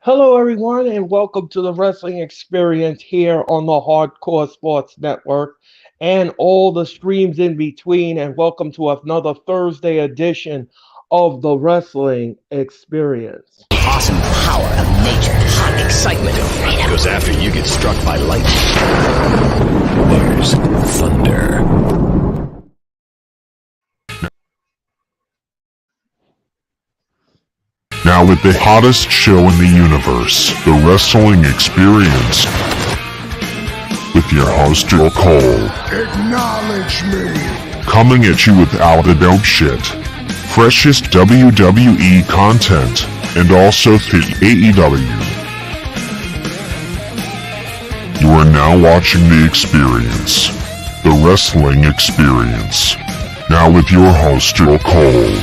Hello, everyone, and welcome to the Wrestling Experience here on the Hardcore Sports Network and all the streams in between. And welcome to another Thursday edition of the Wrestling Experience. Awesome power of nature, hot excitement of freedom. Goes after you get struck by lightning. There's thunder. Now with the hottest show in the universe, The Wrestling Experience, with your host, Earl Cole. Acknowledge me. Coming at you with all the dope shit, freshest WWE content, and also the AEW. You are now watching The Experience, The Wrestling Experience. Now with your host, Earl Cole.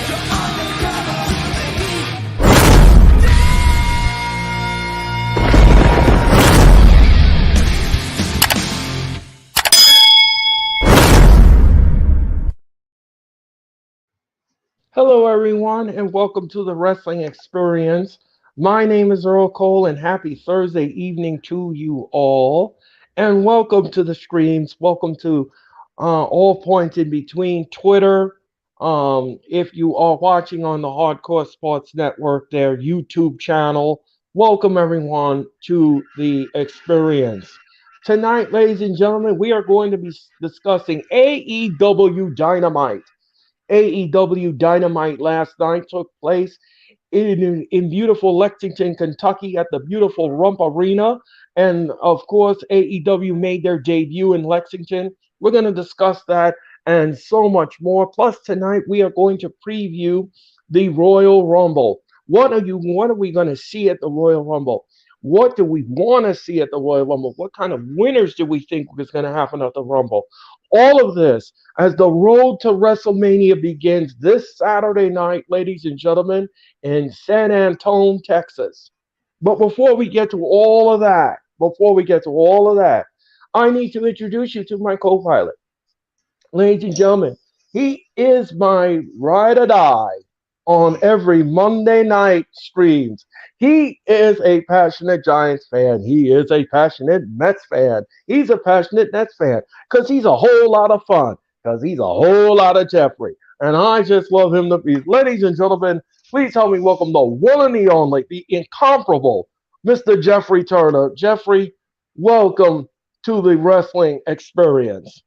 Hello, everyone, and welcome to the Wrestling Experience. My name is Earl Cole, and happy Thursday evening to you all. And welcome to the streams. Welcome to all points in between Twitter. If you are watching on the Hardcore Sports Network, their YouTube channel, welcome everyone to the experience. Tonight, ladies and gentlemen, we are going to be discussing AEW Dynamite. AEW Dynamite last night took place in beautiful Lexington, Kentucky at the beautiful Rump Arena. And of course, AEW made their debut in Lexington. We're going to discuss that and so much more. Plus, tonight we are going to preview the Royal Rumble. What are we going to see at the Royal Rumble? What do we want to see at the Royal Rumble? What kind of winners do we think is going to happen at the Rumble? All of this as the road to WrestleMania begins this Saturday night, ladies and gentlemen, in San Antonio, Texas. But before we get to all of that, I need to introduce you to my co-pilot. Ladies and gentlemen, he is my ride or die on every Monday night streams. He is a passionate Giants fan. He is a passionate Mets fan. He's a passionate Nets fan because he's a whole lot of fun, because he's a whole lot of Jeffrey. And I just love him to pieces. Ladies and gentlemen, please help me welcome the one and the only, the incomparable Mr. Jeffrey Turner. Jeffrey, welcome to the Wrestling Experience.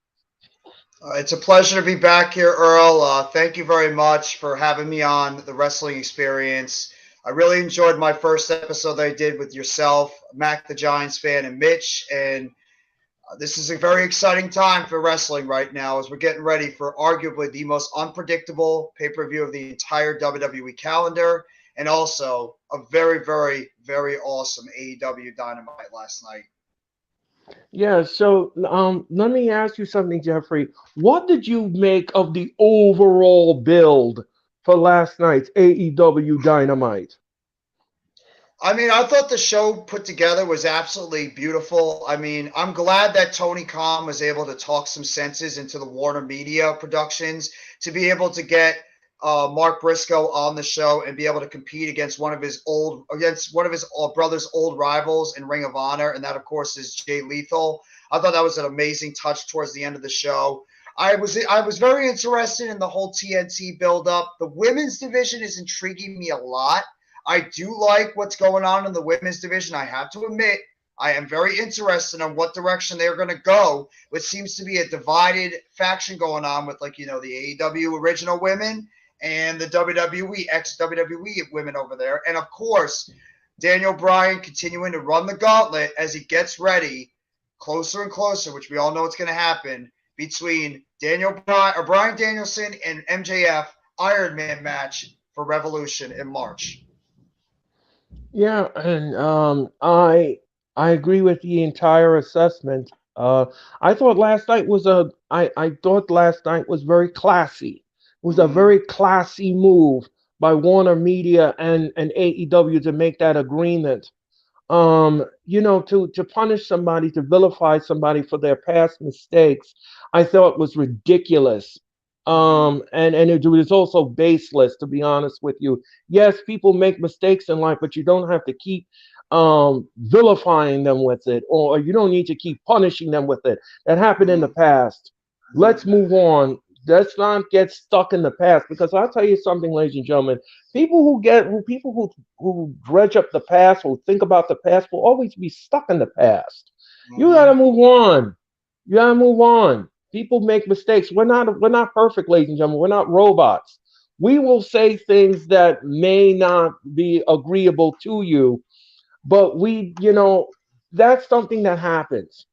It's a pleasure to be back here, Earl. Thank you very much for having me on the Wrestling Experience. I really enjoyed my first episode that I did with yourself, Mac the Giants fan, and Mitch. And this is a very exciting time for wrestling right now as we're getting ready for arguably the most unpredictable pay-per-view of the entire WWE calendar, and also a very, very, very awesome AEW Dynamite last night. Yeah, so let me ask you something, Jeffrey. What did you make of the overall build for last night's AEW Dynamite? I mean, I thought the show put together was absolutely beautiful. I mean, I'm glad that Tony Khan was able to talk some senses into the Warner Media Productions to be able to get Mark Briscoe on the show and be able to compete against one of his brother's old rivals in Ring of Honor, and that of course is Jay Lethal. I thought that was an amazing touch towards the end of the show. I was very interested in the whole TNT build-up. The women's division is intriguing me a lot. I do like what's going on in the women's division. I have to admit, I am very interested in what direction they're going to go, which seems to be a divided faction going on with, the AEW original women and the WWE, ex-WWE women over there. And, of course, Daniel Bryan continuing to run the gauntlet as he gets ready closer and closer, which we all know what's going to happen, between Bryan Danielson and MJF Iron Man match for Revolution in March. Yeah, and I agree with the entire assessment. I thought last night was very classy. It was a very classy move by Warner Media and AEW to make that agreement. To punish somebody, to vilify somebody for their past mistakes, I thought was ridiculous. And it was also baseless, to be honest with you. Yes, people make mistakes in life, but you don't have to keep vilifying them with it, or you don't need to keep punishing them with it. That happened in the Mhm. past. Let's move on. Let's not get stuck in the past, because I'll tell you something, ladies and gentlemen. People who dredge up the past, who think about the past, will always be stuck in the past. You gotta Mhm. move on. You gotta move on. People make mistakes. We're not perfect, ladies and gentlemen. We're not robots. We will say things that may not be agreeable to you, but that's something that happens.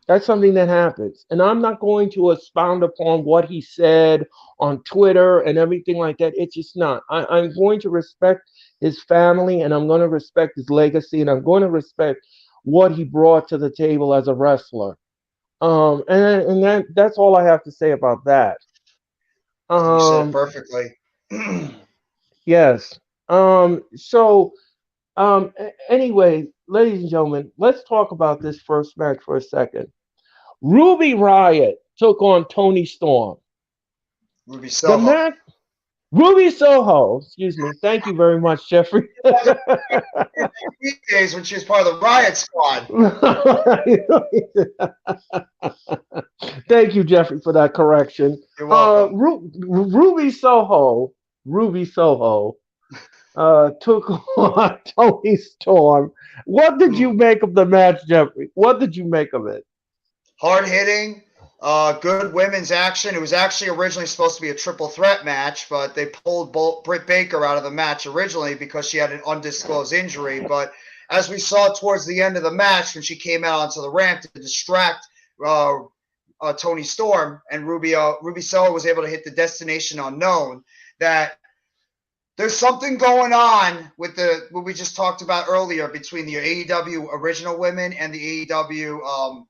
That's something that happens. And I'm not going to expound upon what he said on Twitter and everything like that. It's just not. I'm going to respect his family, and I'm going to respect his legacy, and I'm going to respect what he brought to the table as a wrestler. And that's all I have to say about that. You said it Um, perfectly. yes. Anyway, ladies and gentlemen, let's talk about this first match for a second. Ruby Riot took on Tony Storm. Ruby The Soho. match, Ruby Soho, excuse me. Thank you very much, Jeffrey. These days when she was part of the Riot Squad. Thank you, Jeffrey, for that correction. You're welcome. Ruby Soho, took on Tony Storm. What did you Mm. make of the match, Jeffrey? What did you make of it? Hard hitting, good women's action. It was actually originally supposed to be a triple threat match, but they pulled Britt Baker out of the match originally because she had an undisclosed injury. But as we saw towards the end of the match, when she came out onto the ramp to distract uh, Tony Storm, and Ruby Soho was able to hit the destination unknown, that there's something going on with what we just talked about earlier between the AEW original women and the AEW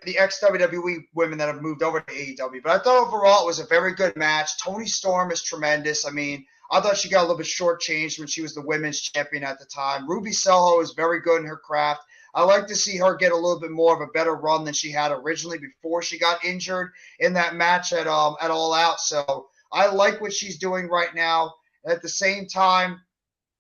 the ex WWE women that have moved over to AEW. But I thought overall it was a very good match. Tony Storm is tremendous. I mean, I thought she got a little bit shortchanged when she was the women's champion at the time. Ruby Soho is very good in her craft. I like to see her get a little bit more of a better run than she had originally before she got injured in that match at All Out. So I like what she's doing right now. At the same time,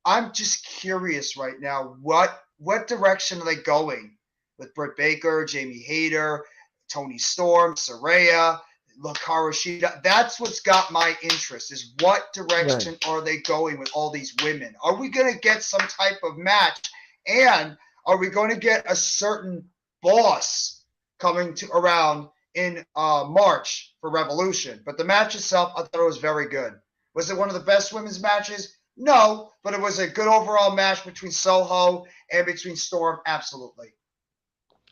I'm just curious right now what direction are they going with Britt Baker, Jamie Hayter, Tony Storm, Saraya, Hikaru Shida. That's what's got my interest is what Right. direction are they going with all these women? Are we going to get some type of match? And are we going to get a certain boss coming to around in March for Revolution? But the match itself, I thought it was very good. Was it one of the best women's matches? No, but it was a good overall match between Soho and between Storm. Absolutely.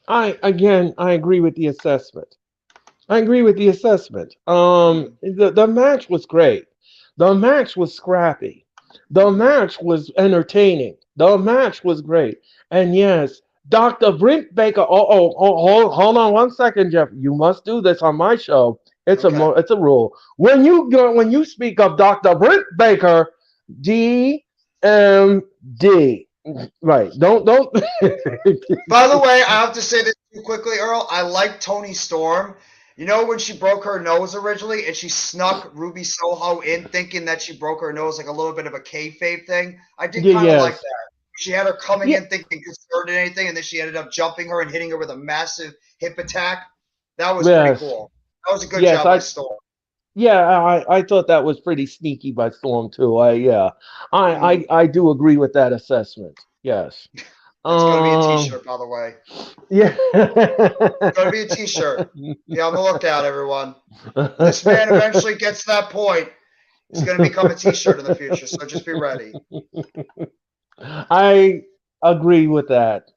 I agree with the assessment. I agree with the assessment. Mm. The match was great. The match was scrappy. The Mm-hmm. match was entertaining. The match was great. And yes, Dr. Brent Baker. Hold on one second, Jeff. You must do this on my show. Okay. It's a rule. When you speak of Dr. Brent Baker, DMD. Right. Don't. By the way, I have to say this too quickly, Earl. I like Tony Storm. You know when she broke her nose originally and she snuck Ruby Soho in thinking that she broke her nose like a little bit of a kayfabe thing? I did Yeah, kind of like yes. that. She had her coming Yeah. in thinking concerned and anything, and then she ended up jumping her and hitting her with a massive hip attack. That was pretty Yes. cool. That was a good Yes. job by Storm. I thought that was pretty sneaky by Storm too. Mm. I do agree with that assessment. Yes. That's going to be a Um. T-shirt, by the way. Yeah. Going to be a T-shirt. Be on the lookout, everyone. When this man eventually gets to that point, it's going to become a T-shirt in the future. So just be ready. I agree with that.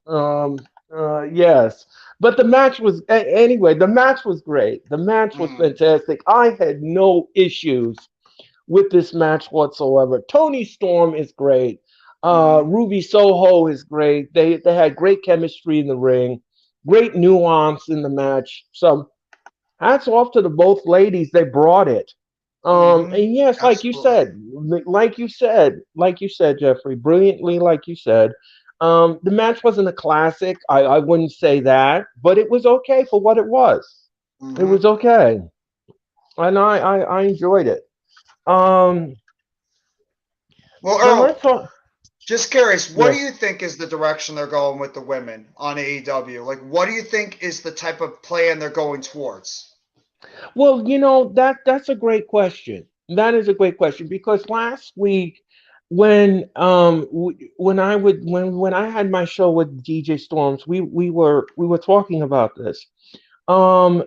Yes, but the match was anyway. The match was great. The match was Mm, fantastic. I had no issues with this match whatsoever. Tony Storm is great. mm-hmm. Ruby Soho is great. They had great chemistry in the ring, great nuance in the match. So hats off to the both ladies. They brought it. Mm-hmm. And yes, Absolutely. like you said, Jeffrey, brilliantly, like you said. The match wasn't a classic. I wouldn't say that, but it was okay for what it was. It Mm-hmm. was okay, and I enjoyed it. Um, Well, now let's Earl, talk. Just curious, what do Yes. you think is the direction they're going with the women on AEW? Like, what do you think is the type of plan they're going towards? Well, that's a great question. That is a great question because last week when I had my show with DJ Storms, we were talking about this. Um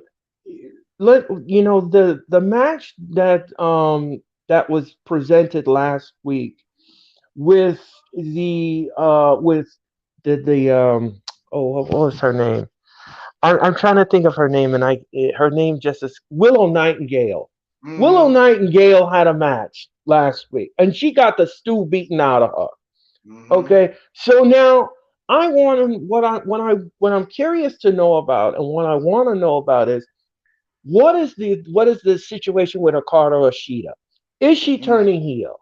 the match that was presented last week with the oh, what was her name? I'm trying to think of her name, and her name just is Willow Nightingale. Willow Mm-hmm. Nightingale had a match last week, and she got the stew beaten out of her. Mm-hmm. Okay, so now I want to what I'm curious to know about, and what I want to know about is what is the situation with Okada Rashida? Is she turning heel?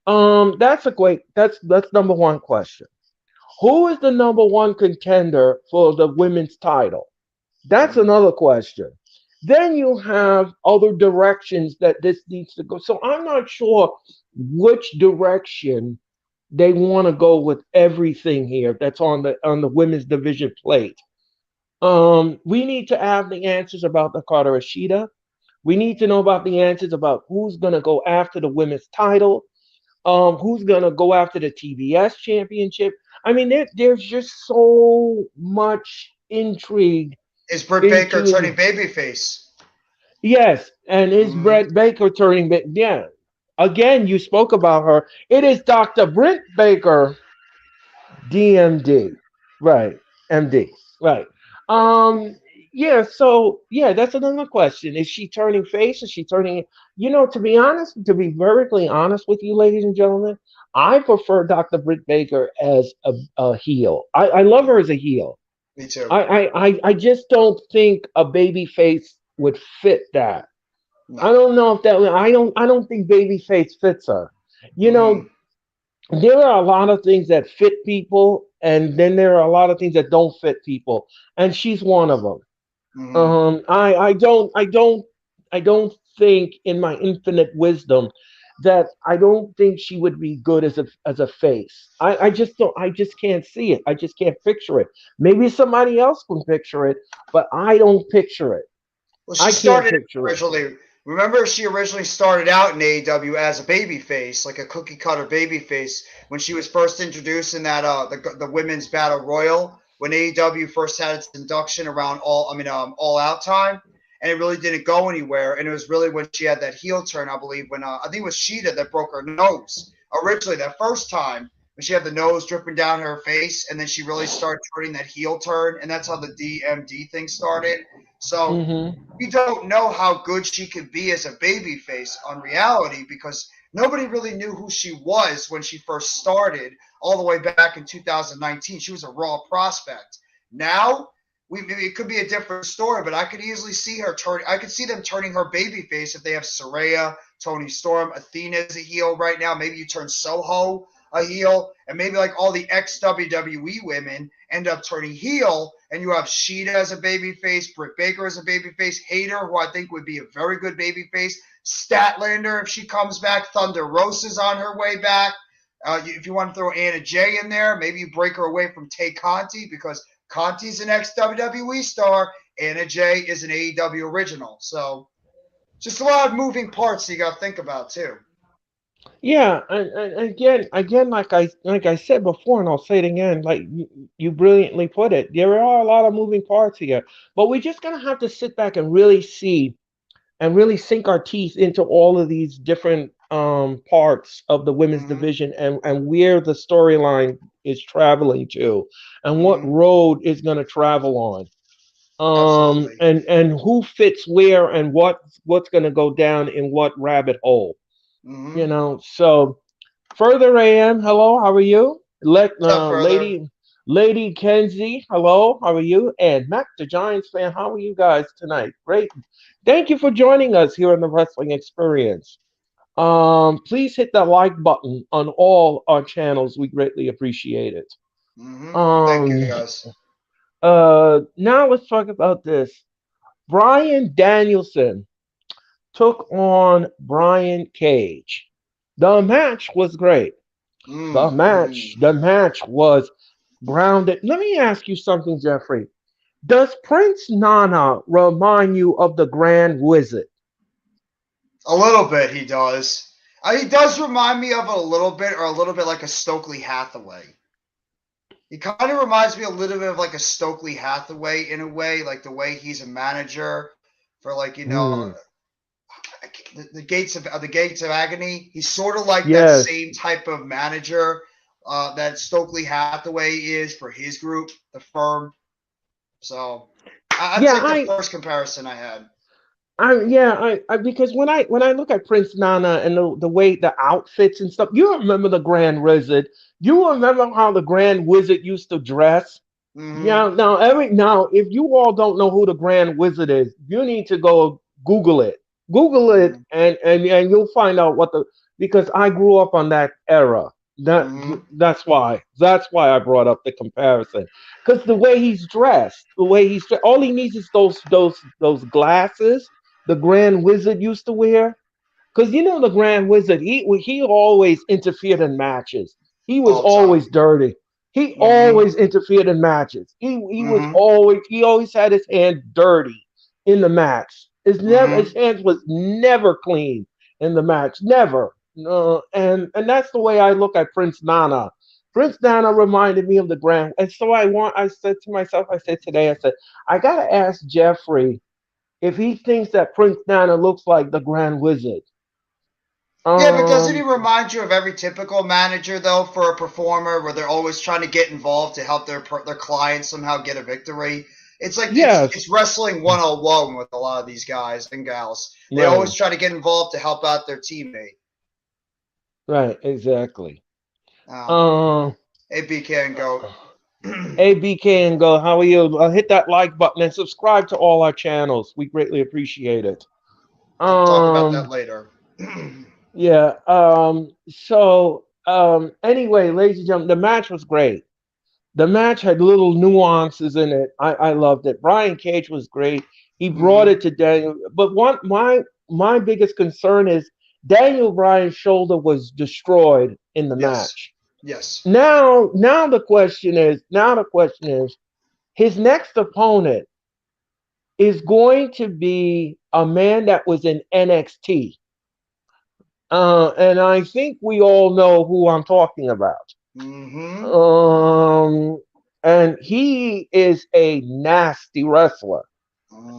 That's number one question. Who is the number one contender for the women's title? That's Mm-hmm. another question. Then you have other directions that this needs to go. So I'm not sure which direction they want to go with everything here that's on the women's division plate. We need to have the answers about the Carter Ashita. We need to know about the answers about who's gonna go after the women's title. Who's gonna go after the TBS championship? I mean, there's just so much intrigue Is Britt Baker into. turning babyface? Yes, and is Mm-hmm. Brett Baker turning? Yeah, again, you spoke about her. It is Dr. Britt Baker, DMD, right? MD, right? Um, yeah. So yeah, that's another question. Is she turning face? Is she turning? To be honest, to be perfectly honest with you, ladies and gentlemen, I prefer Dr. Britt Baker as a heel. I love her as a heel. Me too. I just don't think a baby face would fit that. No. I don't know if that. I don't think babyface fits her. You Mm-hmm. know, there are a lot of things that fit people, and then there are a lot of things that don't fit people, and she's one of them. Mm-hmm. I don't think, in my infinite wisdom, that I don't think she would be good as a face. I just don't. I just can't see it. I just can't picture it. Maybe somebody else can picture it, but I don't picture it. Well, she I can't started picture it. originally. Remember, she originally started out in AEW as a babyface, like a cookie cutter babyface, when she was first introduced in that the women's battle royal when AEW first had its induction around all out time, and it really didn't go anywhere. And it was really when she had that heel turn, I believe, when I think it was Sheeta that broke her nose originally that first time when she had the nose dripping down her face, and then she really started turning that heel turn, and that's how the DMD thing started. So Hmm. we don't know how good she could be as a babyface on reality because nobody really knew who she was when she first started all the way back in 2019. She was a raw prospect. Now, it could be a different story, but I could easily see her turn. I could see them turning her babyface if they have Saraya, Tony Storm, Athena as a heel right now. Maybe you turn Soho a heel, and maybe like all the ex WWE women end up turning heel, and you have Sheeta as a babyface, Britt Baker as a babyface, Hayter, who I think would be a very good babyface, Statlander if she comes back, Thunder Rosa's on her way back. If you want to throw Anna Jay in there, maybe you break her away from Tay Conti because Conti's an ex WWE star. Anna Jay is an AEW original. So just a lot of moving parts that you got to think about too. Yeah, and again, like I said before, and I'll say it again, like you brilliantly put it. There are a lot of moving parts here, but we're just gonna have to sit back and really see and really sink our teeth into all of these different parts of the women's Mm-hmm. division, and where the storyline is traveling to, and what Mm-hmm. road is gonna travel on. Absolutely. And who fits where, and what's gonna go down in what rabbit hole. Mm-hmm. So further AM, hello, how are you? What's up, further? Lady Kenzie, hello, how are you? And Mac the Giants fan, how are you guys tonight? Great. Thank you for joining us here on the Wrestling Experience. Please hit the like button on all our channels. We greatly appreciate it. Mm-hmm. Thank you, Um, guys. Now let's talk about this. Brian Danielson took on Brian Cage. The match was great. The match was grounded. Let me ask you something, Jeffrey. Does Prince Nana remind you of the Grand Wizard? A little bit, he does. He does remind me of it a little bit, or a little bit like a Stokely Hathaway. He kind of reminds me a little bit of like a Stokely Hathaway in a way, like the way he's a manager for like Hmm. the gates of agony. He's sort of like that Yes. same type of manager that Stokely Hathaway is for his group, the firm. So that's Yeah, like the first comparison I had. because when I look at Prince Nana and the way the outfits and stuff, you remember the Grand Wizard. You remember how the Grand Wizard used to dress? Mm-hmm. Yeah, now, if you all don't know who the Grand Wizard is, you need to go Google it. Google it, Mm-hmm. and you'll find out what the because I grew up on that era. That Mm-hmm. that's why I brought up the comparison. Because the way he's dressed, all he needs is those glasses the Grand Wizard used to wear. Because the Grand Wizard, he always interfered in matches. He was All the time. always dirty. He Mm-hmm. always interfered in matches. Mm-hmm. He always had his hand dirty in the match. His Mm-hmm. hands was never clean in the match. Never. No, and that's the way I look at Prince Nana. Prince Nana reminded me of the Grand, and so I said to myself, I said today, I said, I gotta ask Jeffrey if he thinks that Prince Nana looks like the Grand Wizard. Yeah, but doesn't he Um, remind you of every typical manager though for a performer, where they're always trying to get involved to help their clients somehow get a victory? It's like yes, it's wrestling 101 with a lot of these guys and gals. They always right, try to get involved to help out their teammate. right, exactly. Um, Um, ABK and go. ABK and go, how are you? Hit that like button and subscribe to all our channels. We greatly appreciate it. I'll talk about that Um, later. yeah. Anyway, ladies and gentlemen, the match was great. The match had little nuances in it. I loved it. Brian Cage was great. He brought Mm-hmm. it to Daniel. But my biggest concern is Daniel Bryan's shoulder was destroyed in the Yes. match. Yes. Now the question is, his next opponent is going to be a man that was in NXT. And I think we all know who I'm talking about. Mm-hmm. Um, and he is a nasty wrestler,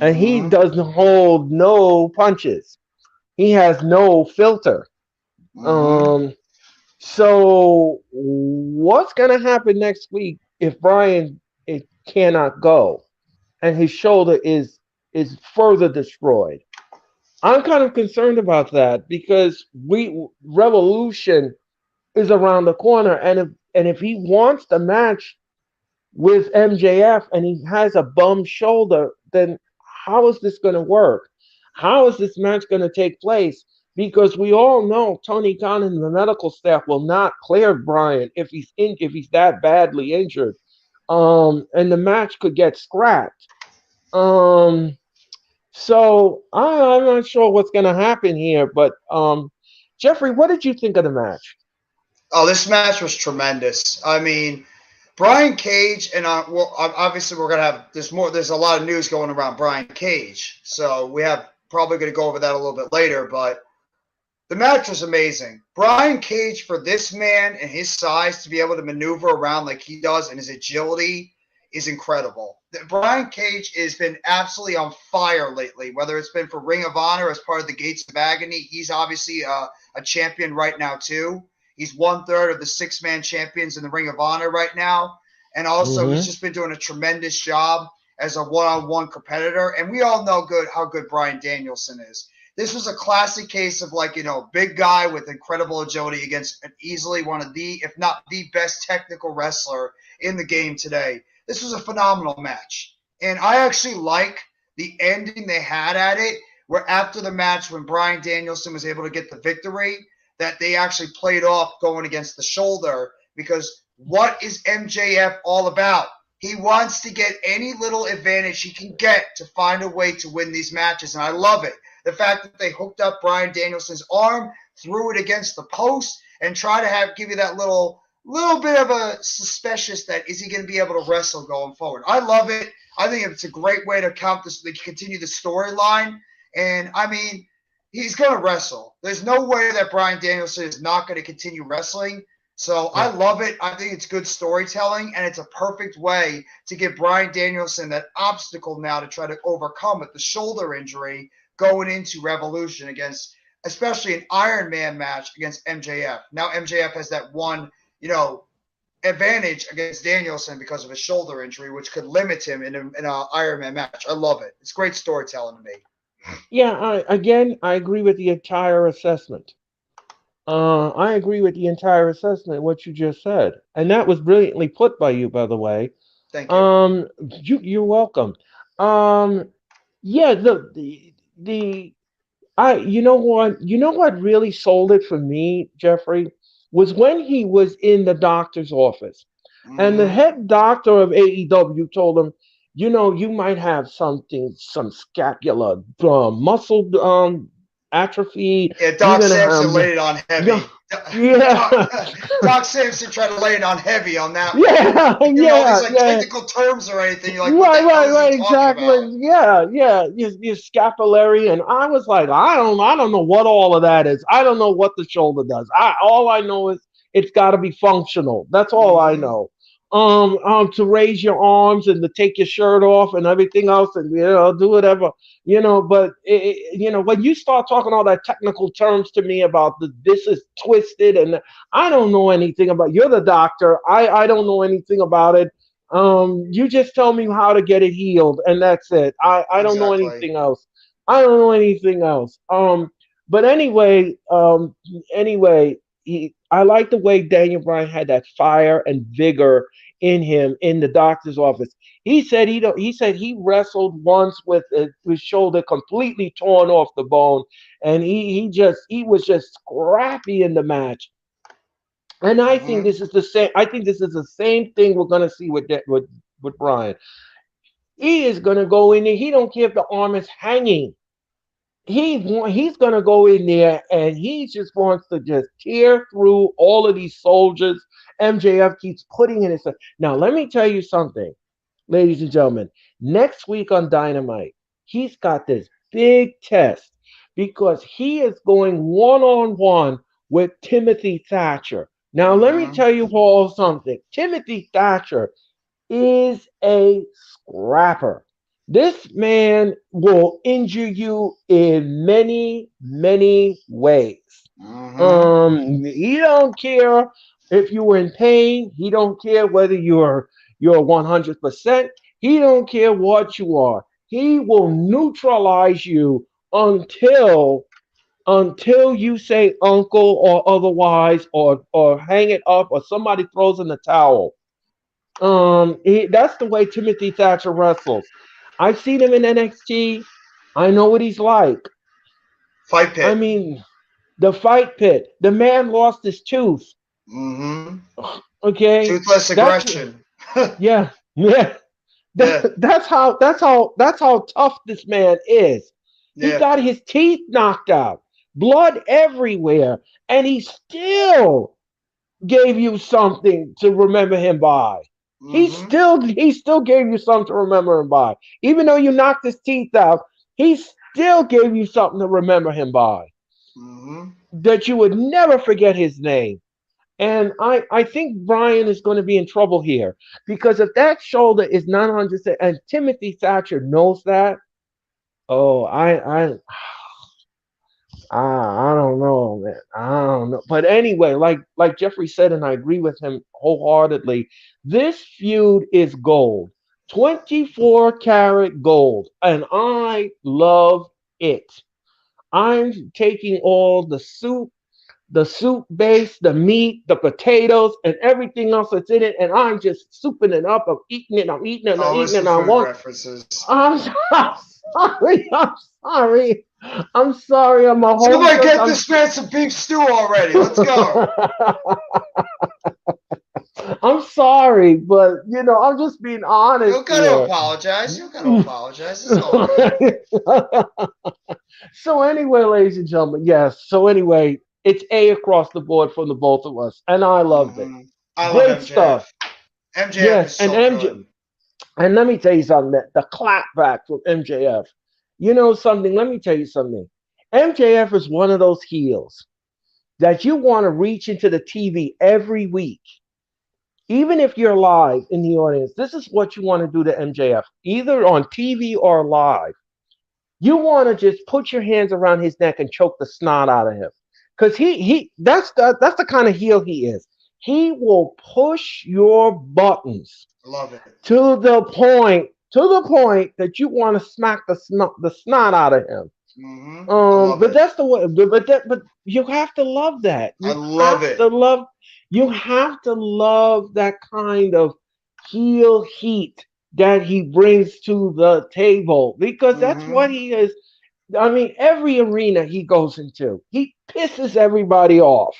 and he Mm-hmm. doesn't hold no punches. He has no filter. Mm-hmm. Um, so what's gonna happen next week if Brian it cannot go and his shoulder is further destroyed? I'm kind of concerned about that because we Revolution is around the corner, and if he wants the match with MJF and he has a bum shoulder, then how is this going to work? How is this match going to take place? Because we all know Tony Khan and the medical staff will not clear Brian if he's that badly injured, and the match could get scrapped. Um, I'm not sure what's going to happen here, but Jeffrey, what did you think of the match? Oh, this match was tremendous. I mean, Brian Cage and well, obviously we're gonna have there's more. There's a lot of news going around Brian Cage, so we have probably gonna go over that a little bit later. But the match was amazing. Brian Cage, for this man and his size to be able to maneuver around like he does and his agility is incredible. Brian Cage has been absolutely on fire lately, whether it's been for Ring of Honor as part of the Gates of Agony. He's obviously a champion right now, too. He's 1/3 of the six-man champions in the Ring of Honor right now. And also, he's Mm-hmm. just been doing a tremendous job as a one-on-one competitor. And we all know how good Bryan Danielson is. This was a classic case of big guy with incredible agility against easily one of the, if not the best technical wrestler in the game today. This was a phenomenal match. And I actually like the ending they had at it, where after the match, when Bryan Danielson was able to get the victory, that they actually played off going against the shoulder, because what is MJF all about? He wants to get any little advantage he can get to find a way to win these matches, and I love it. The fact that they hooked up Bryan Danielson's arm, threw it against the post, and try to give you that little bit of a suspicious that is he going to be able to wrestle going forward. I love it. I think it's a great way to continue the storyline. And I mean, he's going to wrestle. There's no way that Bryan Danielson is not going to continue wrestling. So I love it. I think it's good storytelling, and it's a perfect way to give Bryan Danielson that obstacle now to try to overcome it, the shoulder injury going into Revolution against, especially an Iron Man match against MJF. Now MJF has that one, advantage against Danielson because of his shoulder injury, which could limit him in an Iron Man match. I love it. It's great storytelling to me. Yeah, I agree with the entire assessment. I agree with the entire assessment of what you just said, and that was brilliantly put by you, by the way. Thank you. You're welcome. Yeah, you know what really sold it for me, Jeffrey, was when he was in the doctor's office, and the head doctor of AEW told him, you might have some scapular muscle atrophy. Yeah, You're Doc gonna Samson have, laid it on heavy. yeah, Doc Samson tried to lay it on heavy on that one. yeah, You know, these like yeah. technical terms or anything. You're like, what the hell is he talking Exactly. about? Yeah. Your scapulary, and I was like, I don't know what all of that is. I don't know what the shoulder does. All I know is it's got to be functional. That's all I know. To raise your arms and to take your shirt off and everything else, and do whatever, But when you start talking all that technical terms to me about this is twisted, and I don't know anything about. You're the doctor. I don't know anything about it. You just tell me how to get it healed, and that's it. I don't know Exactly. anything else. I don't know anything else. But anyway, I like the way Daniel Bryan had that fire and vigor in him in the doctor's office. He said he wrestled once with his shoulder completely torn off the bone, and he was just scrappy in the match. And I think this is the same. I think this is the same thing we're gonna see with Bryan. He is gonna go in there. He don't care if the arm is hanging. He's gonna go in there and he just wants to just tear through all of these soldiers. MJF keeps putting in his. Now let me tell you something, ladies and gentlemen. Next week on Dynamite, he's got this big test because he is going one on one with Timothy Thatcher. Now let me tell you all something. Timothy Thatcher is a scrapper. This man will injure you in many, many ways. He don't care if you're in pain. He don't care whether you're 100%. He don't care what you are. He will neutralize you until you say uncle or otherwise, or hang it up, or somebody throws in the towel. That's the way Timothy Thatcher wrestles. I've seen him in NXT. I know what he's like. Fight pit. I mean, the fight pit. The man lost his tooth. Okay. Toothless aggression. Yeah. That's how tough this man is. He got his teeth knocked out, blood everywhere, and he still gave you something to remember him by. He still gave you something to remember him by. Even though you knocked his teeth out, he still gave you something to remember him by. That you would never forget his name. And I think Bryan is going to be in trouble here, because if that shoulder is not 100%, and Timothy Thatcher knows that, I don't know, man. I don't know. But anyway, like Jeffrey said, and I agree with him wholeheartedly, this feud is gold. 24 karat gold. And I love it. I'm taking all the soup base, the meat, the potatoes, and everything else that's in it, and I'm just souping it up. I'm eating it. I'm eating it. I'm eating it. I want. References. I'm sorry. I'm sorry. I'm a whole. Somebody get this man some beef stew already. Let's go. I'm sorry, but I'm just being honest. You gotta apologize. It's all good. So anyway, ladies and gentlemen, yes. So anyway, It's A across the board from the both of us, and I loved it. Hmm. I love Great stuff. MJF. MJF Yes, is and so MJ, good. and let me tell you something. That the clapback from MJF. You know something? Let me tell you something. MJF is one of those heels that you want to reach into the TV every week, even if you're live in the audience. This is what you want to do to MJF, either on TV or live. You want to just put your hands around his neck and choke the snot out of him, because he that's the kind of heel he is. He will push your buttons I love it. to the point that you want to smack the snot out of him. I love But it. that's the way. But you have to love that. I love it. You have to love that kind of heel heat that he brings to the table, because that's what Hmm. he is. I mean, every arena he goes into, he pisses everybody off.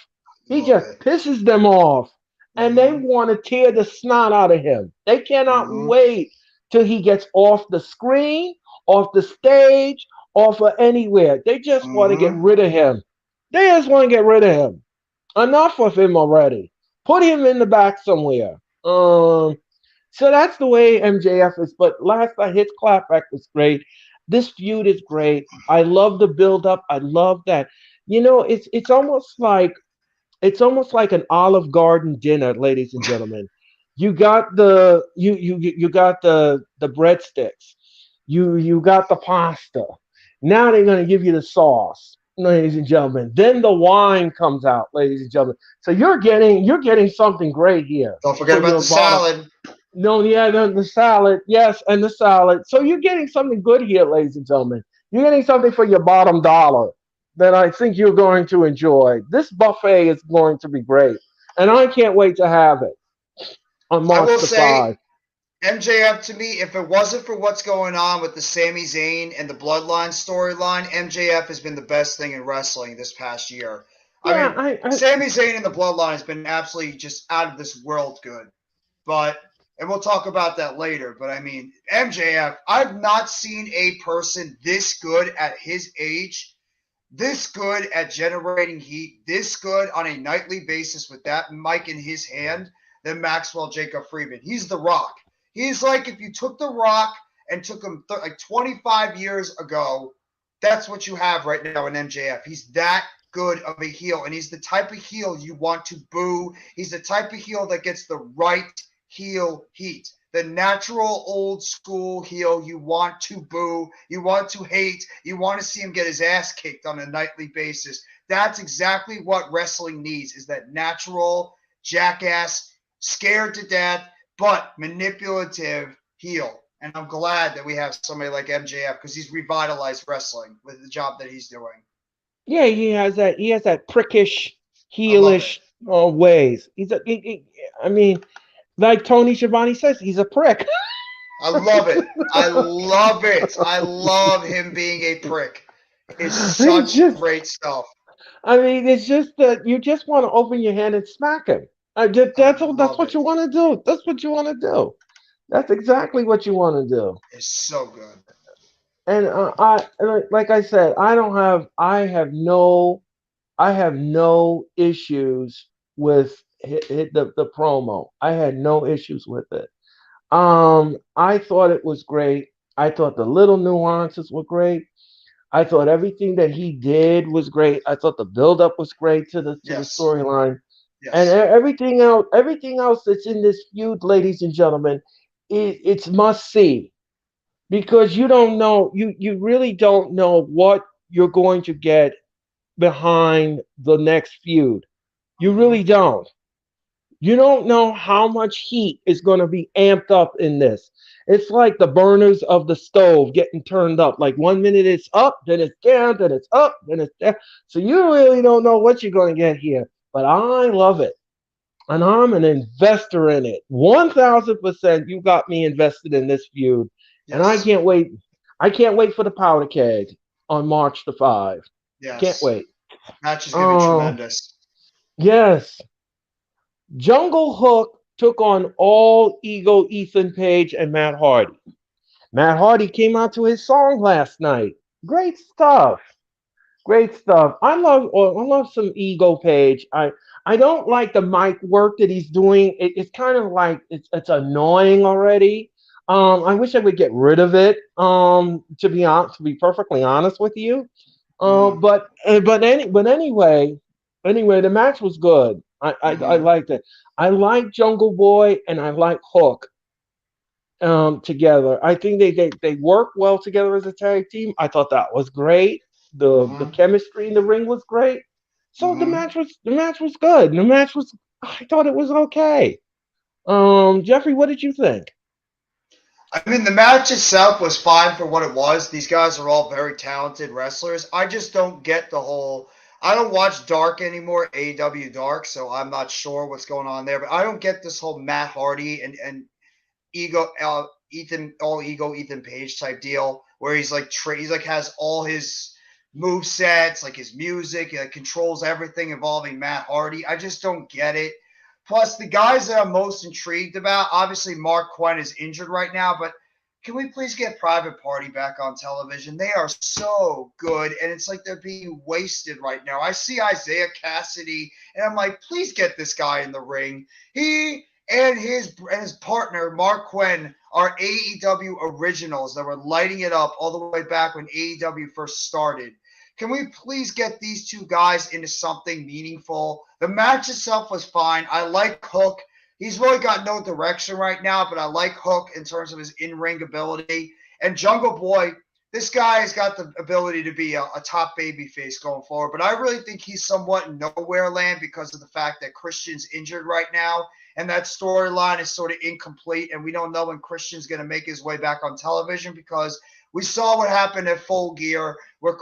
He Love just it. pisses them off, and they Hmm. want to tear the snot out of him. They cannot Hmm. wait till he gets off the screen, off the stage, off of anywhere. They just want to get Hmm. rid of him. They just want to get rid of him. Enough of him already. Put him in the back somewhere. So that's the way MJF is. But last night, his clapback was great. This feud is great. I love the build up. I love that. It's almost like an Olive Garden dinner, ladies and gentlemen. You got the breadsticks. You got the pasta. Now they're gonna give you the sauce, ladies and gentlemen. Then the wine comes out, ladies and gentlemen. So you're getting something great here Don't forget for about your the bottom. salad. No, yeah, the salad. Yes, and the salad. So you're getting something good here, ladies and gentlemen. You're getting something for your bottom dollar that I think you're going to enjoy. This buffet is going to be great. And I can't wait to have it on I March will the say 5th. MJF to me, if it wasn't for what's going on with the Sami Zayn and the Bloodline storyline, MJF has been the best thing in wrestling this past year. I Yeah, mean, I Sami Zayn and the Bloodline has been absolutely just out of this world good. But, and we'll talk about that later, but I mean, MJF, I've not seen a person this good at his age, this good at generating heat, this good on a nightly basis with that mic in his hand than Maxwell Jacob Friedman. He's the Rock. He's like if you took the Rock and took him like 25 years ago, that's what you have right now in MJF. He's that good of a heel, and he's the type of heel you want to boo. He's the type of heel that gets the right heel heat. The natural old school heel you want to boo, you want to hate, you want to see him get his ass kicked on a nightly basis. That's exactly what wrestling needs, is that natural jackass, scared to death, but manipulative heel. And I'm glad that we have somebody like MJF because he's revitalized wrestling with the job that he's doing. Yeah, he has that prickish, I love it. heelish ways. I mean, like Tony Schiavone says, he's a prick. I love it. I love it. I love him being a prick. It's He's such just great stuff. I mean, it's just that you just want to open your hand and smack him. I That's all. That's love what it. you want to do. That's what you want to do. That's exactly what you want to do. It's so good. And like I said, I have no issues with the promo. I had no issues with it. I thought it was great. I thought the little nuances were great. I thought everything that he did was great. I thought the build up was great to the Yes. storyline. And Yes. everything else that's in this feud, ladies and gentlemen, it's must see, because you really don't know what you're going to get behind the next feud. You Mm-hmm. really don't. You don't know how much heat is going to be amped up in this. It's like the burners of the stove getting turned up. Like 1 minute it's up, then it's down, then it's up, then it's down. So you really don't know what you're going to get here. But I love it. And I'm an investor in it. 1000%. You got me invested in this feud. And I Yes. can't wait. I can't wait for the powder keg on March the 5th. Can't Yes. wait. Match is going to be Oh, tremendous. yes. Jungle Hook took on all ego Ethan Page and Matt Hardy. Matt Hardy came out to his song last night. Great stuff. Great stuff. I love some ego page. I don't like the mic work that he's doing. It's kind of like it's annoying already. I wish I would get rid of it. To be perfectly honest with you. Mm-hmm. But anyway, the match was good. I Mm-hmm. liked it. I like Jungle Boy and I like Hook together. I think they work well together as a tag team. I thought that was great. The Mm-hmm. chemistry in the ring was great. So Mm-hmm. the match was good. The match was I thought it was okay. Jeffrey, what did you think? I mean, the match itself was fine for what it was. These guys are all very talented wrestlers. I just don't get the whole. I don't watch Dark anymore, AEW Dark, so I'm not sure what's going on there. But I don't get this whole Matt Hardy and ego Ethan Page type deal where he's like he's like has all his move sets, like his music, he like controls everything involving Matt Hardy. I just don't get it. Plus, the guys that I'm most intrigued about, obviously Mark Quinn is injured right now, but can we please get Private Party back on television? They are so good, and it's like they're being wasted right now. I see Isaiah Cassidy, and I'm like, please get this guy in the ring. He and his partner Mark Quinn are AEW originals that were lighting it up all the way back when AEW first started. Can we please get these two guys into something meaningful? The match itself was fine. I like Hook. He's really got no direction right now, but I like Hook in terms of his in-ring ability. And Jungle Boy, this guy has got the ability to be a top baby face going forward. But I really think he's somewhat in nowhere land because of the fact that Christian's injured right now and that storyline is sort of incomplete, and we don't know when Christian's going to make his way back on television because we saw what happened at Full Gear where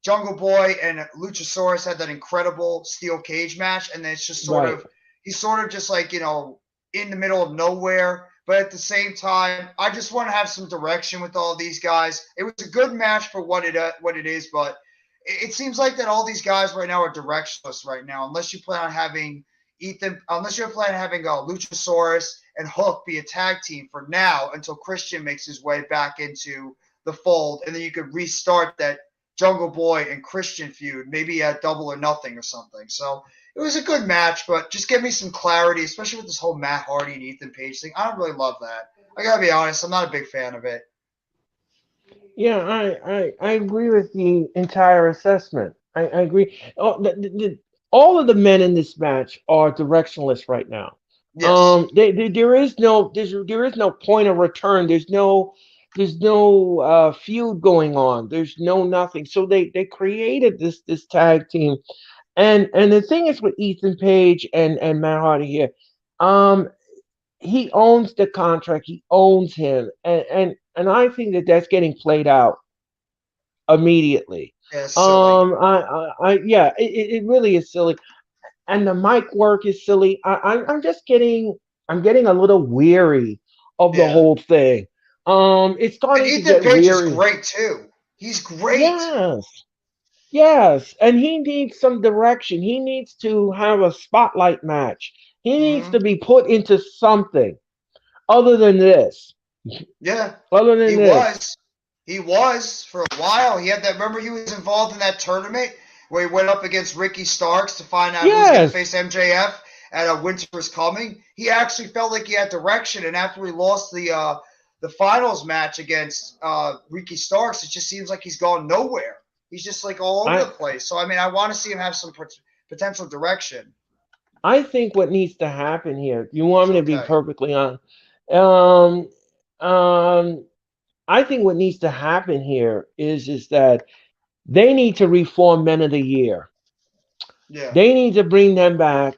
Jungle Boy and Luchasaurus had that incredible steel cage match, and then it's just sort Right. of he's sort of just like in the middle of nowhere. But at the same time, I just want to have some direction with all these guys. It was a good match for what it is, but it seems like that all these guys right now are directionless right now, unless you plan on having unless you're planning on having Luchasaurus and Hook be a tag team for now until Christian makes his way back into the fold, and then you could restart that Jungle Boy and Christian feud, maybe at Double or Nothing or something. So it was a good match, but just give me some clarity, especially with this whole Matt Hardy and Ethan Page thing. I don't really love that. I gotta be honest, I'm not a big fan of it. Yeah, I agree with the entire assessment. I agree. All of the men in this match are directionless right now. Yes. There is no point of return. There's no feud going on. There's no nothing. So they created this tag team, and the thing is with Ethan Page and Matt Hardy here, um, he owns the contract. He owns him, and I think that that's getting played out immediately. Yeah, silly. Yeah, it really is silly, and the mic work is silly. I'm getting a little weary of the Yeah. whole thing. It's And starting to Ethan get Page is weary. great too. He's great. Yes, yes, and he needs some direction. He needs to have a spotlight match. He needs Hmm. to be put into something other than this. Yeah, Other than he this. was. He was for a while. He had that. Remember, he was involved in that tournament where he went up against Ricky Starks to find out who was going to Yes, face MJF at a Winter's Coming. He actually felt like he had direction, and after he lost the finals match against Ricky Starks, it just seems like he's gone nowhere. He's just like all over I the place. So I mean, I want to see him have some potential direction. I think what needs to happen here. You want It's me to be okay. perfectly honest? Um, um, I think what needs to happen here is that they need to reform Men of the Year. Yeah. They need to bring back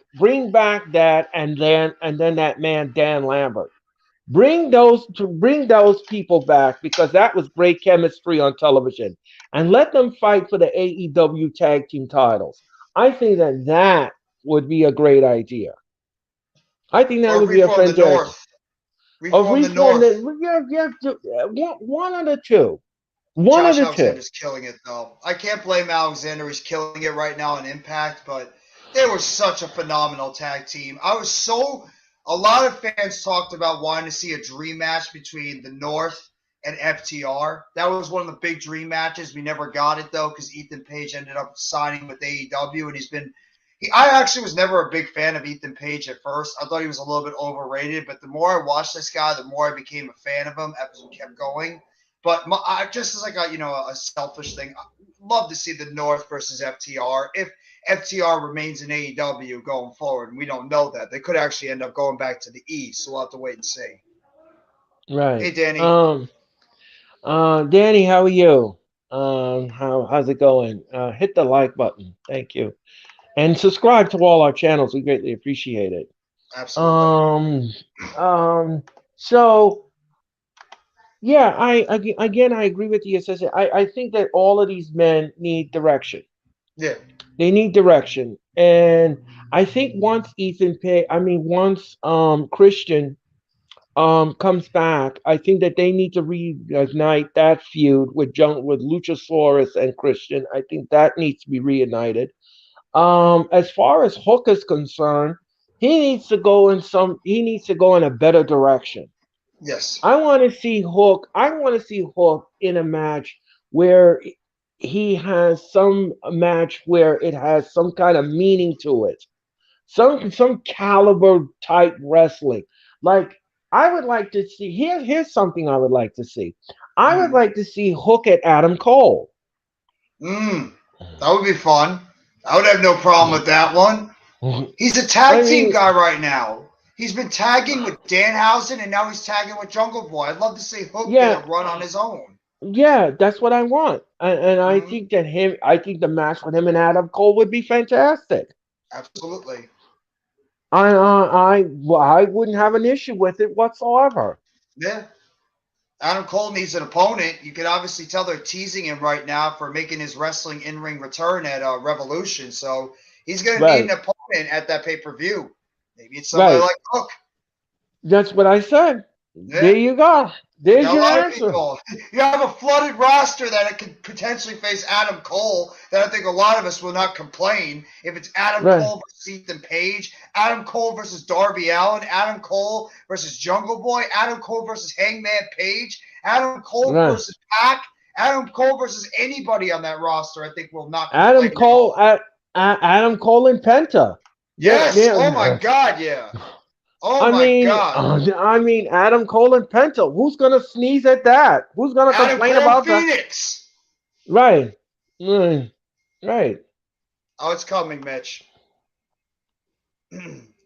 that, and then that man Dan Lambert. Bring those people back because that was great chemistry on television, and let them fight for the AEW tag team titles. I think that would be a great idea. I think that Or would be a reform the fantastic. North. Of Reform the reform North. that one of the two. One of Josh the two. Alexander's killing it though. I can't blame Alexander. He's killing it right now in Impact, but they were such a phenomenal tag team. A lot of fans talked about wanting to see a dream match between the North and FTR. That was one of the big dream matches. We never got it though because Ethan Page ended up signing with AEW, and I actually was never a big fan of Ethan Page at first. I thought he was a little bit overrated, but the more I watched this guy, the more I became a fan of him as we kept going. But just as like a selfish thing, I'd love to see the North versus FTR. If FTR remains in AEW going forward, and we don't know that. They could actually end up going back to the East, so we'll have to wait and see. Right. Hey, Danny. Danny, how are you? How's it going? Hit the like button. Thank you. And subscribe to all our channels. We greatly appreciate it. Absolutely. So yeah, I agree with you. I think that all of these men need direction. Yeah. They need direction. And I think once Christian comes back, I think that they need to reignite that feud with Luchasaurus and Christian. I think that needs to be reunited. As far as Hook is concerned, he needs to go in a better direction. Yes. I want to see Hook. I want to see Hook in a match where he has some match where it has some kind of meaning to it. Some caliber type wrestling. Like I would like to see here's something I would like to see. I would like to see Hook at Adam Cole. That would be fun. I would have no problem with that one. He's a tag team guy right now. He's been tagging with Danhausen, and now he's tagging with Jungle Boy. I'd love to see Hook get a run on his own. Yeah, that's what I want, and I think the match with him and Adam Cole would be fantastic. Absolutely. I wouldn't have an issue with it whatsoever. Yeah. Adam Cole needs an opponent. You can obviously tell they're teasing him right now for making his wrestling in-ring return at Revolution. So he's going to need an opponent at that pay-per-view. Maybe it's somebody like Hook. That's what I said. Yeah. There you go. There's your answer. You have a flooded roster that could potentially face Adam Cole that I think a lot of us will not complain. If it's Adam Cole versus Ethan Page, Adam Cole versus Darby Allin, Adam Cole versus Jungle Boy, Adam Cole versus Hangman Page, Adam Cole versus Pac, Adam Cole versus anybody on that roster, I think will not complain. Adam Cole and Penta. Yes. Yeah. Oh my God. Yeah. Oh my God. I mean, Adam Cole and Penta. Who's gonna sneeze at that? Who's gonna complain about Phoenix? That? Right. Right. Oh, it's coming, Mitch.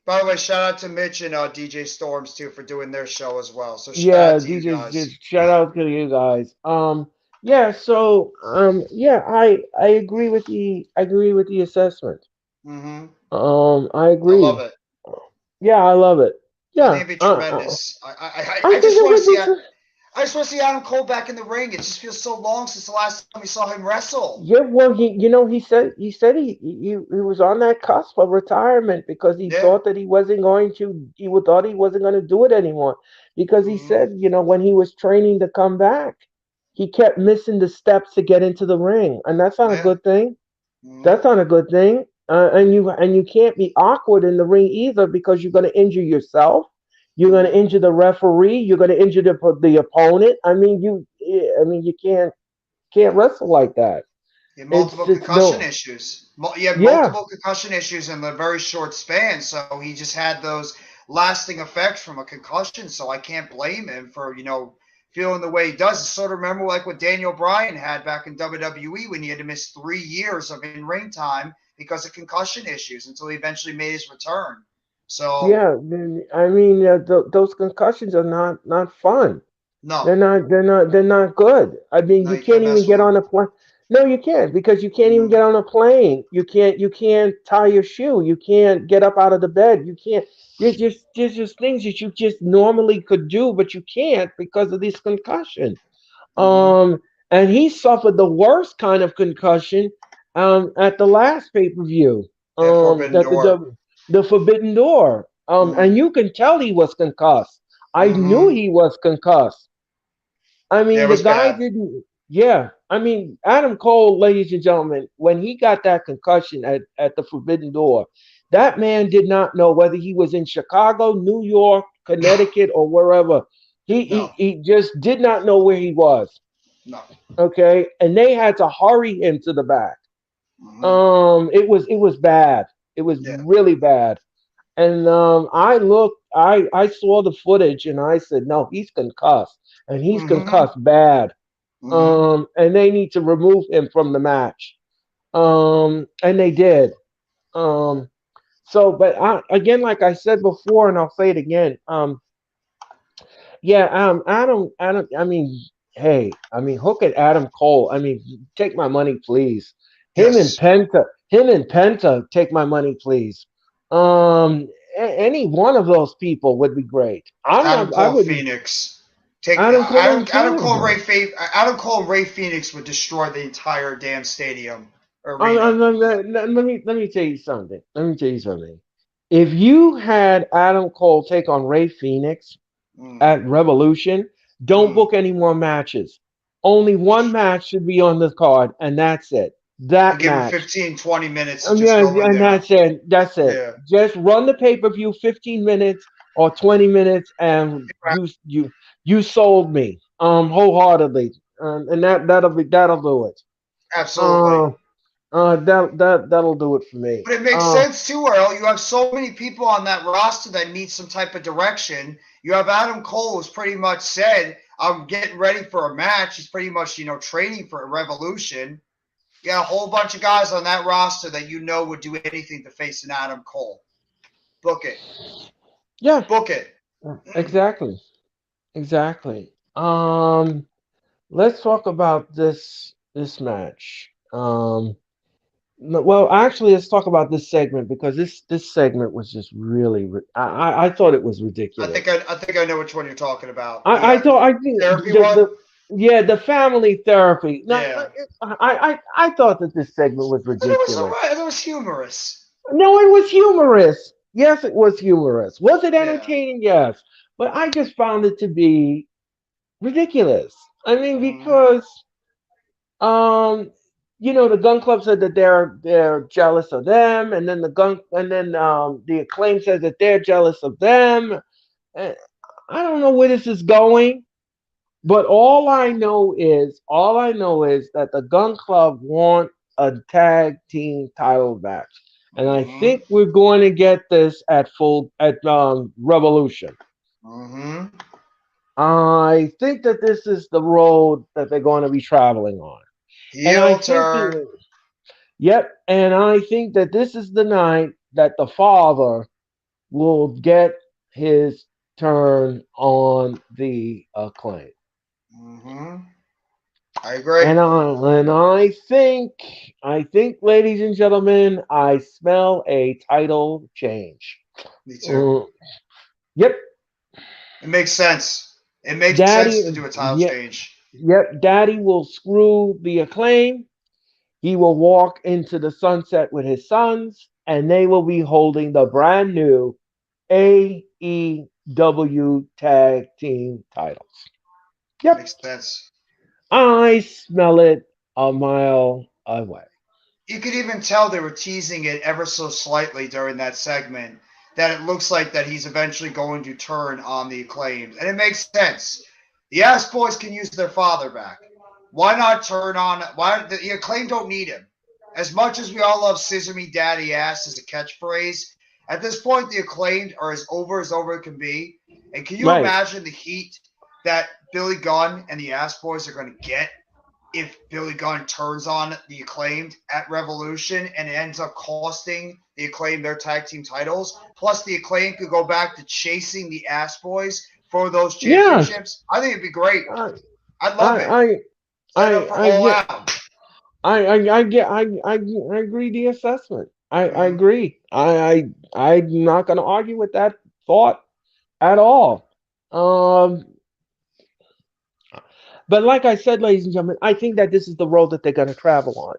By the way, shout out to Mitch and DJ Storms too for doing their show as well. So shout out to you guys. Shout out to you guys. Yeah. So I agree with the assessment. Mm-hmm. I agree. I love it. Yeah, I love it. Yeah, I think it'd be tremendous. I just want to see. I just want to see Adam Cole back in the ring. It just feels so long since the last time we saw him wrestle. Yeah, well, he said he was on that cusp of retirement because he thought that he wasn't going to do it anymore because he said, when he was training to come back, he kept missing the steps to get into the ring, and that's not a good thing. That's not a good thing. And you can't be awkward in the ring either because you're going to injure yourself. You're going to injure the referee. You're going to injure the opponent. I mean, you can't wrestle like that. Multiple concussion issues. He had multiple concussion issues in a very short span, so he just had those lasting effects from a concussion. So I can't blame him for feeling the way he does. It's sort of remember like what Daniel Bryan had back in WWE when he had to miss 3 years of in-ring time because of concussion issues until he eventually made his return. So yeah, I mean those concussions are not fun. No, they're not good. I mean, you can't even get on a plane. No, you can't because you can't even get on a plane. You can't tie your shoe. You can't get up out of the bed. You can't. There's just things that you just normally could do, but you can't because of this concussion. And he suffered the worst kind of concussion at the last pay-per-view. The Forbidden Door. And you can tell he was concussed. I knew he was concussed. I mean, the guy didn't. Yeah, I mean, Adam Cole, ladies and gentlemen, when he got that concussion at the Forbidden Door, that man did not know whether he was in Chicago, New York, Connecticut, or wherever. No, He just did not know where he was. no. Okay, and they had to hurry him to the back. Hmm. It was bad. It was Yeah. really bad. And I saw the footage, and I said, no, he's concussed, and he's Hmm. concussed bad. Hmm. And they need to remove him from the match. And they did. Um, but again, like I said before, and I'll say it again. Yeah, Adam. I mean, hey, I mean, hook at Adam Cole. I mean, take my money, please. Yes. Him and Penta, take my money, please. Any one of those people would be great. I'm Adam not. I Cole, wouldn't. Phoenix. Take Adam Cole and Phoenix. Adam Cole and Ray Phoenix would destroy the entire damn stadium arena. Let me tell you something. Let me tell you something. If you had Adam Cole take on Ray Phoenix Mm, at Revolution, don't mm. book any more matches. Only one match should be on the card, and that's it. And That give him match. 15, 20 minutes to just Yeah, go in and there. that's it. That's it. Yeah. Just run the pay per view 15 minutes or 20 minutes, and you sold me wholeheartedly, and that'll do it. Absolutely. Uh, that'll do it for me. But it makes sense too, Earl. You have so many people on that roster that need some type of direction. You have Adam Cole, who's pretty much said, "I'm getting ready for a match." He's pretty much, training for a Revolution. You got a whole bunch of guys on that roster that would do anything to face an Adam Cole. Book it. Yeah, Book it. exactly, exactly. Let's talk about this match. Well, actually, let's talk about this segment because this segment was just really. I thought it was ridiculous. I think I know which one you're talking about. I thought I think Therapy one. the family therapy. No, Yeah. I thought that this segment was But it was ridiculous. alright. It was humorous. No, it was humorous. Yes, it was humorous. Was it Yeah. entertaining? Yes, but I just found it to be ridiculous. I mean, Hmm. because um, the gun club said that they're jealous of them, and then the acclaim says that they're jealous of them. And I don't know where this is going, but all I know is that the gun club want a tag team title match, and I Hmm. think we're going to get this at Revolution. Hmm. I think that this is the road that they're going to be traveling on. And I Heel think turn. Yep, and I think that this is the night that the father will get his turn on the acclaim. Hmm. I agree. And I think, ladies and gentlemen, I smell a title change. Me too. Uh, yep, It makes sense. It makes sense to Daddy. do a title Yep, change. yep. Daddy will screw the acclaim. He will walk into the sunset with his sons, and they will be holding the brand new AEW Tag Team titles. Yep, Makes sense. I smell it a mile away. You could even tell they were teasing it ever so slightly during that segment that it looks like that he's eventually going to turn on the acclaimed. And it makes sense. The Ass Boys can use their father back. Why not turn on why the acclaimed don't need him? As much as we all love Scissor Me Daddy Ass as a catchphrase, at this point the acclaimed are as over it can be. And can you Right. imagine the heat that Billy Gunn and the Ass Boys are going to get if Billy Gunn turns on the acclaimed at Revolution and it ends up costing the acclaimed their tag team titles? Plus, the acclaimed could go back to chasing the Ass Boys for those Yes. championships. I think it'd be great. I I'd love it. I Set up for I All get Out. I get I agree the assessment. I Mm-hmm. agree. I'm not going to argue with that thought at all. Um, but like I said, ladies and gentlemen, I think that this is the road that they're going to travel on.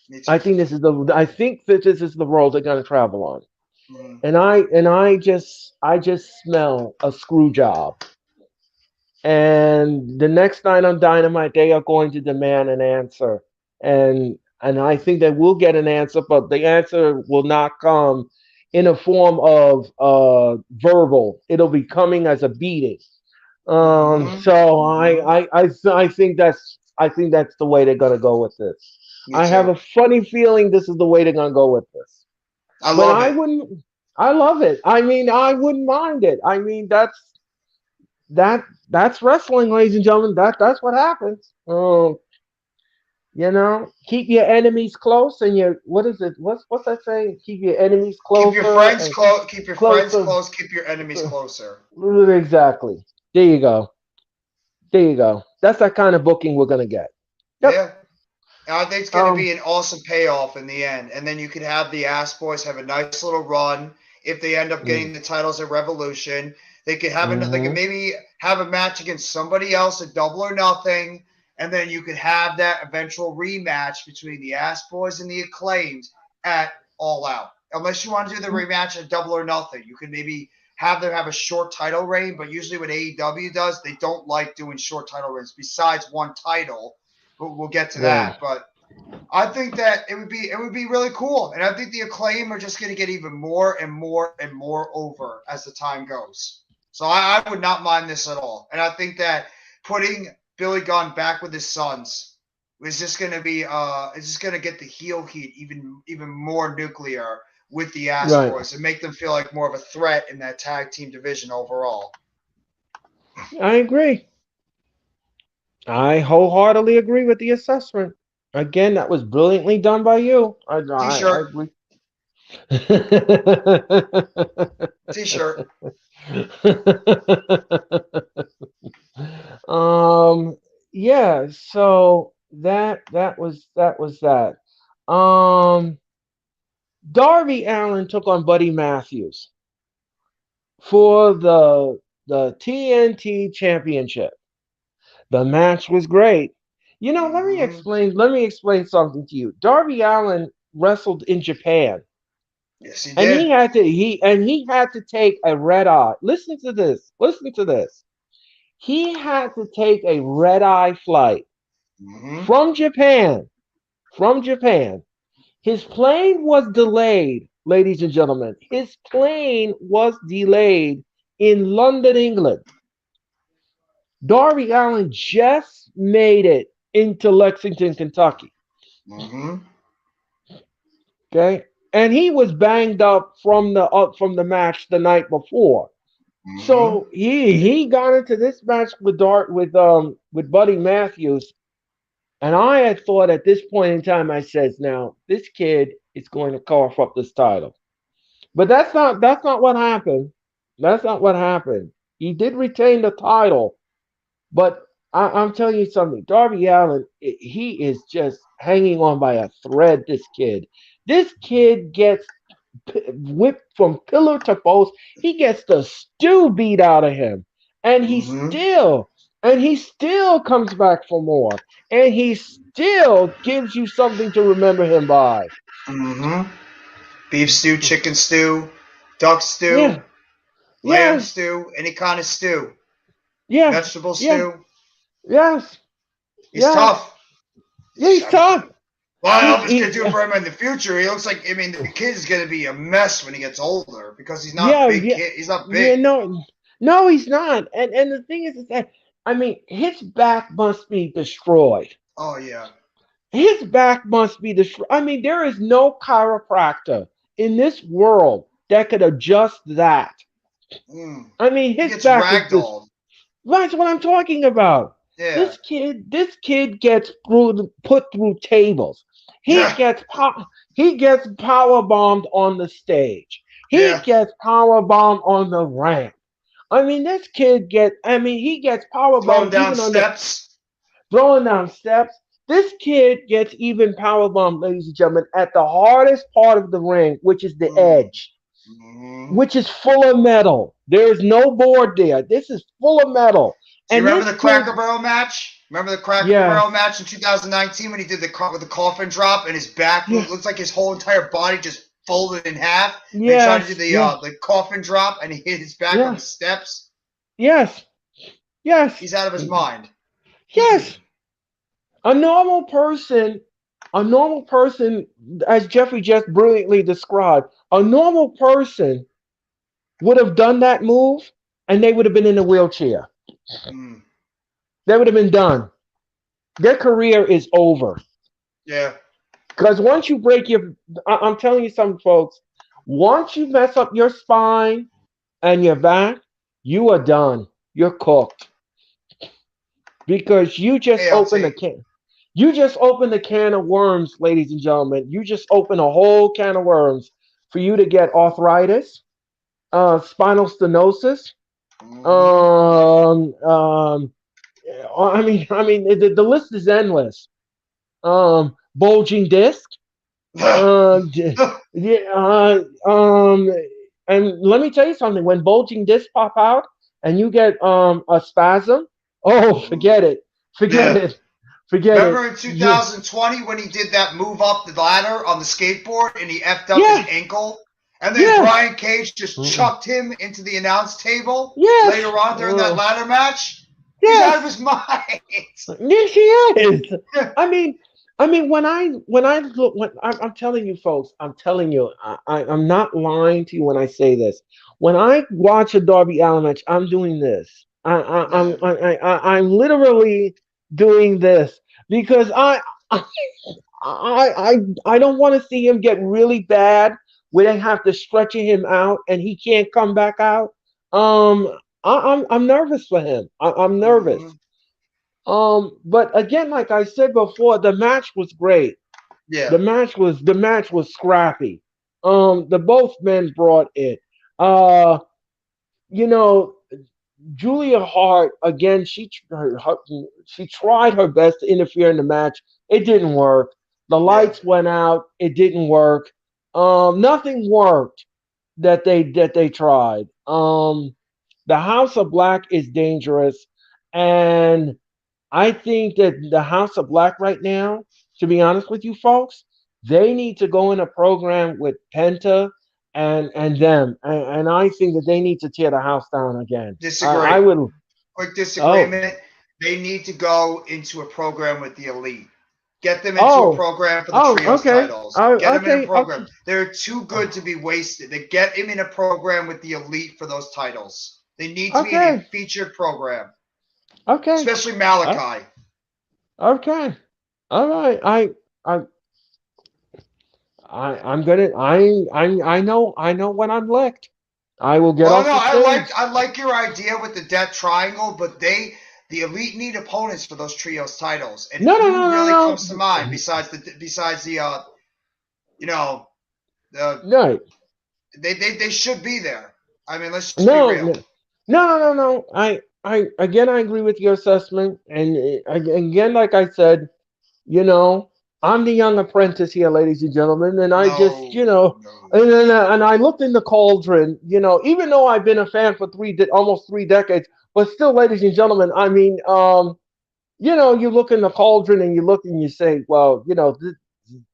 Me I too. think this is the road they're going to travel on. Mm-hmm. And I just smell a screw job. And the next night on Dynamite, they are going to demand an answer. And I think that we'll get an answer, but the answer will not come in a form of verbal. It'll be coming as a beating. Hmm. So Hmm. I think that's the way they're gonna go with this. Me I have too. a funny feeling this is the way they're gonna go with this. I But love I it. wouldn't. I love it. I mean, I wouldn't mind it. I mean, that's wrestling, ladies and gentlemen. That's what happens. Keep your enemies close, and your what is it? What's that saying? Keep your enemies Keep your closer friends and close. Keep your friends closer. close. Keep your enemies closer. Exactly. There you go. There you go. That's that kind of booking we're gonna get. Yep. Yeah. And I think it's going to Um. be an awesome payoff in the end. And then you could have the Ass Boys have a nice little run. If they end up getting Mm, the titles at Revolution, they could hmm maybe have a match against somebody else at Double or Nothing, and then you could have that eventual rematch between the Ass Boys and the Acclaimed at All Out. Unless you want to do the rematch at Double or Nothing, you could maybe have them have a short title reign. But usually, what AEW does, they don't like doing short title reigns. Besides one title, we'll get to Right. that. But I think that it would be really cool, and I think the Acclaim are just going to get even more and more and more over as the time goes. So I would not mind this at all, and I think that putting Billy Gunn back with his sons is just going to be it's just going to get the heel heat even more nuclear with the Ass Right. Boys and make them feel like more of a threat in that tag team division overall. I agree. I wholeheartedly agree with the assessment. Again, that was brilliantly done by you. I T-shirt, agree. T-shirt. um. Yeah. So that was that. Um. Darby Allen took on Buddy Matthews for the TNT Championship. The match was great. Let me Hmm. explain. Let me explain something to you. Darby Allen wrestled in Japan, Yes, he and did. he had to take a red eye. Listen to this. Listen to this. He had to take a red eye flight Hmm. from Japan. From Japan. His plane was delayed, ladies and gentlemen. His plane was delayed in London, England. Darby Allen just made it into Lexington, Kentucky. Hmm. Okay, and he was banged up from the match the night before. Hmm. So he got into this match with Buddy Matthews, and I had thought at this point in time, I says, now this kid is going to cough up this title, but that's not what happened. That's not what happened. He did retain the title, but I'm telling you something. Darby Allen, he is just hanging on by a thread. This kid gets whipped from pillar to post. He gets the stew beat out of him, and Hmm. he still comes back for more, and he still gives you something to remember him by. Hmm. Beef stew, chicken stew, duck stew, Yeah, lamb yeah, stew, any kind of stew, yeah, vegetable yeah, stew. yes, He's yes. tough. Yeah, he's tough. Well, I hope He's it's going he, to do for him in the future. He looks like, I mean, the kid is going to be a mess when he gets older because he's not a yeah, big yeah, kid. He's not yeah. big. No, he's not. And the thing is that I mean, his back must be destroyed. Oh, yeah. His back must be destroyed. I mean, there is no chiropractor in this world that could adjust that. Mm. I mean, He his gets back is this. ragdolled. That's what I'm talking about. Yeah. This kid gets put through tables. He Yeah. gets he gets power bombed on the stage. He Yeah. gets power bombed on the ramp. I mean, he gets power Throwing bombed down even on the steps. throwing down steps. This kid gets even power bombed, ladies and gentlemen, at the hardest part of the ring, which is the Mm. edge, Hmm. which is full of metal. There is no board there. This is full of metal. Do you And remember this the kid, Cracker Barrel match? Remember the Cracker Barrel yes, match in 2019 when he did with the coffin drop and his back yeah, looks like his whole entire body just folded in half, and he tried to do yes, yeah, the coffin drop and he hit his back on yeah, the steps. yes, yes, He's out of his mind. yes. A normal person, a normal person, as Jeffrey just brilliantly described, a normal person would have done that move and they would have been in a wheelchair. Mm. They would have been done. Their career is over. Yeah. Because once you break I'm telling you something, folks. Once you mess up your spine and your back, you are done. You're cooked because you just opened a ALT. can. You just opened a can of worms, ladies and gentlemen. You just opened a whole can of worms for you to get arthritis, spinal stenosis. Mm-hmm. Um, um, the list is endless. Bulging disc. D- yeah. And let me tell you something. When bulging discs pop out and you get a spasm, oh, forget it, forget Yeah. it, forget it. Remember in You, 2020 when he did that move up the ladder on the skateboard and he effed up his yeah, ankle? And then yeah, Brian Cage just mm, chucked him into the announce table yes, later on during that ladder match? He's out of yes. his mind. Yes, she is. I mean, when I'm telling you, folks, I'm telling you, I'm not lying to you when I say this. When I watch a Darby Allin match, I'm doing this. Yeah. I'm literally doing this because I, I, I don't want to see him get really bad where they have to stretch him out and he can't come back out. Um, I'm nervous for him. I'm nervous. Mm-hmm. But again, like I said before, the match was great. Yeah. The match was scrappy. The both men brought it. Uh, you know, Julia Hart again. She tried her best to interfere in the match. It didn't work. The Yeah. lights went out. It didn't work. Nothing worked that they tried. The House of Black is dangerous, and I think that the House of Black right now, to be honest with you folks, they need to go in a program with Penta and them, and I think that they need to tear the house down again. I Disagree. would. Quick Oh, disagreement. They need to go into a program with the elite. Get them into a oh, program for the oh. trios Okay. titles. Oh, Get them in a okay. program. Okay. They're too good to be wasted. They get him in a program with the elite for those titles. They need to be in a Okay. featured program, Okay. especially Uh, Malachi. okay. All right. I. I'm gonna. I know when I'm licked. I will get Well, off no, the stage. I like your idea with the Death Triangle, but the elite need opponents for those trios titles. And No, no, who really no, comes to no, mind no. besides the you know the No, they should be there. I mean, let's just be no, real. no, no. I again, I agree with your assessment, and again, like I said, you know, I'm the young apprentice here, ladies and gentlemen, and I just, No, no. and I looked in the cauldron, even though I've been a fan for almost 3 decades, but still, ladies and gentlemen, I mean, you look in the cauldron and you look and you say, well,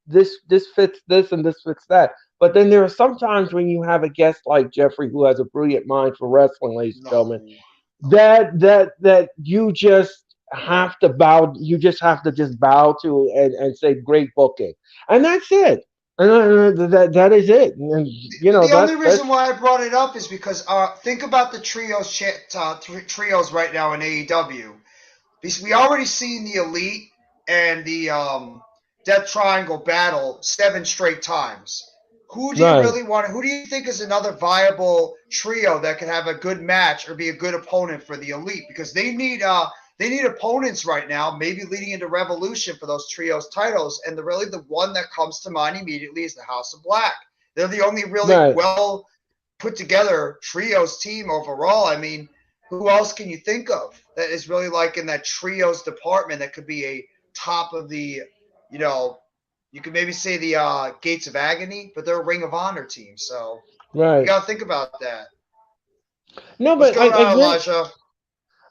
this fits this and this fits that. But then there are some times when you have a guest like Jeffrey who has a brilliant mind for wrestling, ladies and gentlemen, No, no. that you just have to bow. You just have to just bow to and say great booking, and that's it. And that is it. And The only reason that's why I brought it up is because think about the trios right now in AEW. Because we already seen the Elite and the Death Triangle battle 7 straight times. Who do you right, really want? Who do you think is another viable trio that could have a good match or be a good opponent for the Elite? Because they need opponents right now, maybe leading into Revolution for those trios titles. And the one that comes to mind immediately is the House of Black. They're the only really right, well put together trios team overall. I mean, who else can you think of that is really like in that trios department that could be a top of the, you know, you could maybe say the Gates of Agony, but they're a Ring of Honor team. So you right. got to think about that. No, What's but going on, again, Elijah?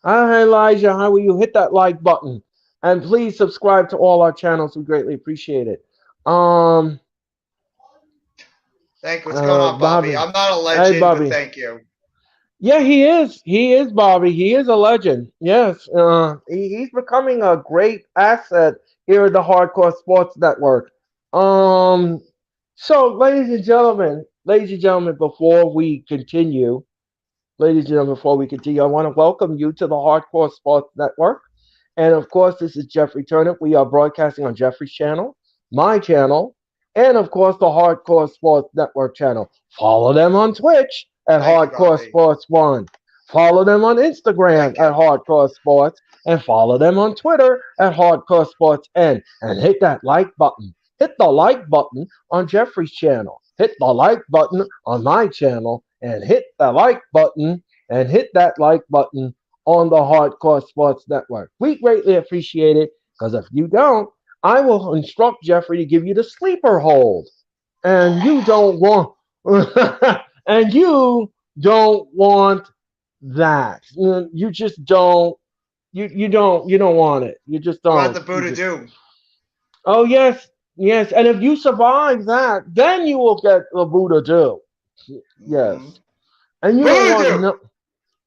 hi Elijah, how will you hit that like button and please subscribe to all our channels? We greatly appreciate it. Um, Thank you. What's going on, Bobby? Bobby, I'm not a hey legend, but Bobby. thank you. Yeah, he is. He is Bobby. He is a legend. Yes, he's becoming a great asset here at the Hardcore Sports Network. Um, so, ladies and gentlemen, before we continue, Ladies and gentlemen, before we continue, I want to welcome you to the Hardcore Sports Network. And of course, this is Jeffrey Turnip. We are broadcasting on Jeffrey's channel, my channel, and of course, the Hardcore Sports Network channel. Follow them on Twitch at Thank you, Hardcore Bobby. Sports One. Follow them on Instagram Thank at you. Hardcore Sports. And follow them on Twitter at Hardcore Sports N. And hit that like button. Hit the like button on Jeffrey's channel. Hit the like button on my channel. And hit the like button and hit that like button on the Hardcore Sports Network. We greatly appreciate it because if you don't, I will instruct Jeffrey to give you the sleeper hold. And you don't want and you don't want that. You just don't you don't want it. You just You want don't. the Buddha Doom. Oh yes, yes. And if you survive that, then you will get the Buddha too. Yes. And you don't Buddha want Doom! no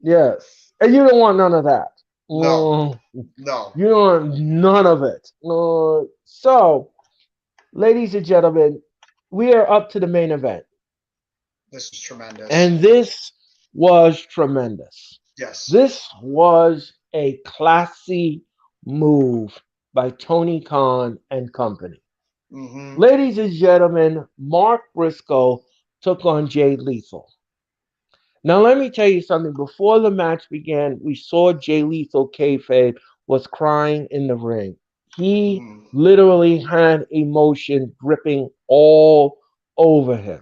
yes. And you don't want none of that. No. Mm, No. you don't want none of it. So, ladies and gentlemen, we are up to the main event. This was tremendous. And this was tremendous. Yes. This was a classy move by Tony Khan and company. Mm-hmm. Ladies and gentlemen, Mark Briscoe took on Jay Lethal. Now, let me tell you something. Before the match began, we saw Jay Lethal kayfabe was crying in the ring. He Mm-hmm. literally had emotion dripping all over him.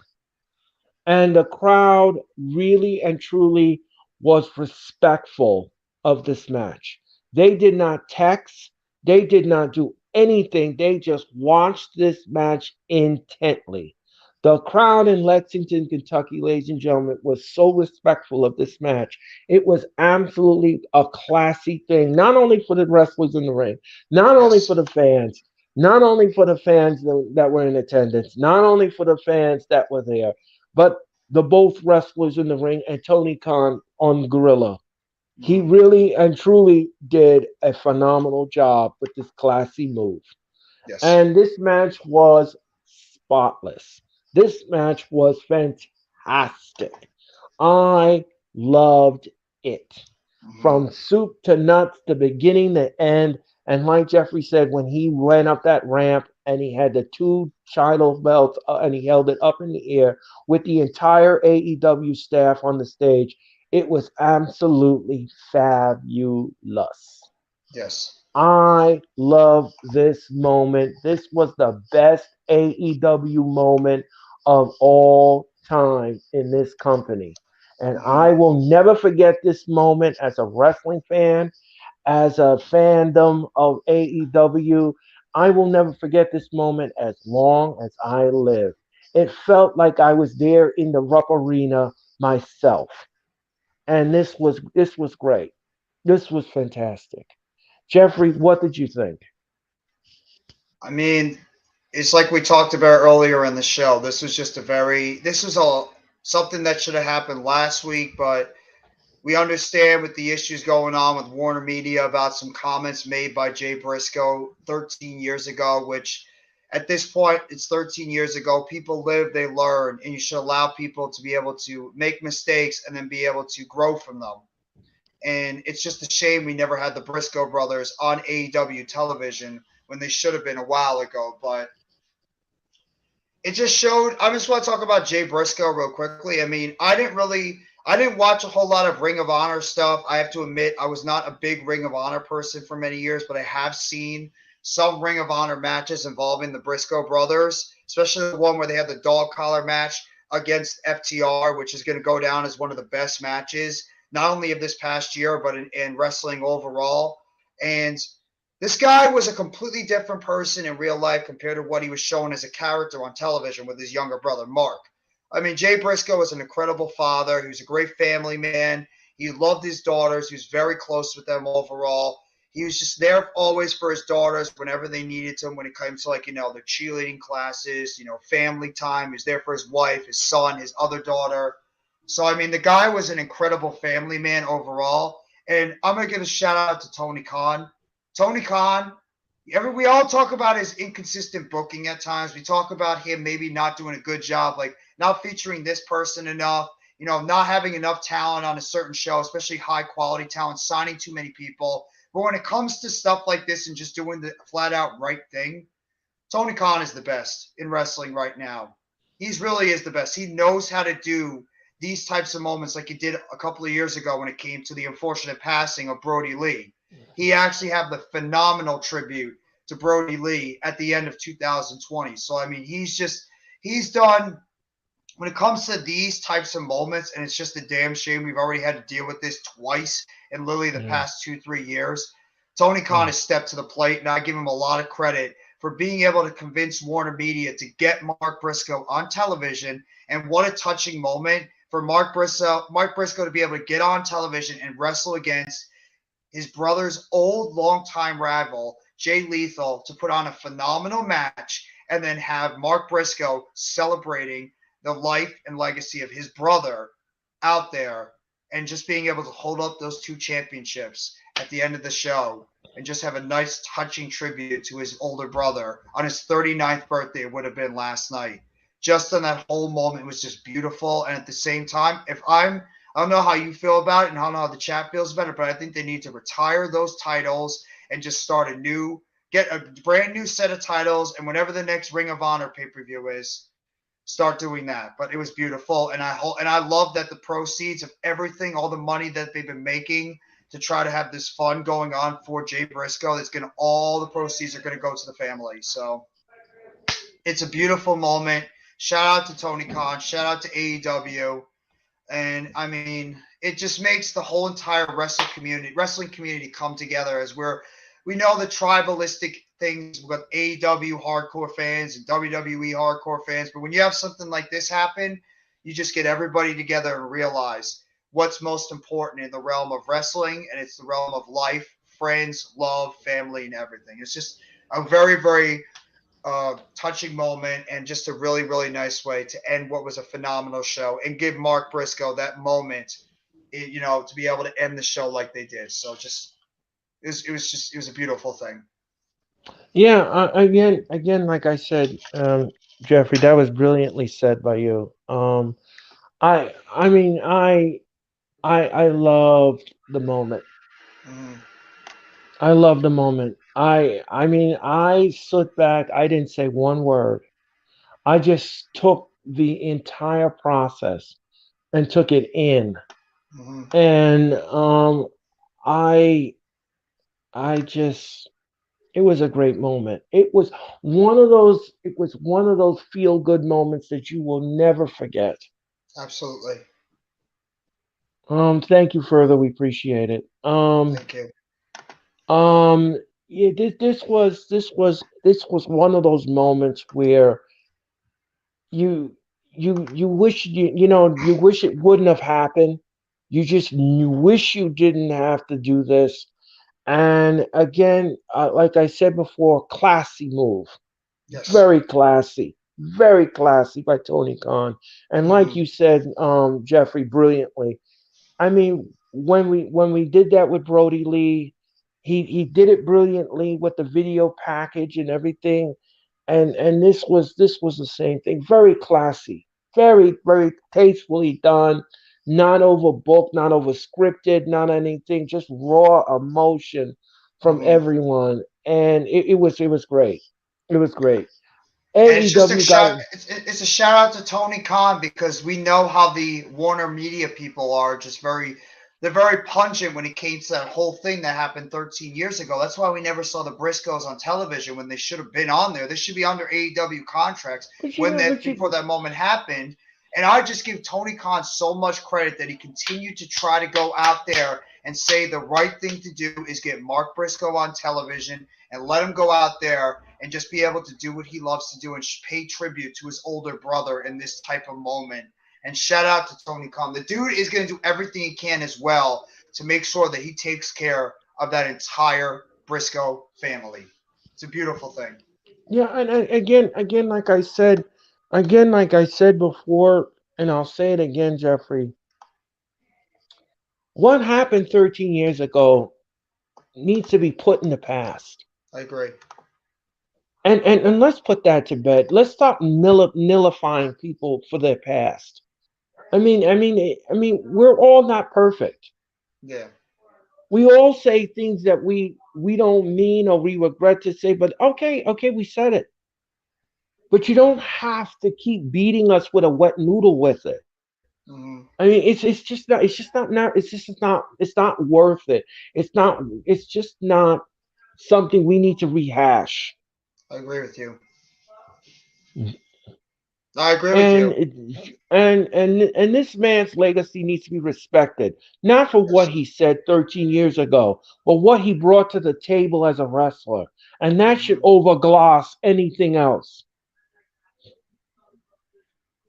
And the crowd really and truly was respectful of this match. They did not text, they did not do anything. They just watched this match intently. The crowd in Lexington, Kentucky, ladies and gentlemen, was so respectful of this match. It was absolutely a classy thing, not only for the wrestlers in the ring, not only for Yes. the fans, not only for the fans that were in attendance, not only for the fans that were there, but the both wrestlers in the ring and Tony Khan on Gorilla. He Mm-hmm. really and truly did a phenomenal job with this classy move. Yes. And this match was spotless. This match was fantastic. I loved it. Mm-hmm. From soup to nuts, to beginning to end. And like Jeffrey said, when he went up that ramp and he had the two title belts and he held it up in the air with the entire AEW staff on the stage, it was absolutely fabulous. Yes. I love this moment. This was the best AEW moment of all time in this company. And Mm-hmm. I will never forget this moment as a wrestling fan, as a fandom of AEW. I will never forget this moment as long as I live. It felt like I was there in the Rupp Arena myself. And this was great. This was fantastic. Jeffrey, what did you think? I mean, it's like we talked about earlier in the show. This was all something that should have happened last week, but we understand with the issues going on with Warner Media about some comments made by Jay Briscoe 13 years ago, which at this point, it's 13 years ago. People live, they learn, and you should allow people to be able to make mistakes and then be able to grow from them. And it's just a shame we never had the Briscoe brothers on AEW television when they should have been a while ago. But it just showed. I just want to talk about Jay Briscoe real quickly. I mean, I didn't watch a whole lot of Ring of Honor stuff. I have to admit, I was not a big Ring of Honor person for many years, but I have seen some Ring of Honor matches involving the Briscoe brothers, especially the one where they had the dog collar match against FTR, which is going to go down as one of the best matches, not only of this past year, but in wrestling overall. And this guy was a completely different person in real life compared to what he was shown as a character on television with his younger brother, Mark. I mean, Jay Briscoe was an incredible father. He was a great family man. He loved his daughters. He was very close with them overall. He was just there always for his daughters whenever they needed him when it comes to, like, their cheerleading classes, family time. He was there for his wife, his son, his other daughter. So, I mean, the guy was an incredible family man overall. And I'm going to give a shout out to Tony Khan. Tony Khan, we all talk about his inconsistent booking at times. We talk about him maybe not doing a good job, like not featuring this person enough. not having enough talent on a certain show, especially high quality talent, signing too many people. But when it comes to stuff like this and just doing the flat out right thing, Tony Khan is the best in wrestling right now. He's really is the best. He knows how to do these types of moments like he did a couple of years ago when it came to the unfortunate passing of Brody Lee. He actually had the phenomenal tribute to Brody Lee at the end of 2020. So, I mean, he's done when it comes to these types of moments, and it's just a damn shame we've already had to deal with this twice in literally the past 2-3 years. Tony Khan has stepped to the plate, and I give him a lot of credit for being able to convince Warner Media to get Mark Briscoe on television. And what a touching moment for Mark Briscoe to be able to get on television and wrestle against his brother's old longtime rival, Jay Lethal, to put on a phenomenal match, and then have Mark Briscoe celebrating the life and legacy of his brother out there, and just being able to hold up those two championships at the end of the show and just have a nice touching tribute to his older brother on his 39th birthday. It would have been last night. Just on that whole moment was just beautiful. And at the same time, I don't know how you feel about it and I don't know how the chat feels about it, but I think they need to retire those titles and just start get a brand new set of titles. And whenever the next Ring of Honor pay-per-view is, start doing that. But it was beautiful. And I love that the proceeds of everything, all the money that they've been making to try to have this fun going on for Jay Briscoe, all the proceeds are going to go to the family. So it's a beautiful moment. Shout out to Tony Khan. Shout out to AEW. And I mean, it just makes the whole entire wrestling community come together, as we know the tribalistic things with AEW hardcore fans and WWE hardcore fans. But when you have something like this happen, you just get everybody together and realize what's most important in the realm of wrestling, and it's the realm of life, friends, love, family, and everything. It's just a very, very touching moment, and just a really, really nice way to end what was a phenomenal show and give Mark Briscoe that moment, to be able to end the show like they did. So it was a beautiful thing. Yeah, again, like I said, Jeffrey, that was brilliantly said by you. I mean, I loved the moment. Mm. I love the moment. I mean, I stood back. I didn't say one word. I just took the entire process and took it in. Mm-hmm. And I I just it was a great moment. It was one of those feel good moments that you will never forget. Absolutely. Thank you further. We appreciate it. Thank you. Yeah, this was one of those moments where you you wish you wish it wouldn't have happened. You wish you didn't have to do this. And again, like I said before, classy move, Yes. very classy by Tony Khan. And like Mm-hmm. you said, Jeffrey, brilliantly. I mean, when we did that with Brody Lee, he did it brilliantly with the video package and everything. And this was the same thing. Very classy, very tastefully done. Not overbooked, not overscripted, not anything. Just raw emotion from Mm-hmm. everyone, and it was great. It was great. And it's just a AEW got shout. it. It's a shout out to Tony Khan, because we know how the Warner Media people are. They're very pungent when it came to that whole thing that happened 13 years ago. That's why we never saw the Briscoes on television when they should have been on there. They should be under AEW contracts But when that but before that moment happened. And I just give Tony Khan so much credit that he continued to try to go out there and say the right thing to do is get Mark Briscoe on television and let him go out there and just be able to do what he loves to do and pay tribute to his older brother in this type of moment. And shout out to Tony Khan. The dude is going to do everything he can as well to make sure that he takes care of that entire Briscoe family. It's a beautiful thing. yeah, and again, like I said before, and I'll say it again, Jeffrey. What happened 13 years ago needs to be put in the past. I agree. And let's put that to bed. Let's stop nillifying people for their past. we're all not perfect. Yeah. We all say things that we don't mean or we regret to say, but okay, we said it. But you don't have to keep beating us with a wet noodle with it. Hmm. It's not worth it. It's just not something we need to rehash. I agree with you. I agree with And you. it- and this man's legacy needs to be respected, not for what Yes. he said 13 years ago, but what he brought to the table as a wrestler. And that should Hmm. overgloss anything else.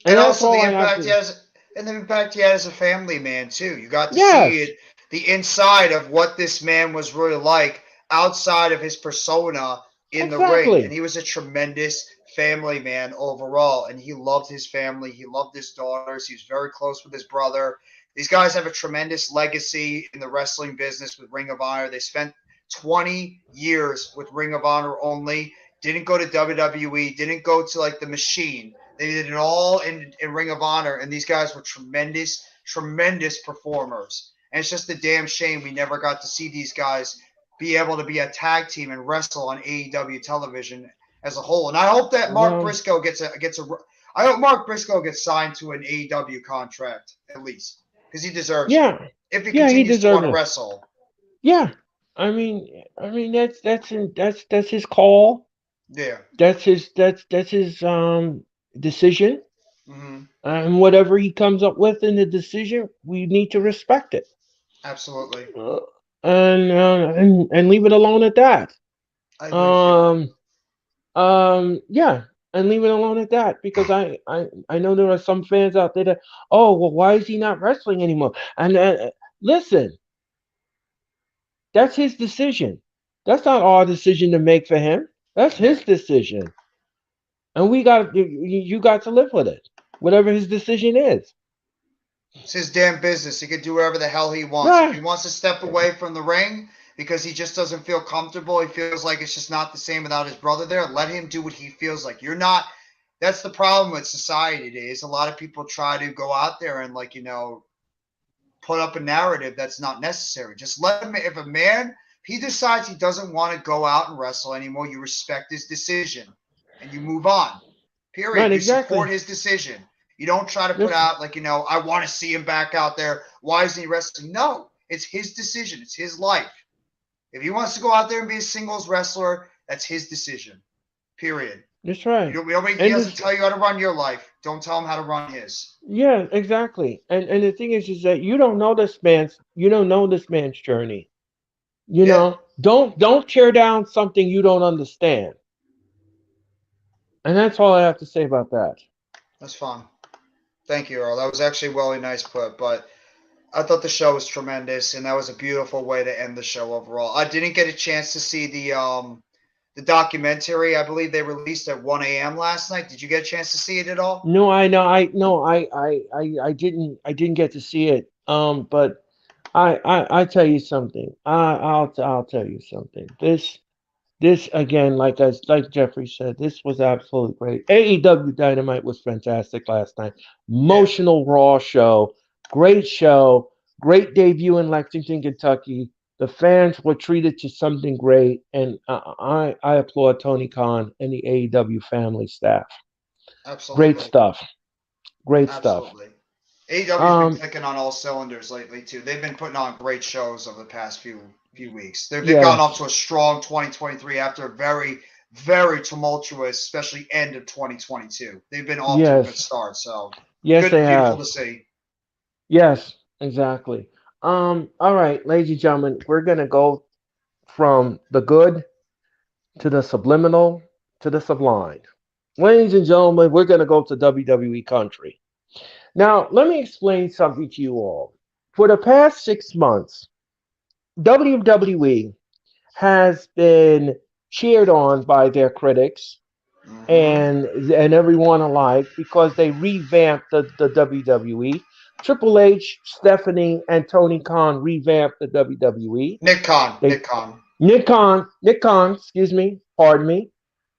And And that's also all the I have impact he to. has, and the impact he had as a family man too. You got to see Yes, it, the inside of what this man was really like outside of his persona in the ring. And exactly. he was a tremendous family man overall. And he loved his family. He loved his daughters. He was very close with his brother. These guys have a tremendous legacy in the wrestling business with Ring of Honor. They spent 20 years with Ring of Honor only. Didn't go to WWE. Didn't go to like the Machine. They did it all in Ring of Honor, and these guys were tremendous, tremendous performers. And it's just a damn shame we never got to see these guys be able to be a tag team and wrestle on AEW television as a whole. And I hope that Mark Well, Briscoe I hope Mark Briscoe gets signed to an AEW contract at least because he deserves it. yeah, If he yeah, he continues to want deserves to it. wrestle, Yeah, that's his call. yeah. That's his decision. Hmm. And whatever he comes up with in the decision, we need to respect it. Absolutely, Uh, and leave it alone at that. I agree with you. Um, yeah, and leave it alone at that because I know there are some fans out there that, oh, well, why is he not wrestling anymore? And listen, that's his decision. That's not our decision to make for him. That's Yeah. his decision, and you got to live with it, whatever his decision is. It's his damn business. He can do whatever the hell he wants. If he Yeah, wants to step away from the ring because he just doesn't feel comfortable, he feels like it's just not the same without his brother there, let him do what he feels like. You're not That's the problem with society today. Is a lot of people try to go out there and put up a narrative that's not necessary. Just let him if a man he decides he doesn't want to go out and wrestle anymore, you respect his decision and you move on. Period. right, You support exactly. his decision. You don't try to put This, out I want to see him back out there. Why isn't he wrestling? No, it's his decision. It's his life. If he wants to go out there and be a singles wrestler, that's his decision. Period. that's You right. don't, he And doesn't this, tell you how to run your life. Don't tell him how to run his. yeah, exactly. And the thing is that you don't know this man's journey. Yeah, Don't tear down something you don't understand. And that's all I have to say about that. that's fine. Thank you, Earl. That was actually really nice put. But I thought the show was tremendous, and that was a beautiful way to end the show overall. I didn't get a chance to see the documentary. I believe they released at 1 a.m. last night. Did you get a chance to see it at all? No, I know, I no, I didn't get to see it. But I tell you something. I'll tell you something. This again, like Jeffrey said, this was absolutely great. AEW Dynamite was fantastic last night. Yeah, Emotional Raw show, great debut in Lexington, Kentucky. The fans were treated to something great, and I applaud Tony Khan and the AEW family staff. Great absolutely. stuff. Great stuff. Absolutely. AEW's been Um, clicking on all cylinders lately too. They've been putting on great shows over the past few weeks. They've gotten off yes, to a strong 2023 after a very very tumultuous, especially end of 2022. They've been off to a good yes, start. So yes, good, they beautiful have. to see. Yes, exactly. All right, ladies and gentlemen, we're gonna go from the good to the subliminal to the sublime. Ladies and gentlemen, we're gonna go to WWE country. Now, let me explain something to you all. For the past 6 months, WWE has been cheered on by their critics Hmm. and everyone alike because they revamped the WWE. Triple H, Stephanie, and Tony Khan revamped the WWE. Nick Khan, They Nick Khan. Nick Khan, excuse me, pardon me.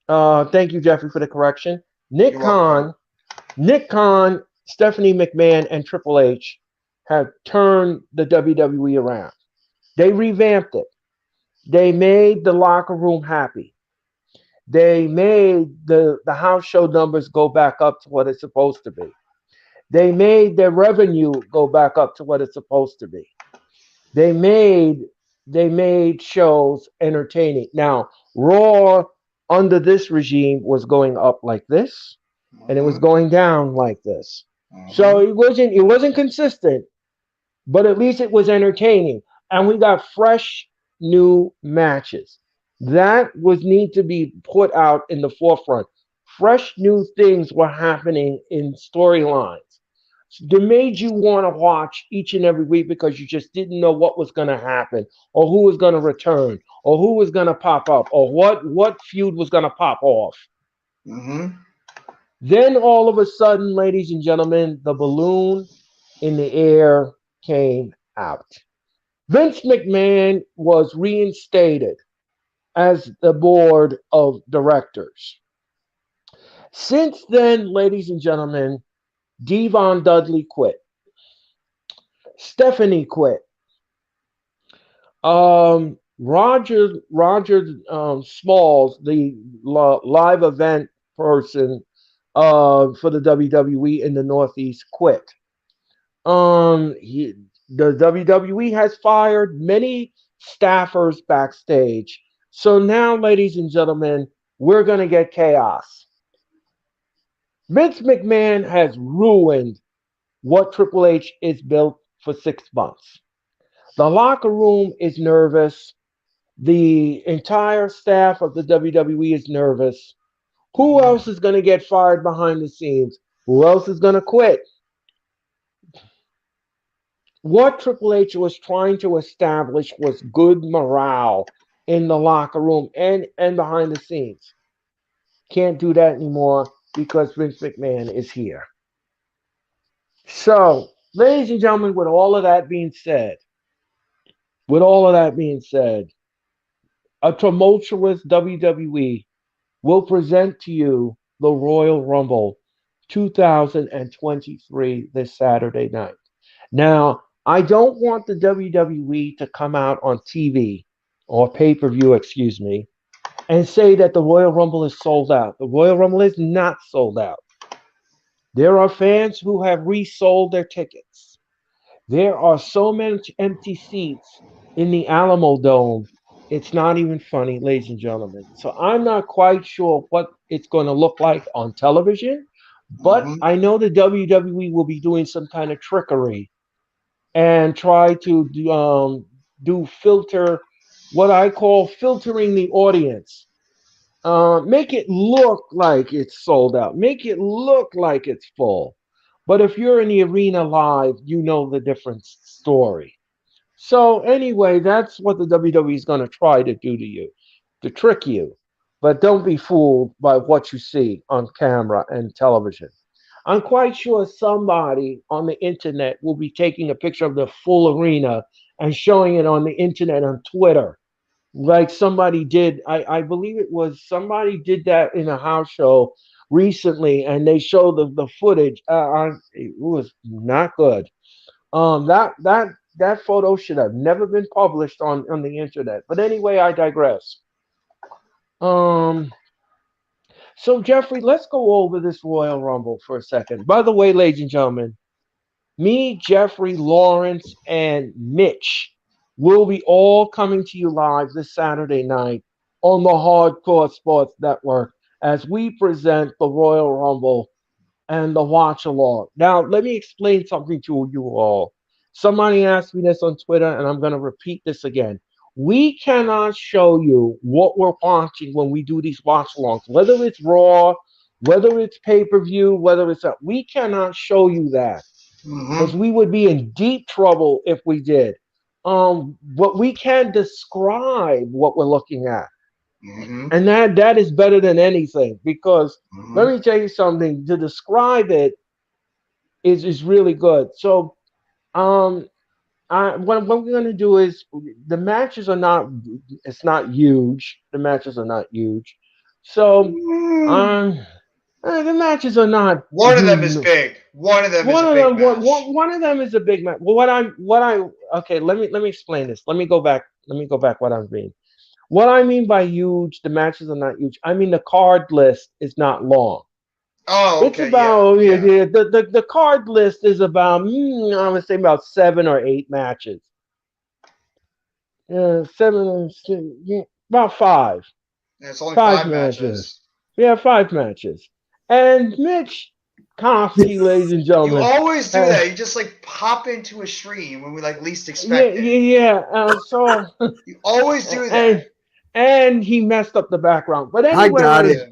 Thank you, Jeffrey, for the correction. Nick You're welcome, buddy. Khan, Nick Khan Stephanie McMahon and Triple H have turned the WWE around. They revamped it. They made the locker room happy. They made the house show numbers go back up to what it's supposed to be. They made their revenue go back up to what it's supposed to be. They made they made shows entertaining. Now, Raw under this regime was going up like this, and it was Mhm. going down like this. So Mhm. it wasn't consistent, but at least it was entertaining. And we got fresh new matches. That was need to be put out in the forefront. Fresh new things were happening in storylines that made you want to watch each and every week because you just didn't know what was going to happen or who was going to return or who was going to pop up or what feud was going to pop off. Mhm. Then all of a sudden, ladies and gentlemen, the balloon in the air came out. Vince McMahon was reinstated as the board of directors. Since then, ladies and gentlemen, Devon Dudley quit. Stephanie quit. Roger Smalls, the live event person for the WWE in the Northeast, quit. The WWE has fired many staffers backstage. So now, ladies and gentlemen, we're going to get chaos. Vince McMahon has ruined what Triple H is built for 6 months. The locker room is nervous. The entire staff of the WWE is nervous. Who Mhm. else is going to get fired behind the scenes? Who else is going to quit? What Triple H was trying to establish was good morale in the locker room and behind the scenes. Can't do that anymore because Vince McMahon is here. So, ladies and gentlemen, with all of that being said, a tumultuous WWE will present to you the Royal Rumble 2023 this Saturday night. Now, I don't want the WWE to come out on TV or pay per view, excuse me, and say that the Royal Rumble is sold out. The Royal Rumble is not sold out. There are fans who have resold their tickets. There are so many empty seats in the Alamo Dome. It's not even funny, ladies and gentlemen. So I'm not quite sure what it's going to look like on television, but Mhm. I know the WWE will be doing some kind of trickery and try to do filter, what I call filtering the audience. Make it look like it's sold out. Make it look like it's full. But if you're in the arena live, you know the different story. So anyway, that's what the WWE is going to try to do to you, to trick you. But don't be fooled by what you see on camera and television. I'm quite sure somebody on the internet will be taking a picture of the full arena and showing it on the internet on Twitter. Like somebody did, I believe it was somebody did that in a house show recently, and they showed the footage. It was not good. That photo should have never been published on the internet. But anyway, I digress. Um, so Jeffrey, let's go over this Royal Rumble for a second. By the way, ladies and gentlemen, me, Jeffrey, Lawrence, and Mitch will be all coming to you live this Saturday night on the Hardcore Sports Network as we present the Royal Rumble and the watch along. Now, let me explain something to you all. Somebody asked me this on Twitter, and I'm going to repeat this again. We cannot show you what we're watching when we do these watch alongs, whether it's Raw, whether it's pay per view, whether it's we cannot show you that because Mhm. we would be in deep trouble if we did. But we can describe what we're looking at, Mhm. and that is better than anything because let Mhm. me tell you something. To describe it is really good. So, um, what we're gonna do is the matches are not. It's not huge. The matches are not huge. So, Mhm. um, The matches are not. One of them is big. One of them is a big match. One of them is a big match. Well, okay. Let me explain this. Let me go back. What I mean. What I mean by huge, the matches are not huge. I mean the card list is not long. Oh, It's okay, yeah, about yeah. the card list is about I would say about 7 or 8 matches. About five. And it's only Five five matches. matches. Yeah, 5 matches. And Mitch Kofsky, ladies and You gentlemen, always do uh, that. You just like pop into a stream when we like least yeah, expect it. yeah, yeah. So You always do that. and and he messed up the background. But I anyway, got ladies, it.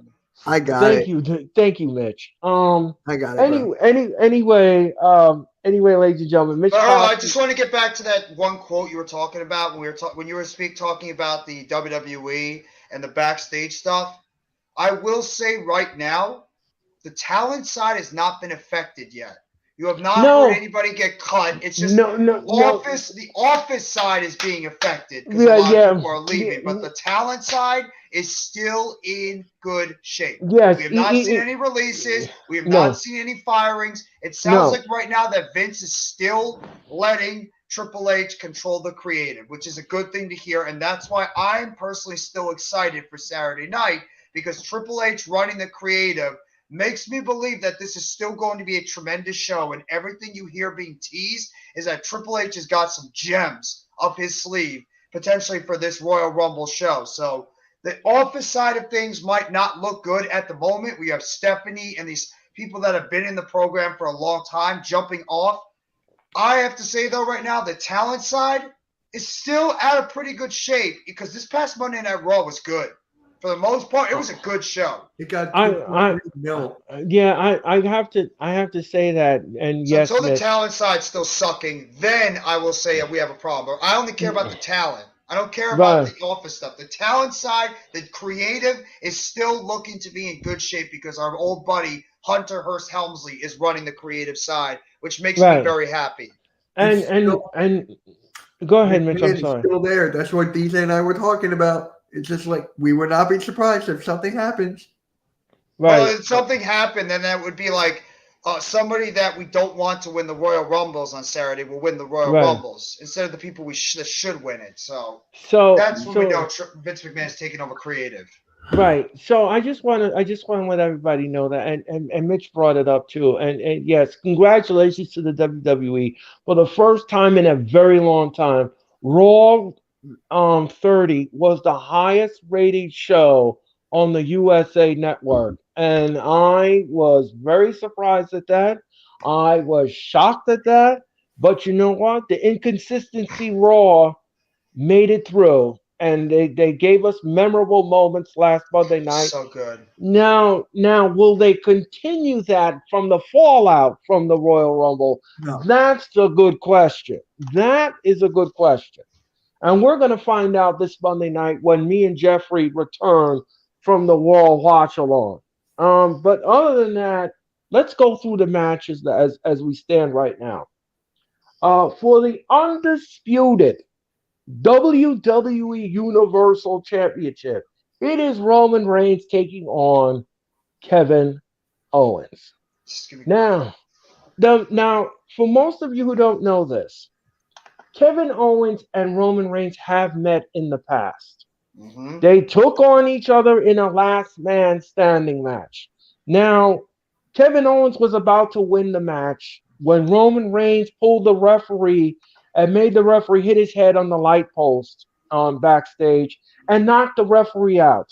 I got thank it. you, thank you, Mitch. I got it, bro. Anyway, ladies and gentlemen, Mitch But Earl, I Kofsky. just want to get back to that one quote you were talking about when when you were talking about the WWE and the backstage stuff. I will say right now, the talent side has not been affected yet. You have not heard No, anybody get cut. It's just no. the office side is being affected because a Yeah, lot of yeah, people are leaving, but the talent side is still in good shape. yes. We have not seen any releases. We have not No, seen any firings. It sounds no. like right now that Vince is still letting Triple H control the creative, which is a good thing to hear. And that's why I'm personally still excited for Saturday night because Triple H running the creative makes me believe that this is still going to be a tremendous show. And everything you hear being teased is that Triple H has got some gems up his sleeve potentially for this Royal Rumble show. So the office side of things might not look good at the moment. We have Stephanie and these people that have been in the program for a long time jumping off. I have to say, though, right now, the talent side is still out of pretty good shape because this past Monday Night Raw was good. For the most part, it was a good show. It got I 2.3 mil. I have to say that, and So yes, until the Mitch. talent side's still sucking, then I will say we have a problem. But I only care about the talent. I don't care about Right, the office stuff. The talent side, the creative, is still looking to be in good shape because our old buddy Hunter Hearst Helmsley is running the creative side, which makes me right, very happy. and It's and still and go ahead, Mitch. I'm McMahon is sorry. still there. That's what DJ and I were talking about. It's just like we would not be surprised if something happens. Well, Right. if something happened, then that would be like somebody that we don't want to win the Royal Rumbles on Saturday will win the Royal Right. Rumbles instead of the people that should win it. So So that's when we know Vince McMahon is taking over creative. right. So I just want to let everybody know that, and Mitch brought it up too. And yes, congratulations to the WWE for the first time in a very long time. Raw 30 was the highest rated show on the USA Network, and I was very surprised at that. I was shocked at that. But you know what? The inconsistency Raw made it through, and they gave us memorable moments last Monday night. So good. Now, will they continue that from the fallout from the Royal Rumble? No. That's a good question. That is a good question. And we're going to find out this Monday night when me and Jeffrey return from the Wall Watch Along. But other than that, let's go through the matches as we stand right now. For the undisputed WWE Universal Championship, it is Roman Reigns taking on Kevin Owens. Now, for most of you who don't know this, Kevin Owens and Roman Reigns have met in the past. Mm-hmm. They took on each other in a last man standing match. Now, Kevin Owens was about to win the match when Roman Reigns pulled the referee and made the referee hit his head on the light post backstage and knocked the referee out.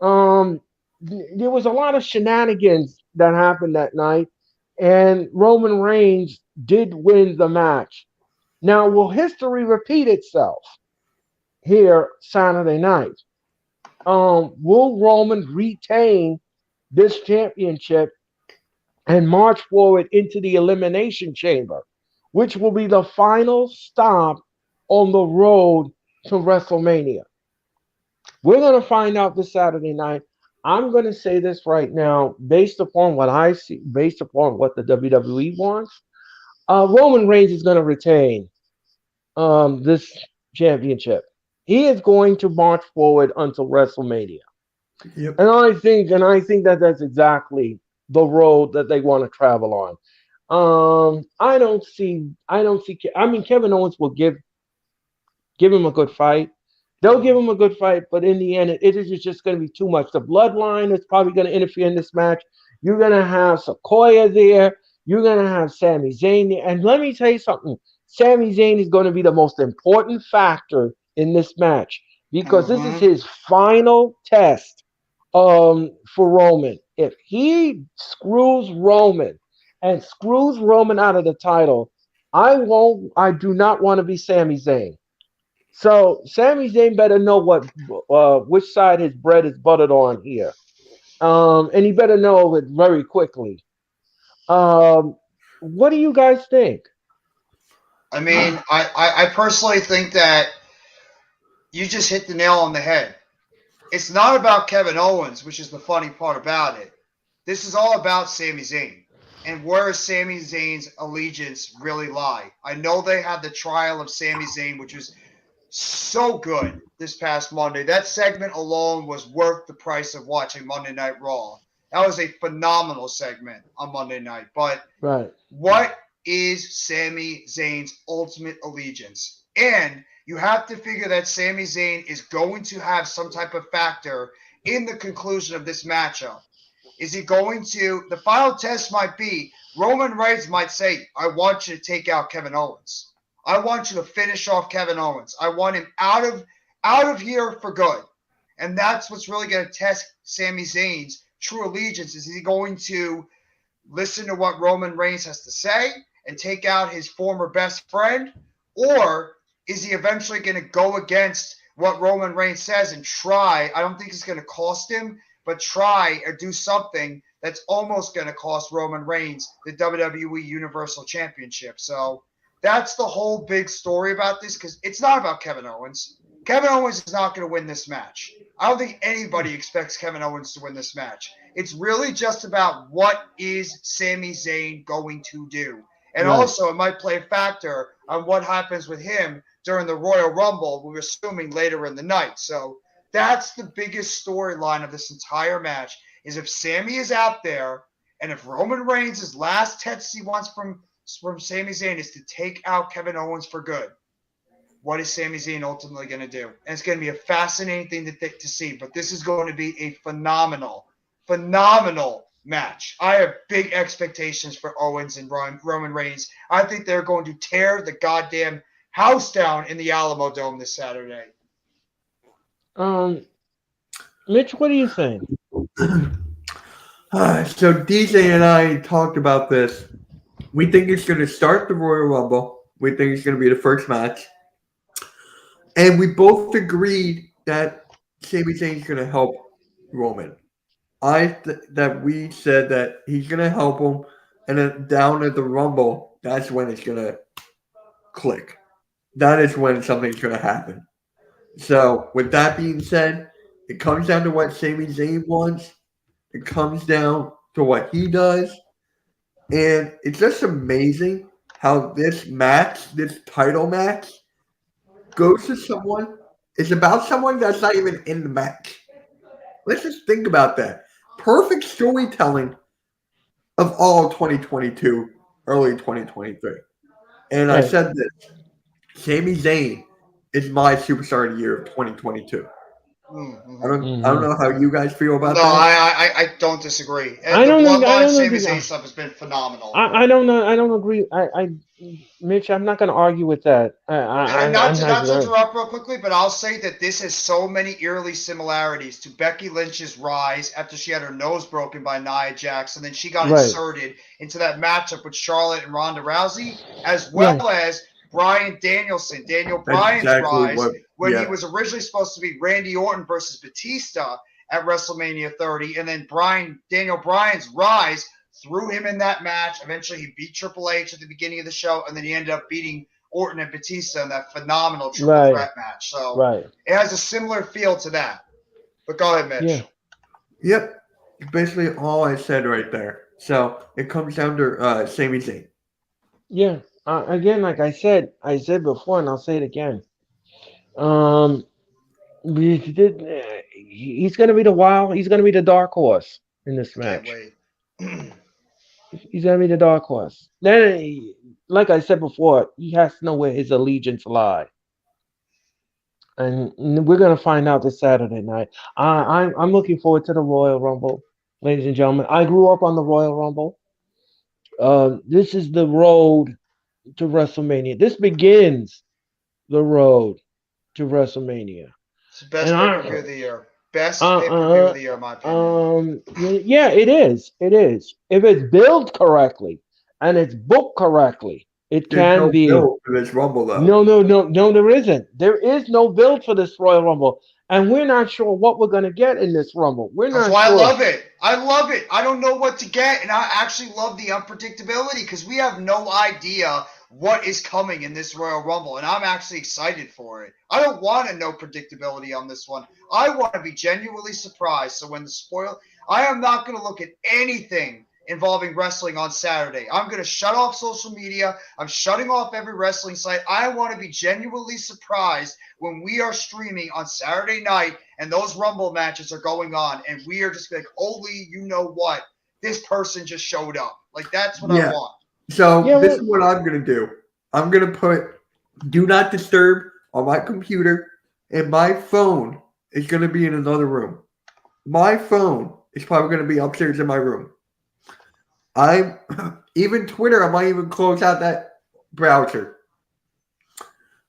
There was a lot of shenanigans that happened that night, and Roman Reigns did win the match. Now, will history repeat itself here Saturday night? Will Roman retain this championship and march forward into the Elimination Chamber, which will be the final stop on the road to WrestleMania? We're going to find out this Saturday night. I'm going to say this right now, based upon what I see, based upon what the WWE wants. Roman Reigns is going to retain this championship. He is going to march forward until WrestleMania. Yep. And I think that that's exactly the road that they want to travel on. I don't see. I mean, Kevin Owens will give him a good fight. They'll give him a good fight, but in the end, it is just going to be too much. The bloodline is probably going to interfere in this match. You're going to have Sequoia there. You're going to have Sami Zayn there. And let me tell you something. Sami Zayn is going to be the most important factor in this match because this is Mm-hmm. his final test for Roman. If he screws Roman and screws Roman out of the title, I do not want to be Sami Zayn. So Sami Zayn better know which side his bread is buttered on here, and he better know it very quickly. Um, what do you guys think? I mean, I personally think that you just hit the nail on the head. It's not about Kevin Owens, which is the funny part about it. This is all about Sami Zayn. And where does Sami Zayn's allegiance really lie? I know they had the trial of Sami Zayn, which was so good this past Monday. That segment alone was worth the price of watching Monday Night Raw. That was a phenomenal segment on Monday night. But Right, what is Sami Zayn's ultimate allegiance? And you have to figure that Sami Zayn is going to have some type of factor in the conclusion of this matchup. Is he going to? The final test might be Roman Reigns might say, I want you to take out Kevin Owens. I want you to finish off Kevin Owens. I want him out of here for good. And that's what's really going to test Sami Zayn's true allegiance. Is he going to listen to what Roman Reigns has to say and take out his former best friend? Or is he eventually going to go against what Roman Reigns says and try? I don't think it's going to cost him, but try or do something that's almost going to cost Roman Reigns the WWE Universal Championship. So that's the whole big story about this, because it's not about Kevin Owens. Kevin Owens is not going to win this match. I don't think anybody expects Kevin Owens to win this match. It's really just about what is Sami Zayn going to do. And right. also, it might play a factor on what happens with him during the Royal Rumble, we're assuming later in the night. So that's the biggest storyline of this entire match, is if Sami is out there and if Roman Reigns' last test he wants from Sami Zayn is to take out Kevin Owens for good, what is Sami Zayn ultimately going to do? And it's going to be a fascinating thing to see. But this is going to be a phenomenal match. I have big expectations for Owens and Roman Reigns. I think they're going to tear the goddamn house down in the Alamo Dome this Saturday. Mitch, what do you think? So DJ and I talked about this. We think it's going to start the Royal Rumble. We think it's going to be the first match. And we both agreed that Sami Zayn's going to help Roman. That we said that he's going to help him. And then down at the Rumble, that's when it's going to click. That is when something's going to happen. So with that being said, it comes down to what Sami Zayn wants. It comes down to what he does. And it's just amazing how this match, this title match, goes to someone. It's about someone that's not even in the match. Let's just think about that. Perfect storytelling of all 2022, early 2023. And I Right. said this. Sami Zayn is my superstar of the year of 2022. Mm-hmm. I don't know how you guys feel about No, that. I don't disagree. I The don't. I Bloodline don't Sami agree. Zayn stuff has been phenomenal. I don't know. I don't agree. Mitch, I'm not going to argue with that. And not I'm to not. interrupt real quickly, but I'll say that this has so many eerie similarities to Becky Lynch's rise after she had her nose broken by Nia Jax, and then she got Right. inserted into that matchup with Charlotte and Ronda Rousey, as well as Bryan Danielson, Daniel Bryan's rise, when he was originally supposed to be Randy Orton versus Batista at WrestleMania 30, and then Daniel Bryan's rise threw him in that match. Eventually, he beat Triple H at the beginning of the show, and then he ended up beating Orton and Batista in that phenomenal triple threat match. So it has a similar feel to that. But go ahead, Mitch. Yeah. Yep. Basically all I said right there. So it comes down to Sami Zayn. Yeah. Again, like I said before, and I'll say it again. We did. he's going to be the wild. He's going to be the dark horse in this Can't match. wait. He's going to be the dark horse. Then, like I said before, he has to know where his allegiance lie, and we're going to find out this Saturday night. I'm looking forward to the Royal Rumble, ladies and gentlemen. I grew up on the Royal Rumble. This is the road to WrestleMania. This begins the road to WrestleMania. It's the best And pay-per-view of the year. Best uh, pay-per-view uh, of the year, in my opinion. yeah, it is. It is. If it's built correctly and it's booked correctly, it There's can no be. build for this Rumble, though. No, there isn't. There is no build for this Royal Rumble, and we're not sure what we're going to get in this Rumble. We're That's not why sure. I love it. I love it. I don't know what to get, and I actually love the unpredictability because we have no idea what is coming in this Royal Rumble, and I'm actually excited for it. I don't want to know predictability on this one. I want to be genuinely surprised. So when the spoil, I am not going to look at anything involving wrestling on Saturday. I'm going to shut off social media. I'm shutting off every wrestling site. I want to be genuinely surprised when we are streaming on Saturday night and those Rumble matches are going on, and we are just like, holy, you know what? This person just showed up. Like, that's what I want. So Yeah, this is what I'm going to do. I'm going to put do not disturb on my computer, and my phone is going to be in another room. My phone is probably going to be upstairs in my room. Even Twitter, I might even close out that browser.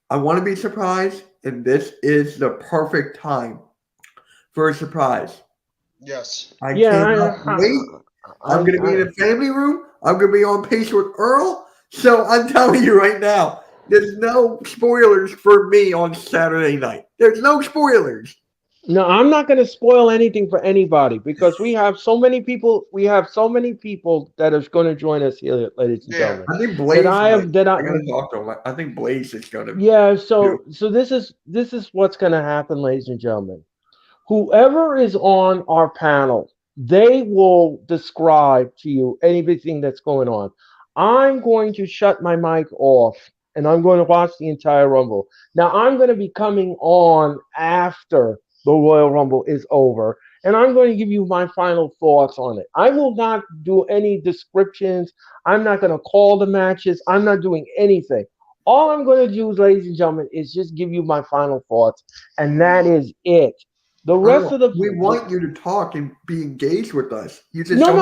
I want to be surprised, and this is the perfect time for a surprise. Yes. I cannot wait. I'm going to be in a family room. I'm going to be on pace with Earl. So I'm telling you right now, there's no spoilers for me on Saturday night. There's no spoilers. No, I'm not going to spoil anything for anybody because we have so many people. We have so many people that is going to join us here, ladies and gentlemen. I think Blaze. I gotta talk to him. I think Blaze is going to. Yeah. So this is what's going to happen, ladies and gentlemen. Whoever is on our panel, they will describe to you anything that's going on. I'm going to shut my mic off and I'm going to watch the entire Rumble. Now, I'm going to be coming on after the Royal Rumble is over, and I'm going to give you my final thoughts on it. I will not do any descriptions. I'm not going to call the matches. I'm not doing anything. All I'm going to do, ladies and gentlemen, is just give you my final thoughts, and that is it. The rest of the we want you to talk and be engaged with us. You just no,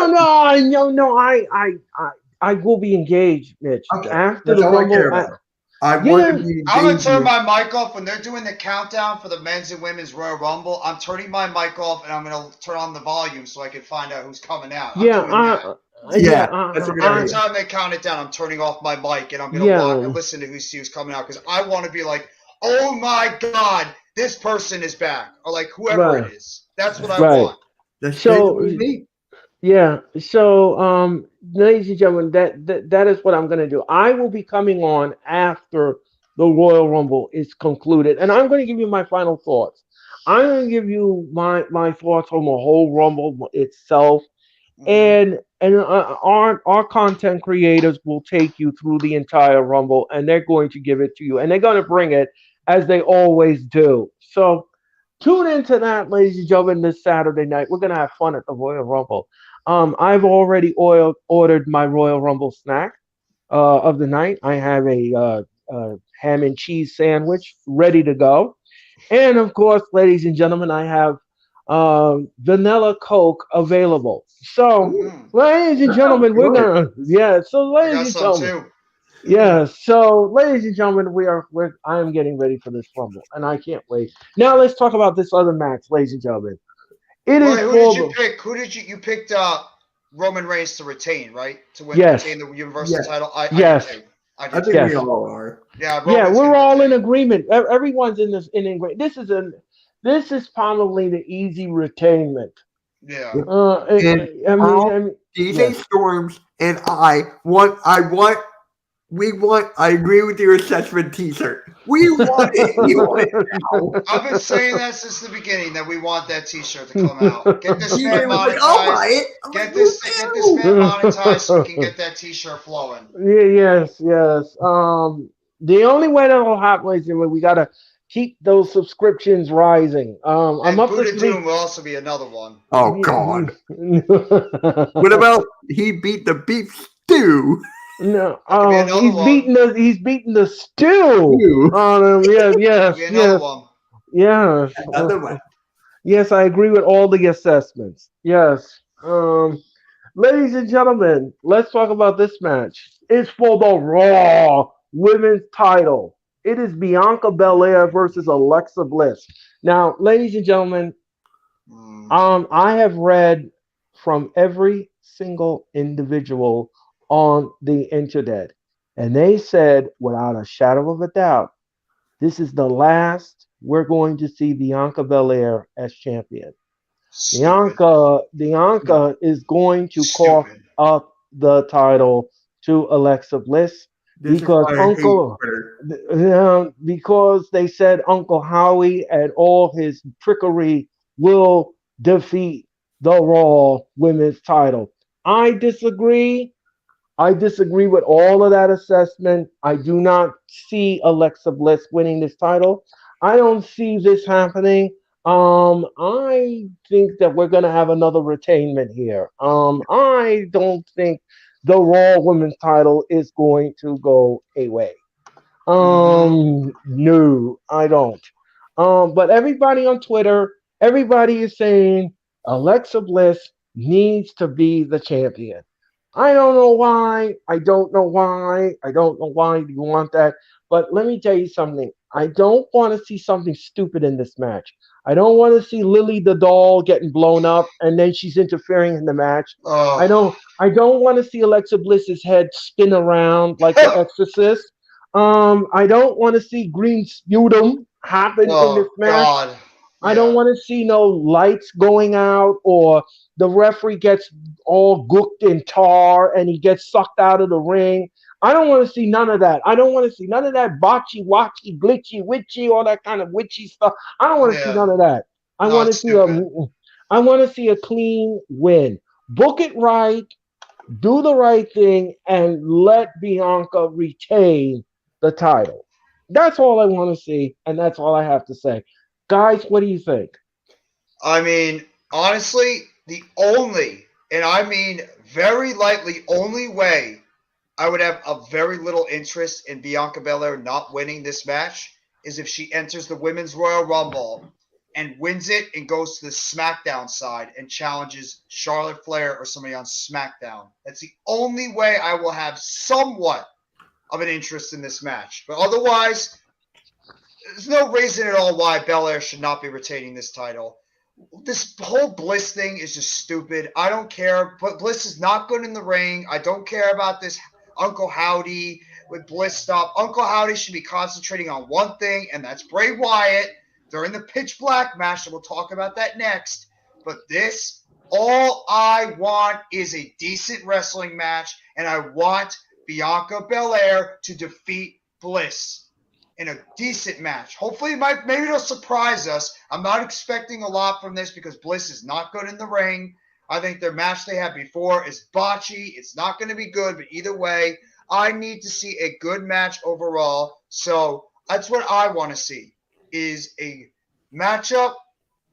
I will be engaged, Mitch. Okay. After the Rumble, I'm gonna turn my mic off when they're doing the countdown for the men's and women's Royal Rumble. I'm turning my mic off and I'm gonna turn on the volume so I can find out who's coming out. Every time they count it down, I'm turning off my mic and I'm gonna listen to who's coming out because I want to be like, oh my god, this person is back, or like whoever it is. That's what I want. So, ladies and gentlemen, that is what I'm going to do. I will be coming on after the Royal Rumble is concluded, and I'm going to give you my final thoughts. I'm going to give you my thoughts on the whole Rumble itself, and our content creators will take you through the entire Rumble, and they're going to give it to you, and they're going to bring it as they always do. So tune into that, ladies and gentlemen, this Saturday night. We're going to have fun at the Royal Rumble. I've already ordered my Royal Rumble snack of the night. I have a ham and cheese sandwich ready to go. And of course, ladies and gentlemen, I have vanilla Coke available. So, ladies and gentlemen, we're going to, so ladies and gentlemen. So ladies and gentlemen, I am getting ready for this Rumble, and I can't wait. Now let's talk about this other match, ladies and gentlemen. Who did you pick? You picked Roman Reigns to retain, right? To retain the Universal title. I think we all are. Yeah, we're all in agreement. Everyone's in agreement. This is probably the easy retainment. Yeah. DJ Storms and I agree with your assessment t-shirt. We want it. We want it now. I've been saying that since the beginning that we want that t-shirt to come out. Get this man monetized. Get this man monetized so we can get that t-shirt flowing. Yes. The only way that will happen is we gotta keep those subscriptions rising. I'm And up to Buddha three. Doom will also be another one. Oh God! What about he beat the beef stew? No, That could be another one. he's beating the stew Stew. on him. Could be another one. Yes. Another one. Yes, I agree with all the assessments. Yes. Ladies and gentlemen, let's talk about this match. It's for the Raw Women's title. It is Bianca Belair versus Alexa Bliss. Now, ladies and gentlemen, I have read from every single individual on the internet, and they said, without a shadow of a doubt, this is the last we're going to see Bianca Belair as champion. Stupid. Bianca is going to cough Stupid. up the title to Alexa Bliss This is because why I hate Twitter. because they said Uncle Howie and all his trickery will defeat the Raw Women's title. I disagree. I disagree with all of that assessment. I do not see Alexa Bliss winning this title. I don't see this happening. I think that we're gonna have another retainment here. I don't think the Raw Women's title is going to go away. No, I don't. But everybody on Twitter, everybody is saying Alexa Bliss needs to be the champion. I don't know why. I don't know why. I don't know why you want that. But let me tell you something. I don't want to see something stupid in this match. I don't want to see Lily the doll getting blown up and then she's interfering in the match. I Oh. don't I don't want to see Alexa Bliss's head spin around like the Exorcist. I don't want to see green sputum happen in this Oh match. God. I don't Yeah. want to see no lights going out or the referee gets all gooked in tar and he gets sucked out of the ring. I don't want to see none of that. I don't want to see none of that botchy, watchy, glitchy, witchy, all that kind of witchy stuff. I don't want to see Yeah. none of that. I No, want to it's see a stupid. I want to see a clean win. Book it right, do the right thing, and let Bianca retain the title. That's all I want to see, and that's all I have to say. Guys, what do you think? I mean, honestly, the only, and I mean very likely only way I would have a very little interest in Bianca Belair not winning this match is if she enters the Women's Royal Rumble and wins it and goes to the SmackDown side and challenges Charlotte Flair or somebody on SmackDown. That's the only way I will have somewhat of an interest in this match. But otherwise, there's no reason at all why Belair should not be retaining this title. This whole Bliss thing is just stupid. I don't care. But Bliss is not good in the ring. I don't care about this Uncle Howdy with Bliss stuff. Uncle Howdy should be concentrating on one thing, and that's Bray Wyatt during the Pitch Black match, and we'll talk about that next. But this, all I want is a decent wrestling match, and I want Bianca Belair to defeat Bliss in a decent match. Hopefully, maybe it'll surprise us. I'm not expecting a lot from this because Bliss is not good in the ring. I think their match they had before is botchy. It's not going to be good, but either way, I need to see a good match overall. So that's what I want to see is a matchup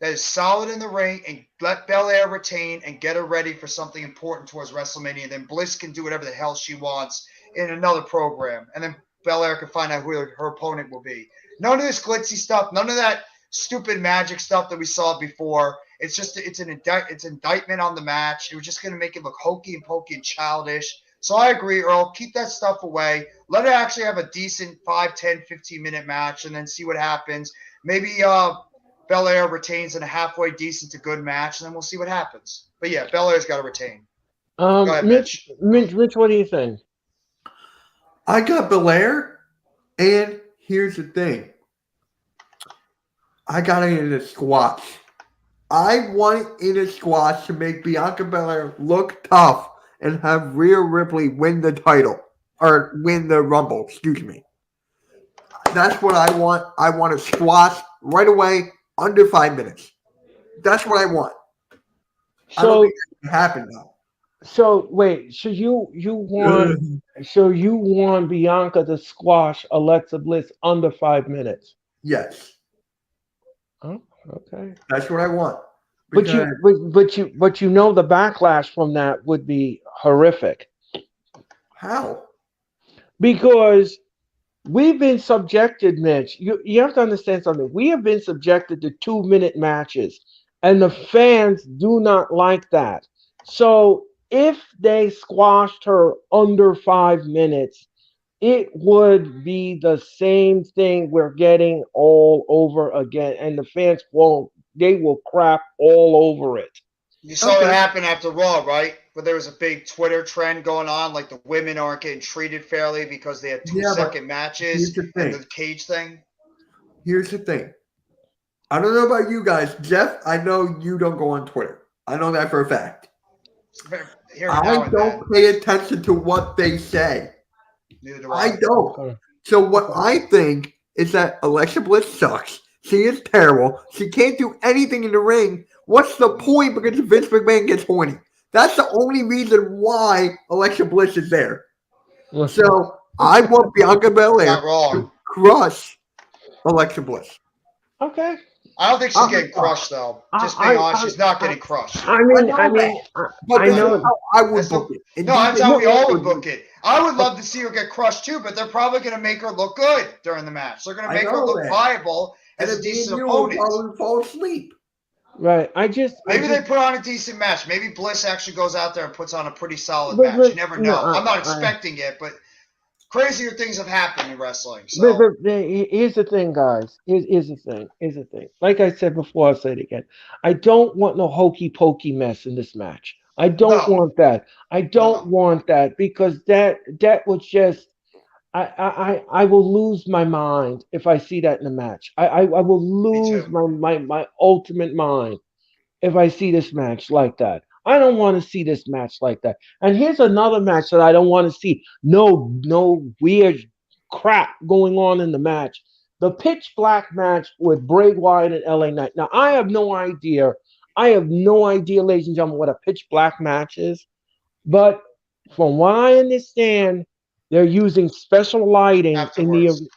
that is solid in the ring and let Belair retain and get her ready for something important towards WrestleMania. And then Bliss can do whatever the hell she wants in another program. And then Belair can find out who her opponent will be. None of this glitzy stuff, none of that stupid magic stuff that we saw before. It's just it's an indictment on the match. It was just going to make it look hokey and pokey and childish. So I agree, Earl. Keep that stuff away. Let it actually have a decent 5, 10, 15-minute match and then see what happens. Maybe Belair retains in a halfway decent to good match, and then we'll see what happens. But yeah, Belair's got to retain. Go ahead, Mitch. Mitch, what do you think? I got Belair, and here's the thing. I got it in a squash. I want in a squash to make Bianca Belair look tough and have Rhea Ripley win the title. Or win the Rumble, excuse me. That's what I want. I want a squash right away, under 5 minutes. That's what I want. I don't think that can happen though. So wait, so you want Bianca to squash Alexa Bliss under 5 minutes? Yes. Oh, okay. That's what I want. But Because you know the backlash from that would be horrific how? because we've been subjected, Mitch. You have to understand something. We have been subjected to 2 minute matches, and the fans do not like that. So if they squashed her under 5 minutes, it would be the same thing we're getting all over again, and the fans won't. They will crap all over it. You saw what Okay. happened after Raw, right? Where there was a big Twitter trend going on, like the women aren't getting treated fairly because they had two Yeah, but second here's matches the and thing. the cage thing. Here's the thing. I don't know about you guys. Jeff, I know you don't go on Twitter. I know that for a fact. Here and I now and then. don't pay attention to what they say. Neither do I I. don't. Okay. So what I think is that Alexa Bliss sucks. She is terrible. She can't do anything in the ring. What's the point? Because Vince McMahon gets horny. That's the only reason why Alexa Bliss is there. So I want Bianca Belair Not wrong. to crush Alexa Bliss. Okay. I don't think she's getting crushed though. Just being honest, she's not getting crushed. I But I this know. is how I would That's the- book it. And No, that's DJ how we all Cole would book it. I would love to see her get crushed too, but they're probably going to make her look good during the match. They're going to I make her know look that. viable And as a if me and decent you will opponent. probably fall asleep. Right. Maybe they put on a decent match. Maybe Bliss actually goes out there and puts on a pretty solid But- match. You never no, know. I'm not expecting it, but crazier things have happened in wrestling. But, So here's the thing, guys. Here's the thing. Here's the thing. Like I said before, I'll say it again. I don't want no hokey pokey mess in this match. I don't No. want that. I don't No. want that because that was just. I will lose my mind if I see that in a match. I will lose too. my ultimate mind if I see this match like that. I don't want to see this match like that. And here's another match that I don't want to see. No weird crap going on in the match. The pitch black match with Bray Wyatt and LA Knight. Now I have no idea. I have no idea, ladies and gentlemen, what a pitch black match is. But from what I understand, they're using special lighting in the Afterwards.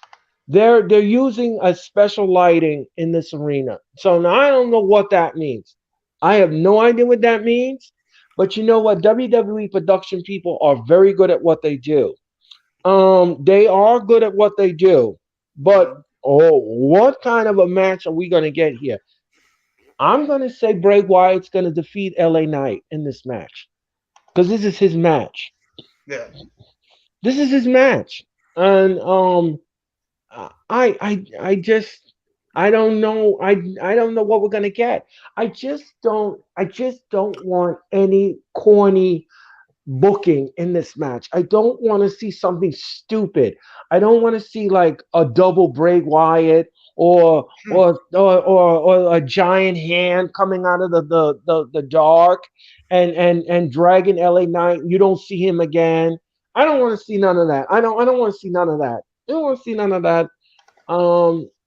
they're using a special lighting in this arena. So now I don't know what that means. I have no idea what that means. But you know what? WWE production people are very good at what they do. They are good at what they do. But what kind of a match are we going to get here? I'm going to say Bray Wyatt's going to defeat LA Knight in this match because this is his match. Yeah. This is his match, and I just I don't know I don't know what we're gonna get. I just don't want any corny booking in this match. I don't want to see something stupid. I don't want to see like a double Bray Wyatt or a giant hand coming out of the dark and dragging LA Knight. You don't see him again. I don't want to see none of that. I don't want to see none of that. I don't want to see none of that.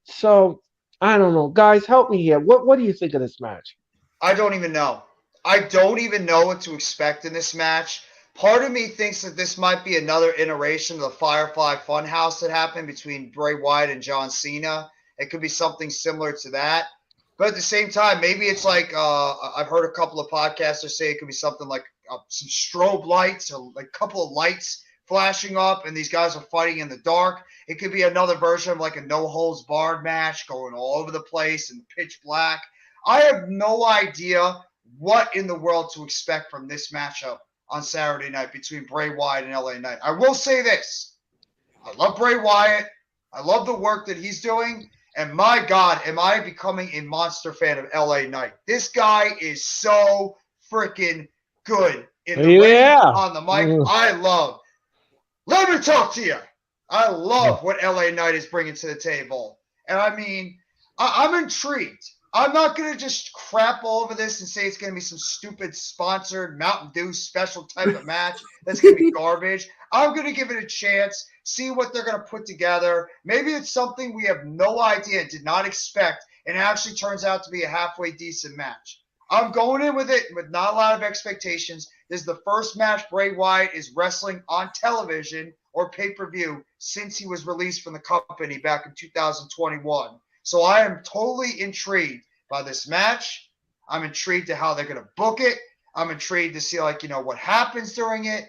So I don't know. Guys, help me here. What do you think of this match? I don't even know. I don't even know what to expect in this match. Part of me thinks that this might be another iteration of the Firefly Funhouse that happened between Bray Wyatt and John Cena. It could be something similar to that. But at the same time, maybe it's like I've heard a couple of podcasters say it could be something like some strobe lights or like a couple of lights flashing up and these guys are fighting in the dark. It could be another version of like a no holds barred match going all over the place in pitch black. I have no idea what in the world to expect from this matchup on Saturday night between Bray Wyatt and LA Knight. I will say this. I love Bray Wyatt. I love the work that he's doing. And my God, am I becoming a monster fan of LA Knight. This guy is so freaking good in the ring, on the mic. I love. Let me talk to you. I love what LA Knight is bringing to the table. And I mean, I'm intrigued. I'm not going to just crap all over this and say it's going to be some stupid sponsored Mountain Dew special type of match that's going to be garbage. I'm going to give it a chance, see what they're going to put together. Maybe it's something we have no idea, did not expect, and actually turns out to be a halfway decent match. I'm going in with it with not a lot of expectations. This is the first match Bray Wyatt is wrestling on television or pay-per-view since he was released from the company back in 2021. So I am totally intrigued by this match. I'm intrigued to how they're going to book it. I'm intrigued to see, like, what happens during it.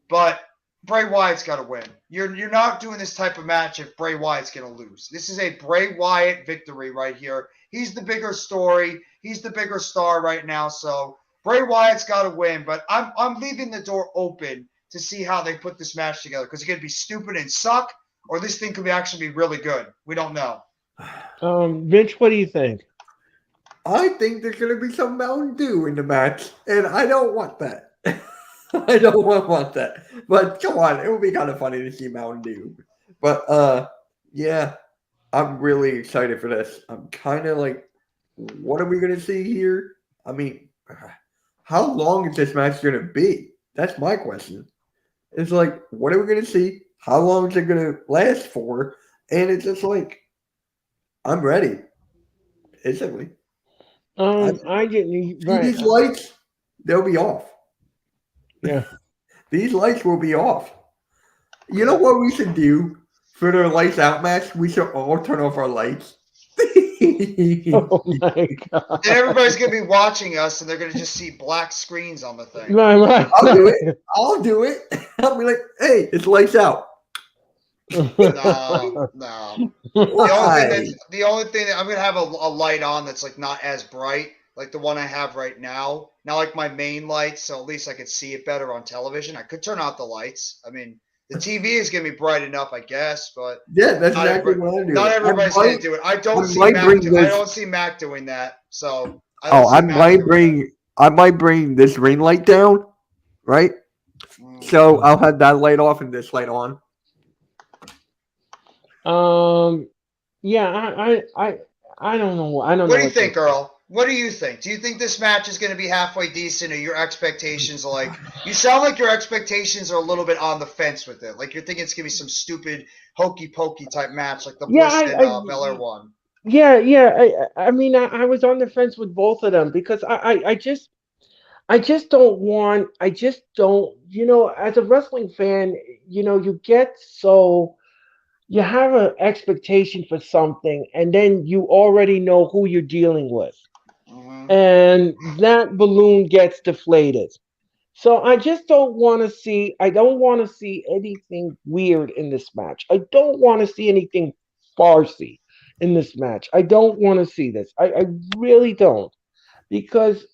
But Bray Wyatt's got to win. You're not doing this type of match if Bray Wyatt's going to lose. This is a Bray Wyatt victory right here. He's the bigger story. He's the bigger star right now. So Bray Wyatt's got to win. But I'm leaving the door open to see how they put this match together, because it could be stupid and suck, or this thing could actually be really good. We don't know. Vince, what do you think? I think there's going to be some Mountain Dew in the match, and I don't want that. I don't want that. But come on, it would be kind of funny to see Mountain Dew. But yeah, I'm really excited for this. I'm kind of like, what are we going to see here? I mean, how long is this match going to be? That's my question. It's like, what are we going to see? How long is it going to last for? And it's just like, I'm ready. Basically. I didn't. Right. These lights, they'll be off. Yeah. These lights will be off. You know what we should do for the lights out match? We should all turn off our lights. Oh my god. And everybody's going to be watching us, and they're going to just see black screens on the thing. Right. I'll do it. I'll be like, hey, it's lights out. No. The only thing that I'm going to have a light on that's like not as bright, like the one I have right now. Not like my main lights, so at least I could see it better on television. I could turn out the lights. I mean, the TV is going to be bright enough, I guess, but yeah, that's exactly what I'm doing. Not everybody's going to do it. I don't see Mac doing that. So I might bring this ring light down, right? So I'll have that light off and this light on. Yeah, I don't know. I don't know. What do you think, Earl? What do you think? Do you think this match is going to be halfway decent, or your expectations are like? You sound like your expectations are a little bit on the fence with it. Like you're thinking it's going to be some stupid hokey pokey type match, like the Bliss and Miller one. Yeah. I mean, I was on the fence with both of them because I just don't want. I just don't. As a wrestling fan, you get so. You have an expectation for something, and then you already know who you're dealing with. And that balloon gets deflated. So I just don't want to see. I don't want to see anything weird in this match. I don't want to see anything farcy in this match. I don't want to see this. I really don't, because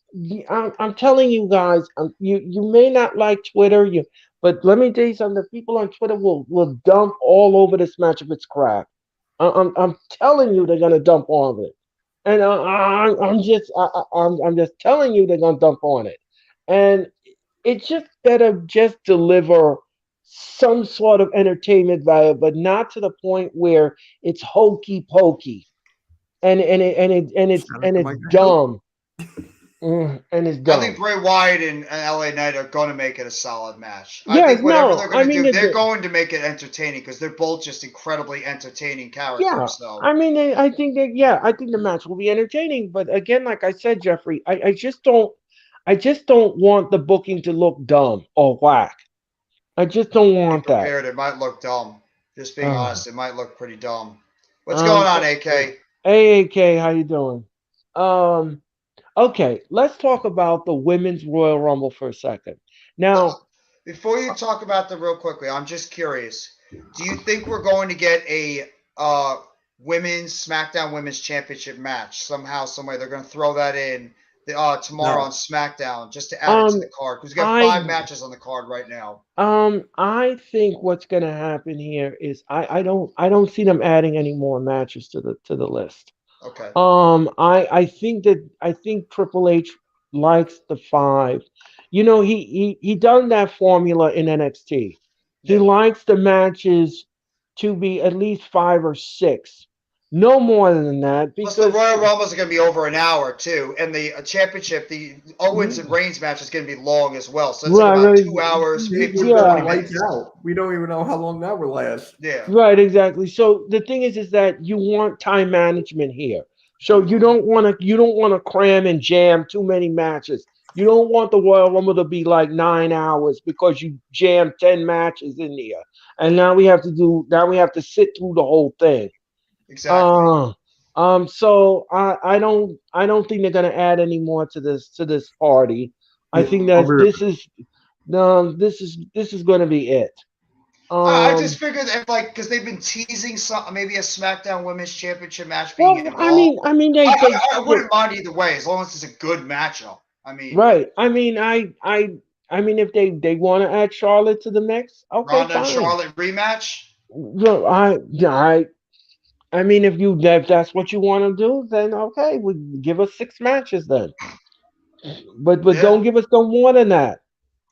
I'm telling you guys. You may not like Twitter. But let me tell you something. The people on Twitter will dump all over this match if it's crap. I'm telling you they're gonna dump on it. And I'm just telling you they're gonna dump on it, and it just better just deliver some sort of entertainment value, but not to the point where it's hokey pokey, and it's dumb, and it's dumb. I think Bray Wyatt and LA Knight are going to make it a solid match. Yes, I think whatever they're going to do, they're the, going to make it entertaining because they're both just incredibly entertaining characters. Yeah, so. I mean, I think the match will be entertaining. But again, like I said, Jeffrey, I just don't want the booking to look dumb or whack. I just don't want that. It might look dumb. Just being honest, it might look pretty dumb. What's going on, AK? Hey, AK, how you doing? Okay, let's talk about the Women's Royal Rumble for a second. Now, before you talk about that real quickly, I'm just curious. Do you think we're going to get a women's SmackDown Women's Championship match somehow, some way? They're going to throw that in tomorrow on SmackDown just to add it to the card, because we got 5 matches on the card right now. I think what's going to happen here is I don't see them adding any more matches to the list. Okay. I think Triple H likes the 5. He done that formula in NXT. He likes the matches to be at least 5 or 6. No more than that. Because plus the Royal Rumble is going to be over an hour too, and the championship, the Owens and Reigns match is going to be long as well. So it's about 2 hours, 15, 20 minutes. We don't even know how long that will last. Yeah. Right, exactly. So the thing is that you want time management here. So you don't want to cram and jam too many matches. You don't want the Royal Rumble to be like 9 hours because you jammed 10 matches in there, and now we have to sit through the whole thing. Exactly. So I don't think they're gonna add any more to this party. I Yeah, think I'll that be this is this is gonna be it. I just Um, figured if like because they've been teasing some maybe a SmackDown Women's Championship match being well, I involved. mean, I mean, they I look wouldn't mind either way as long as it's a good matchup. I mean, right. I mean, if they want to add Charlotte to the mix, okay, Ronda and fine. Charlotte rematch. Look, I mean, if that's what you want to do, then okay, we give us 6 matches then. But Yeah, don't give us no more than that.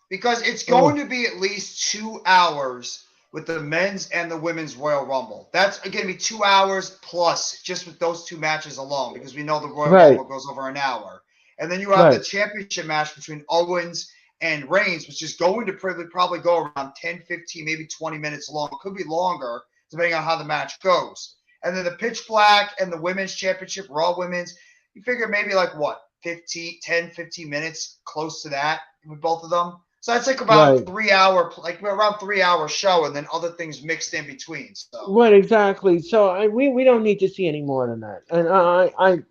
because it's Oh, going to be at least 2 hours with the men's and the women's Royal Rumble. That's going to be 2 hours plus just with those two matches alone, because we know the Royal right, Rumble goes over an hour. And then you have the right, championship match between Owens and Reigns, which is going to probably go around 10, 15, maybe 20 minutes long. It could be longer, depending on how the match goes. And then the Pitch Black and the Women's Championship, Raw Women's, you figure maybe like what, 15, 10, 15 minutes, close to that with both of them. So that's like about right. 3 hour, like around 3 hour show, and then other things mixed in between. So Right, exactly. So we don't need to see any more than that. And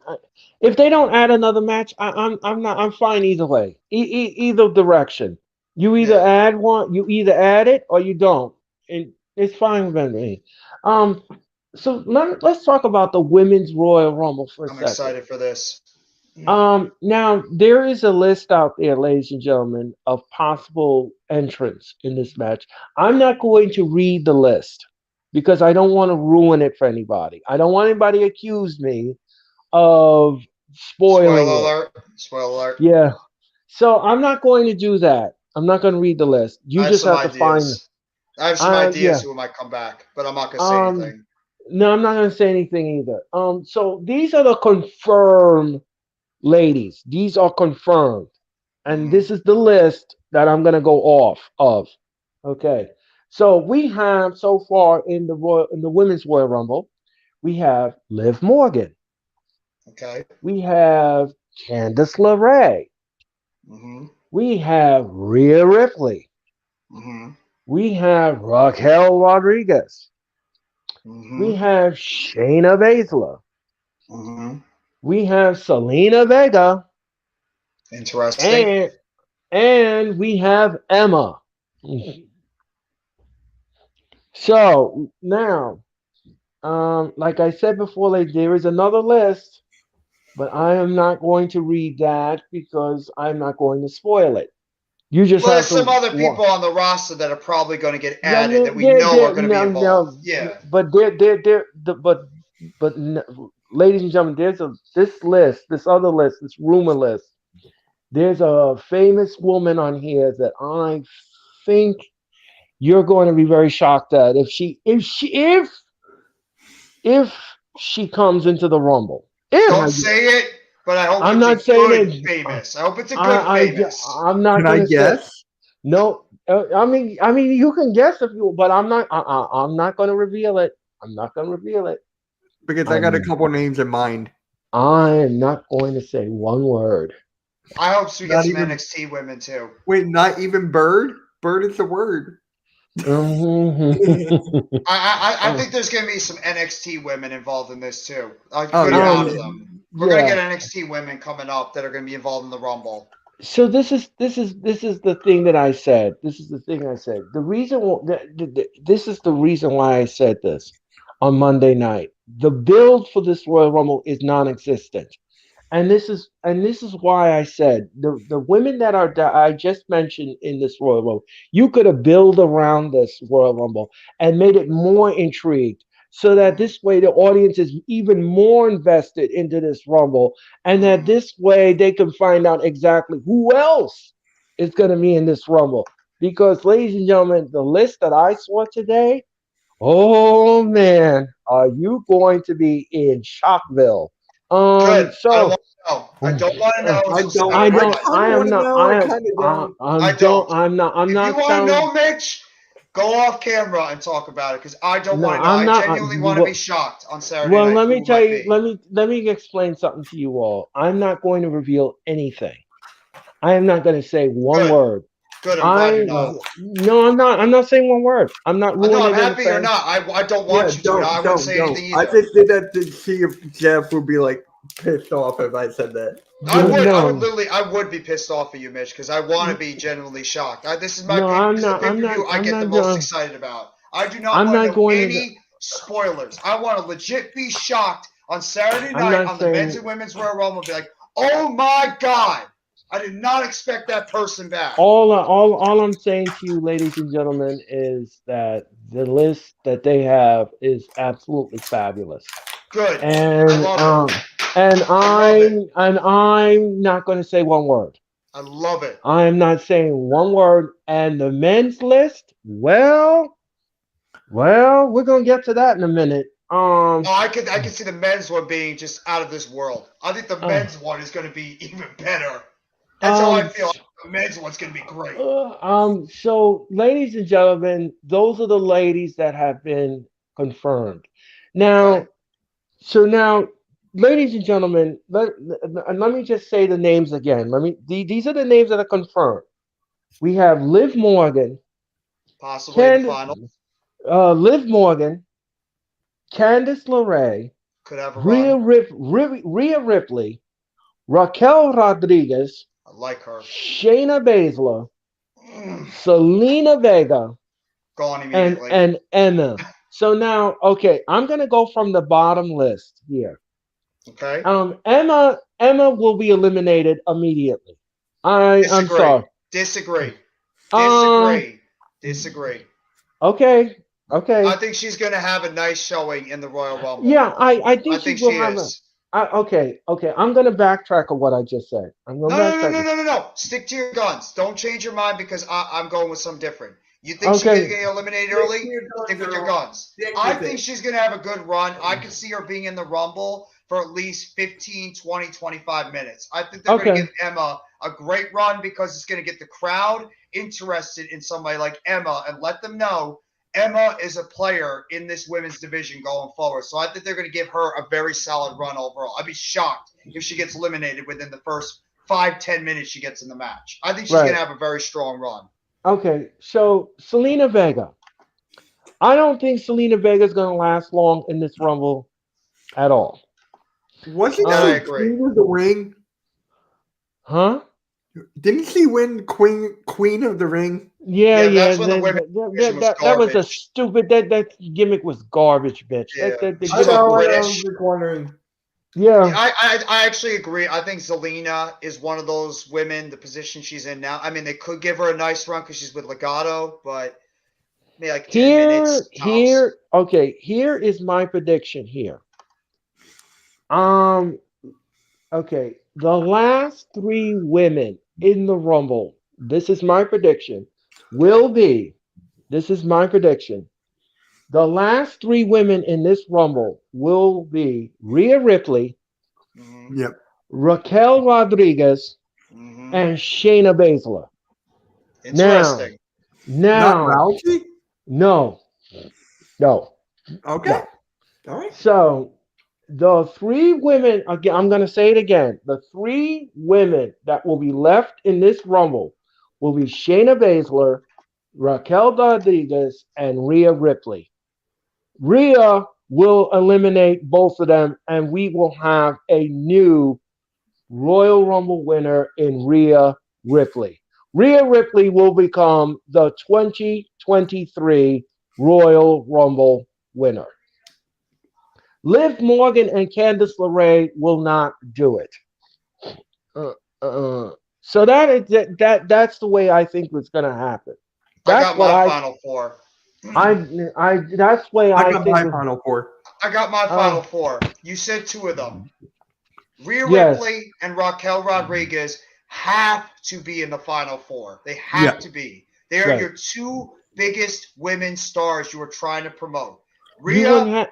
if they don't add another match, I'm fine either way. Either direction. You either yeah, add one, you either add it or you don't. And it's fine with me. Um, so let's talk about the women's Royal Rumble for a I'm second. excited for this. Now there is a list out there, ladies and gentlemen, of possible entrants in this match. I'm not going to read the list because I don't want to ruin it for anybody. I don't want anybody to accuse me of Spoiler spoiling it. alert! Spoiler alert! Yeah. So I'm not going to do that. I'm not going to read the list. You I have just some have to find. ideas. I have some ideas Yeah. who might come back, but I'm not gonna say Um. anything. No, I'm not going to say anything either. So these are the confirmed ladies. These are confirmed. And Mm-hmm. this is the list that I'm gonna go off of. Okay. So we have so far in the women's Royal Rumble, we have Liv Morgan, Okay. we have Candice LeRae, Mm-hmm. we have Rhea Ripley, Mm-hmm. we have Raquel Rodriguez, we Mm-hmm. have Shayna Baszler, Mm-hmm. we have Selena Vega, Interesting. and we have Emma. So now, like I said before, like there is another list, but I am not going to read that because I'm not going to spoil it. You just Well, there's have some to. other people on the roster that are probably going to get Yeah, added that we there, know are there, going to be no, involved. no, Yeah. but ladies and gentlemen, there's this other list, this rumor list. There's a famous woman on here that I think you're going to be very shocked at if she comes into the Rumble. If Don't say it, but I hope I'm it's a not saying good it, famous. I hope it's a good famous. I'm not Can I gonna say guess? no. I mean, you can guess if you, but I'm not. I'm not gonna reveal it. I'm not gonna reveal it. Because I got a I'm. couple names in mind. I am not going to say one word. I hope we get Not some even NXT women too. wait, not even bird. Bird is the word. I think there's going to be some NXT women involved in this too. A Oh good yeah, amount of them. We're going to yeah. get NXT women coming up that are going to be involved in the Rumble. So this is the thing that I said. This is the thing I said. The reason this is the reason why I said this on Monday night. The build for this Royal Rumble is non-existent. And this is why I said the women that I just mentioned in this Royal Rumble, you could have built around this Royal Rumble and made it more intrigued, so that Mm, this way the audience is even more invested into this Rumble, and that mm. this way they can find out exactly who else is going to be in this Rumble. Because, ladies and gentlemen, the list that I saw today, oh man, are you going to be in Shockville? Good. I don't So want to know. I don't want to know I until don't. I I Saturday don't. night. kind I of am want to not. know. I I am. kind of don't. I don't. I'm not. I'm If you not want to telling. know, Mitch, go off camera and talk about it because I don't No, want to know. I'm I not. genuinely want to be shocked on Saturday Well, night let me who it tell might you. be. Let me explain something to you all. I'm not going to reveal anything. I am not going to say one Good. word. Good. I'm glad you're not. No, I'm not. I'm not saying one word. I'm not ruining No, I'm anything. happy you're not. I don't want you to. I wouldn't say anything either. I just did that to see if Jeff would be like pissed off if I said that. I No. would be pissed off at you, Mitch, because I want to be genuinely shocked. This is my No, I'm not. the I'm not. pay-per-view I I'm get the not most going. excited about. I do not I'm want to not know going any spoilers. I want to legit be shocked on Saturday I'm night not on the saying- men's and women's Royal Rumble. Be like, oh my god, I did not expect that person back. All I'm saying to you, ladies and gentlemen, is that the list that they have is absolutely fabulous. Good. And I love it. I'm not going to say one word. I love it. I am not saying one word. And the men's list, well, we're going to get to that in a minute. Oh, I could see the men's one being just out of this world. I think the men's one is going to be even better. That's how I feel. The men's one's going to be great. So, ladies and gentlemen, those are the ladies that have been confirmed. Now, Okay. so now, ladies and gentlemen, let me just say the names again. These are the names that are confirmed. We have Liv Morgan, Possibly in the final. Liv Morgan, Candice LeRae, Could have a run. Rhea Ripley, Raquel Rodriguez, I like her. Shayna Baszler, Selena Vega, Gone immediately. and Emma. So now, okay, I'm gonna go from the bottom list here. Okay. Emma will be eliminated immediately. I'm sorry. Disagree. Okay. I think she's going to have a nice showing in the Royal Rumble. Yeah, I think she will have is. Okay. I'm going to backtrack on what I just said. No. Stick to your guns. Don't change your mind because I'm going with something different. You think she's going to get eliminated early? Stick with your guns. I think she's going to have a good run. I could see her being in the Rumble for at least 15, 20, 25 minutes. I think they're going to give Emma a great run because it's going to get the crowd interested in somebody like Emma and let them know Emma is a player in this women's division going forward. So I think they're going to give her a very solid run overall. I'd be shocked if she gets eliminated within the first 5-10 minutes she gets in the match. I think she's going to have a very strong run. Okay, so Selena Vega. I don't think Selena Vega is going to last long in this Rumble at all. Wasn't she Queen of the Ring? Huh? Didn't she win Queen of the Ring? Yeah. That's when the women that was a stupid. That gimmick was garbage, bitch. Yeah. I was just wondering. Yeah. I actually agree. I think Zelina is one of those women, the position she's in now. I mean, they could give her a nice run because she's with Legato, but maybe like 10 minutes. Here is my prediction here. Okay. The last 3 women in the Rumble, this is my prediction, will be, this is my prediction. The last 3 women in this Rumble will be Rhea Ripley, Raquel Rodriguez, and Shayna Baszler. Interesting. Now, not Rousey? No. Okay. No. All right. So the 3 women, again, I'm going to say it again. The 3 women that will be left in this Rumble will be Shayna Baszler, Raquel Rodriguez, and Rhea Ripley. Rhea will eliminate both of them, and we will have a new Royal Rumble winner in Rhea Ripley. Rhea Ripley will become the 2023 Royal Rumble winner. Liv Morgan and Candice LeRae will not do it. So that's the way I think it's going to happen. That's I got my final 4. That's the way I got think my final 4. I got my final 4. You said 2 of them. Rhea Ripley and Raquel Rodriguez have to be in the final 4. They have to be. They are your 2 biggest women stars you are trying to promote. Rhea.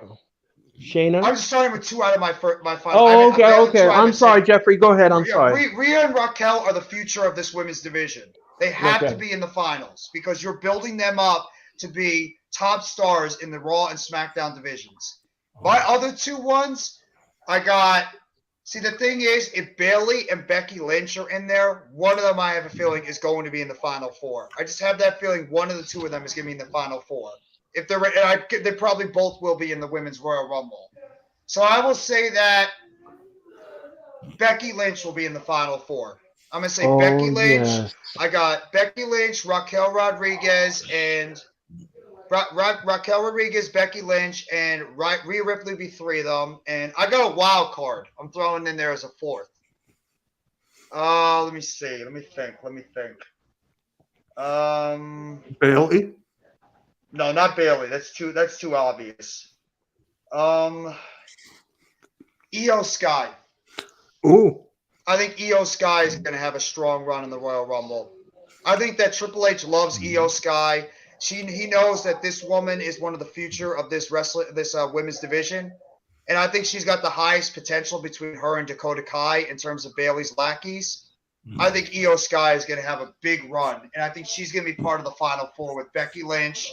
Shayna? I'm just starting with 2 out of my final. Oh, okay. I'm sorry, Jeffrey. Go ahead. I'm sorry. Rhea and Raquel are the future of this women's division. They have to be in the finals because you're building them up to be top stars in the Raw and SmackDown divisions. My other 2 ones, I got See, the thing is, if Bailey and Becky Lynch are in there, one of them, I have a feeling, is going to be in the Final Four. I just have that feeling one of the two of them is going to be in the Final Four. If they're, they probably both will be in the Women's Royal Rumble. So I will say that Becky Lynch will be in the Final Four. I'm going to say Becky Lynch. Yes. I got Becky Lynch, Raquel Rodriguez, and Raquel Rodriguez, Becky Lynch, and Rhea Ripley be three of them. And I got a wild card. I'm throwing in there as a fourth. Let me see. Let me think. Bailey? No, not Bailey. That's too obvious. Io Sky. Ooh. I think Io Sky is going to have a strong run in the Royal Rumble. I think that Triple H loves Io Sky. He knows that this woman is one of the future of this women's division, and I think she's got the highest potential between her and Dakota Kai in terms of Bailey's lackeys. I think Io Sky is going to have a big run, and I think she's going to be part of the Final Four with Becky Lynch,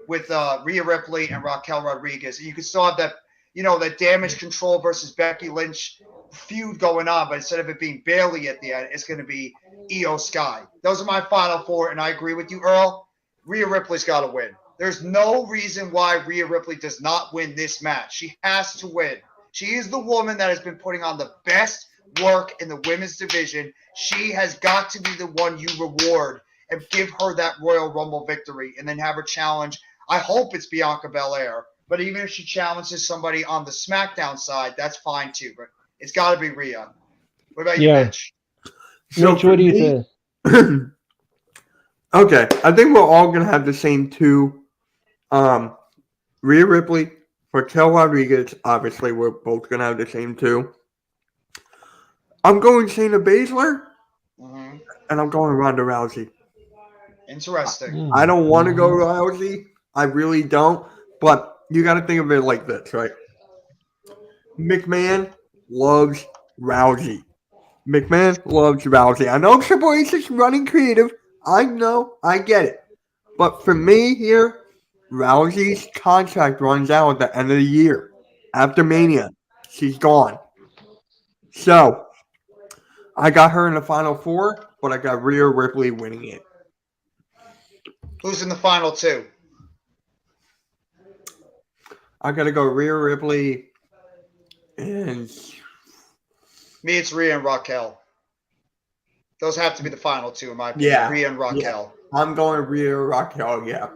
with Rhea Ripley, and Raquel Rodriguez. And you can still have that, that Damage Control versus Becky Lynch feud going on, but instead of it being Bailey at the end, it's going to be Io Sky. Those are my Final Four, and I agree with you, Earl. Rhea Ripley's got to win. There's no reason why Rhea Ripley does not win this match. She has to win. She is the woman that has been putting on the best work in the women's division. She has got to be the one you reward and give her that Royal Rumble victory and then have her challenge. I hope it's Bianca Belair, but even if she challenges somebody on the SmackDown side, that's fine too. But it's got to be Rhea. What about you, Mitch? Mitch, what do you think? Okay, I think we're all going to have the same two. Rhea Ripley, Raquel Rodriguez, obviously we're both going to have the same two. I'm going Shayna Baszler, and I'm going Ronda Rousey. Interesting. I don't want to go Rousey. I really don't. But you got to think of it like this, right? McMahon loves Rousey. I know Triple H is running creative. I know. I get it. But for me here, Rousey's contract runs out at the end of the year. After Mania, she's gone. So, I got her in the Final Four, but I got Rhea Ripley winning it. Who's in the Final Two? I got to go Rhea Ripley and... Me, it's Rhea and Raquel. Those have to be the final two, in my opinion. Yeah. Rhea and Raquel. Yeah. I'm going Rhea Raquel, yeah.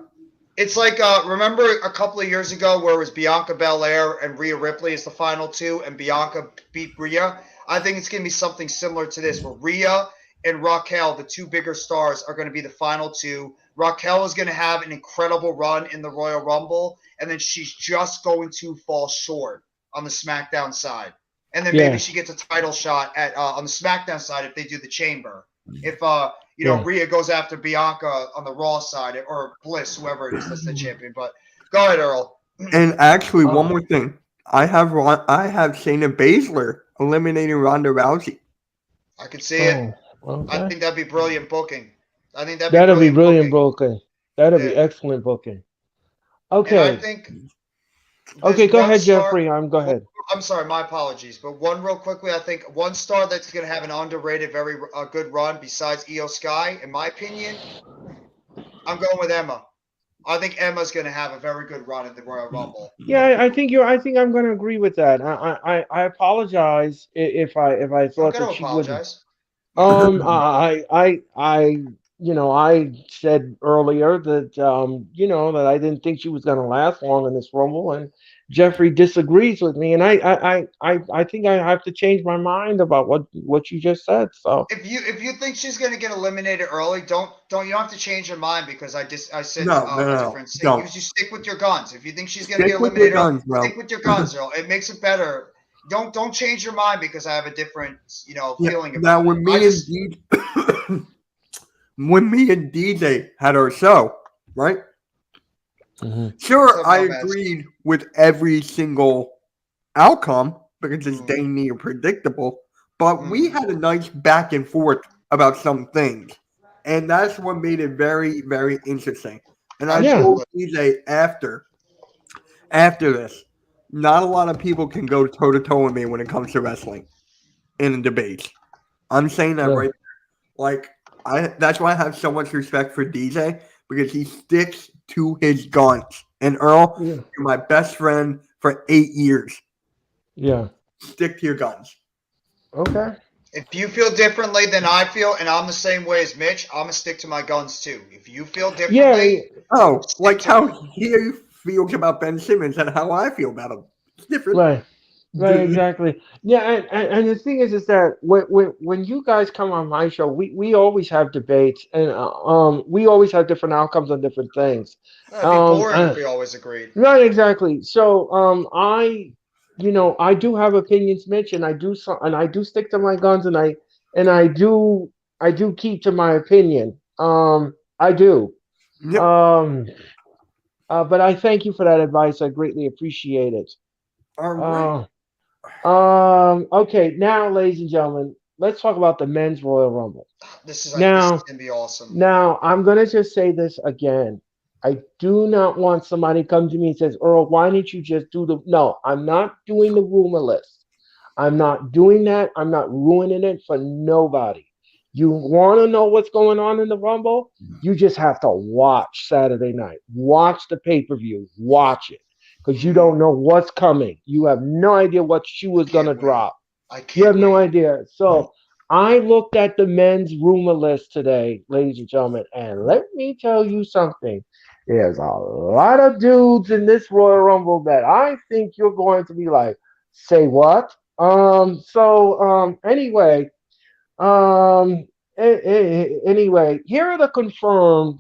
It's like, remember a couple of years ago where it was Bianca Belair and Rhea Ripley as the final two, and Bianca beat Rhea? I think it's going to be something similar to this, where Rhea and Raquel, the two bigger stars, are going to be the final two. Raquel is going to have an incredible run in the Royal Rumble, and then she's just going to fall short on the SmackDown side. And then maybe she gets a title shot at on the SmackDown side if they do the Chamber. If Rhea goes after Bianca on the Raw side, or Bliss, whoever it is that's the champion. But go ahead, Earl. And actually, one more thing, I have Shayna Baszler eliminating Ronda Rousey. I can see it. Okay. I think that'd be brilliant booking. I think that'd be brilliant booking. That'd be excellent booking. Okay. And I think. Okay, go ahead, Jeffrey. Go ahead. I'm sorry, my apologies. But one real quickly, I think one star that's going to have an underrated, very good run besides Io Sky, in my opinion, I'm going with Emma. I think Emma's going to have a very good run at the Royal Rumble. Yeah, I think I'm going to agree with that. I apologize if I thought that she apologize. wouldn't. I said earlier that that I didn't think she was going to last long in this Rumble, and Jeffrey disagrees with me, and I think I have to change my mind about what you just said. So if you think she's going to get eliminated early, you don't have to change your mind because I said no, different thing. You stick with your guns. If you think she's going to get eliminated early, stick with your guns, Earl. It makes it better. Don't change your mind because I have a different feeling about it. Now when me and DJ had our show, right? Mm-hmm. Sure, I agreed with every single outcome because it's dang near predictable, but we had a nice back and forth about some things, and that's what made it very, very interesting. And I told DJ after this, not a lot of people can go toe-to-toe with me when it comes to wrestling. in a debate. I'm saying that Yeah. right. Like that's why I have so much respect for DJ because he sticks to his guns. And Earl, Yeah. you're my best friend for 8 years. Yeah. Stick to your guns. Okay. If you feel differently than I feel, and I'm the same way as Mitch, I'm gonna stick to my guns too. If you feel Yeah. differently, Oh, stick like to how it. he feels about Ben Simmons and how I feel about him. It's different. Right. Right, Dude. exactly. Yeah, and the thing is that when you guys come on my show, we always have debates, and we always have different outcomes on different things. It'd be Um, boring if uh, we always agreed. right, exactly. So I do have opinions, Mitch, and I do stick to my guns, and I do keep to my opinion. I do. Yep. Um, but I thank you for that advice. I greatly appreciate it. All right. Uh, okay, now, ladies and gentlemen, let's talk about the men's Royal Rumble. This is Now, gonna be awesome. now, I'm gonna just say this again. I do not want somebody to come to me and says, Earl, why didn't you just do the? No, I'm not doing the rumor list. I'm not doing that. I'm not ruining it for nobody. You want to know what's going on in the Rumble? You just have to watch Saturday night. Watch the pay per view. Watch it because you don't know what's coming. You have no idea what shoe is going to Can't wait. drop. I You have can't no wait. idea. So I looked at the men's rumor list today, ladies and gentlemen, and let me tell you something. There's a lot of dudes in this Royal Rumble that I think you're going to be like, say what? Anyway, anyway, here are the confirmed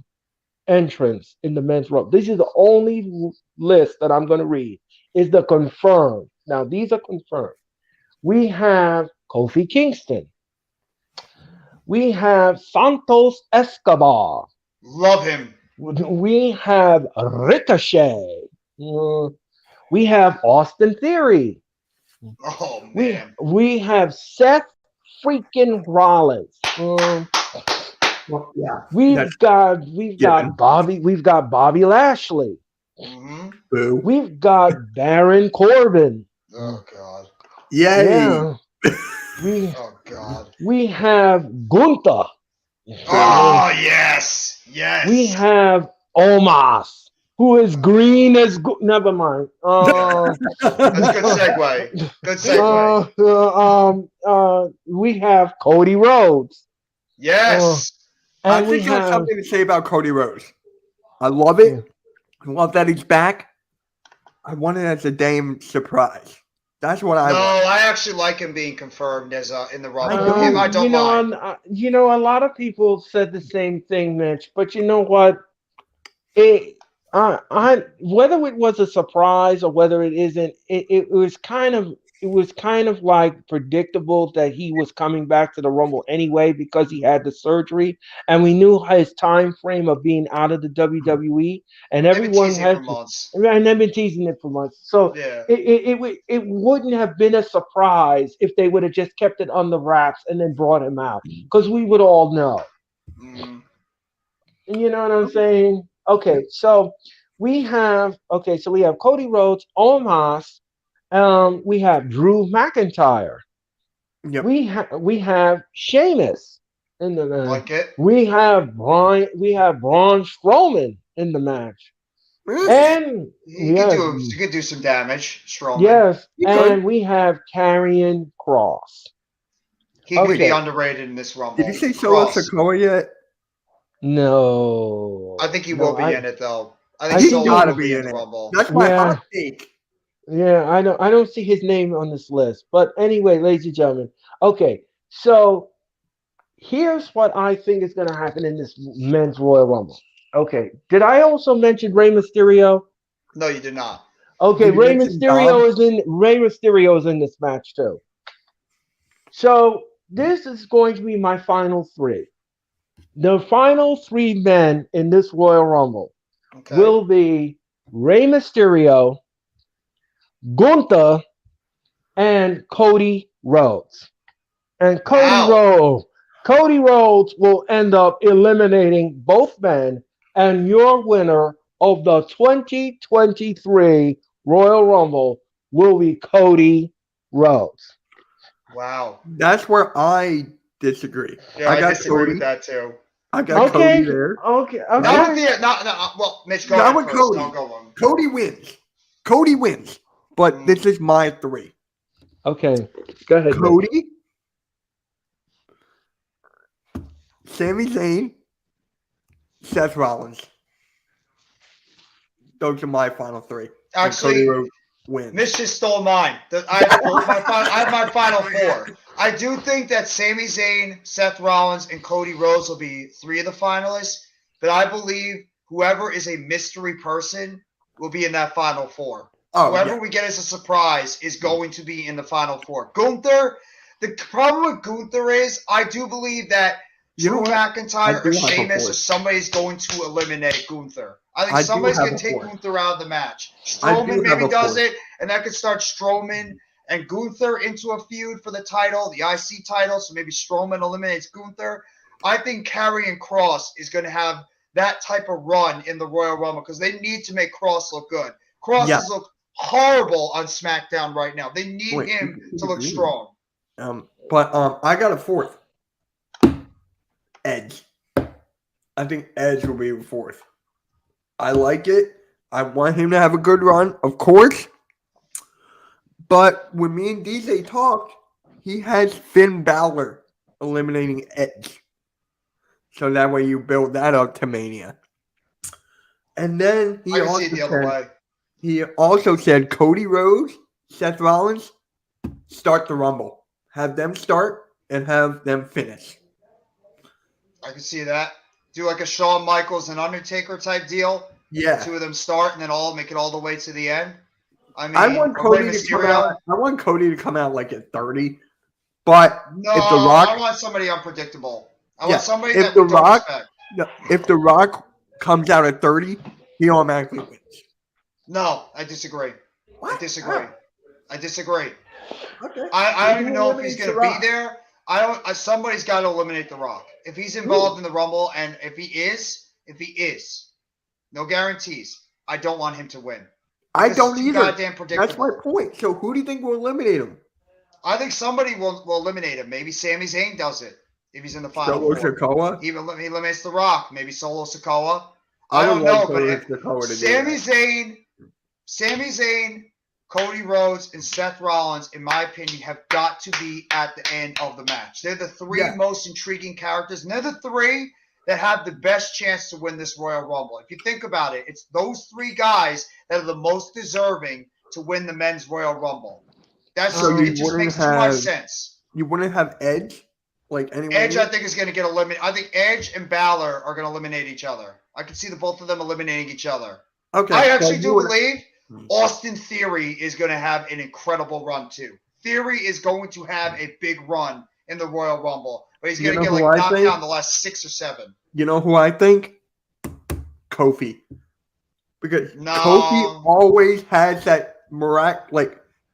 entrants in the men's Rumble. This is the only list that I'm going to read. Is the confirmed. Now these are confirmed. We have Kofi Kingston. We have Santos Escobar. Love him. We have Ricochet. We have Austin Theory. Oh We man. we have Seth freaking Rollins. Well, yeah. We've given. got Bobby Lashley. hmm Boo. We've got Baron Corbin. Oh god. Yay. Yeah. We Oh god. we have Gunther. Oh yes. We Yes. have Omos, who is green as never mind. That's a good segue. Good segue. We have Cody Rhodes. Yes. I And we just got have something to say about Cody Rhodes. I love it. I love that he's back. I want it as a damn surprise. That's what I No, want. I actually like him being confirmed as in the Rumble. I Him, I don't. don't mind. a lot of people said the same thing, Mitch. But you know what? It, whether it was a surprise or whether it isn't, it was kind of like predictable that he was coming back to the Rumble anyway because he had the surgery, and we knew his time frame of being out of the WWE, and They've been everyone teasing for had, months. and they've been teasing it for months. So Yeah. it wouldn't have been a surprise if they would have just kept it on the wraps and then brought him out because we would all know. Mm. You know what I'm saying? So we have Cody Rhodes, Omos, we have Drew McIntyre. Yep. We have Sheamus in the match. Like it. We have Braun Strowman in the match. And He could do some damage, Strowman. yes, You and could. we have Karrion Cross. He could be Okay. underrated in this Rumble. Did you say Solo Cross. Sikoa yet? No. I think he No, will be in it though. I I think He's think Solo gotta will be in in the it. Rumble. That's my Yeah. hot take. Yeah, I don't see his name on this list. But anyway, ladies and gentlemen. Okay, so here's what I think is gonna happen in this men's Royal Rumble. Okay. Did I also mention Rey Mysterio? No, you did not. Okay, Did you mention Rey Mysterio is in this match too. So this is going to be my final three. The final three men in this Royal Rumble Okay. will be Rey Mysterio, Gunther, and Cody Rhodes. And Wow. Cody Rhodes will end up eliminating both men, and your winner of the 2023 Royal Rumble will be Cody Rhodes. Wow. That's where I disagree. Yeah, I disagree with that too. I got Okay. Cody there. Okay. Not with Okay. the not well, Mitch, go Not ahead with first. Cody. Don't go on. Cody wins. Cody wins. But this is my 3. Okay. Go ahead, Mitch. Cody, Sami Zayn, Seth Rollins. Those are my final 3. Actually, and Cody Rhodes wins. Mitch just stole mine. I have my final 4. I do think that Sami Zayn, Seth Rollins, and Cody Rhodes will be 3 of the finalists, but I believe whoever is a mystery person will be in that final 4. Whoever we get as a surprise is going to be in the final 4. Gunther, the problem with Gunther is I do believe that Drew McIntyre or Sheamus or somebody's going to eliminate Gunther. I think somebody's going to take Gunther out of the match. Strowman maybe does it, and that could start Strowman and Gunther into a feud for the title, the IC title, so maybe Strowman eliminates Gunther. I think Karrion Kross is going to have that type of run in the Royal Rumble because they need to make Kross look good. Kross has looked horrible on SmackDown right now. They need him to look strong. But I got a 4th. Edge. I think Edge will be 4th. I like it. I want him to have a good run, of course. But when me and DJ talked, he has Finn Balor eliminating Edge. So that way you build that up to Mania. And then he also said Cody Rhodes, Seth Rollins, start the Rumble. Have them start and have them finish. I can see that. Do like a Shawn Michaels and Undertaker type deal. Yeah. The 2 of them start and then all make it all the way to the end. I mean, I want Cody to come out like at 30. But no, if The Rock, I want somebody unpredictable. I want somebody that we don't expect. If The Rock comes out at 30, he automatically wins. No, I disagree. What? I disagree. I disagree. Okay. I don't even know if he's going to be there. Somebody's got to eliminate The Rock. If he's involved in the Rumble, and if he is, no guarantees. I don't want him to win. I don't either. Goddamn predictable. That's my point. So who do you think will eliminate him? I think somebody will eliminate him. Maybe Sami Zayn does it if he's in the final Solo 4. Sikoa? He eliminates The Rock. Maybe Solo Sikoa. I don't know, but Sami Zayn, Cody Rhodes, and Seth Rollins, in my opinion, have got to be at the end of the match. They're the 3 most intriguing characters, and they're the 3 that have the best chance to win this Royal Rumble. If you think about it, it's those 3 guys that are the most deserving to win the men's Royal Rumble. It just makes too much sense. You wouldn't have Edge? Edge, I think, is going to get eliminated. I think Edge and Balor are going to eliminate each other. I can see the both of them eliminating each other. Okay. I actually do believe Austin Theory is going to have an incredible run, too. Theory is going to have a big run in the Royal Rumble. But he's going to get knocked down the last 6 or 7. You know who I think? Kofi. Because Kofi always has that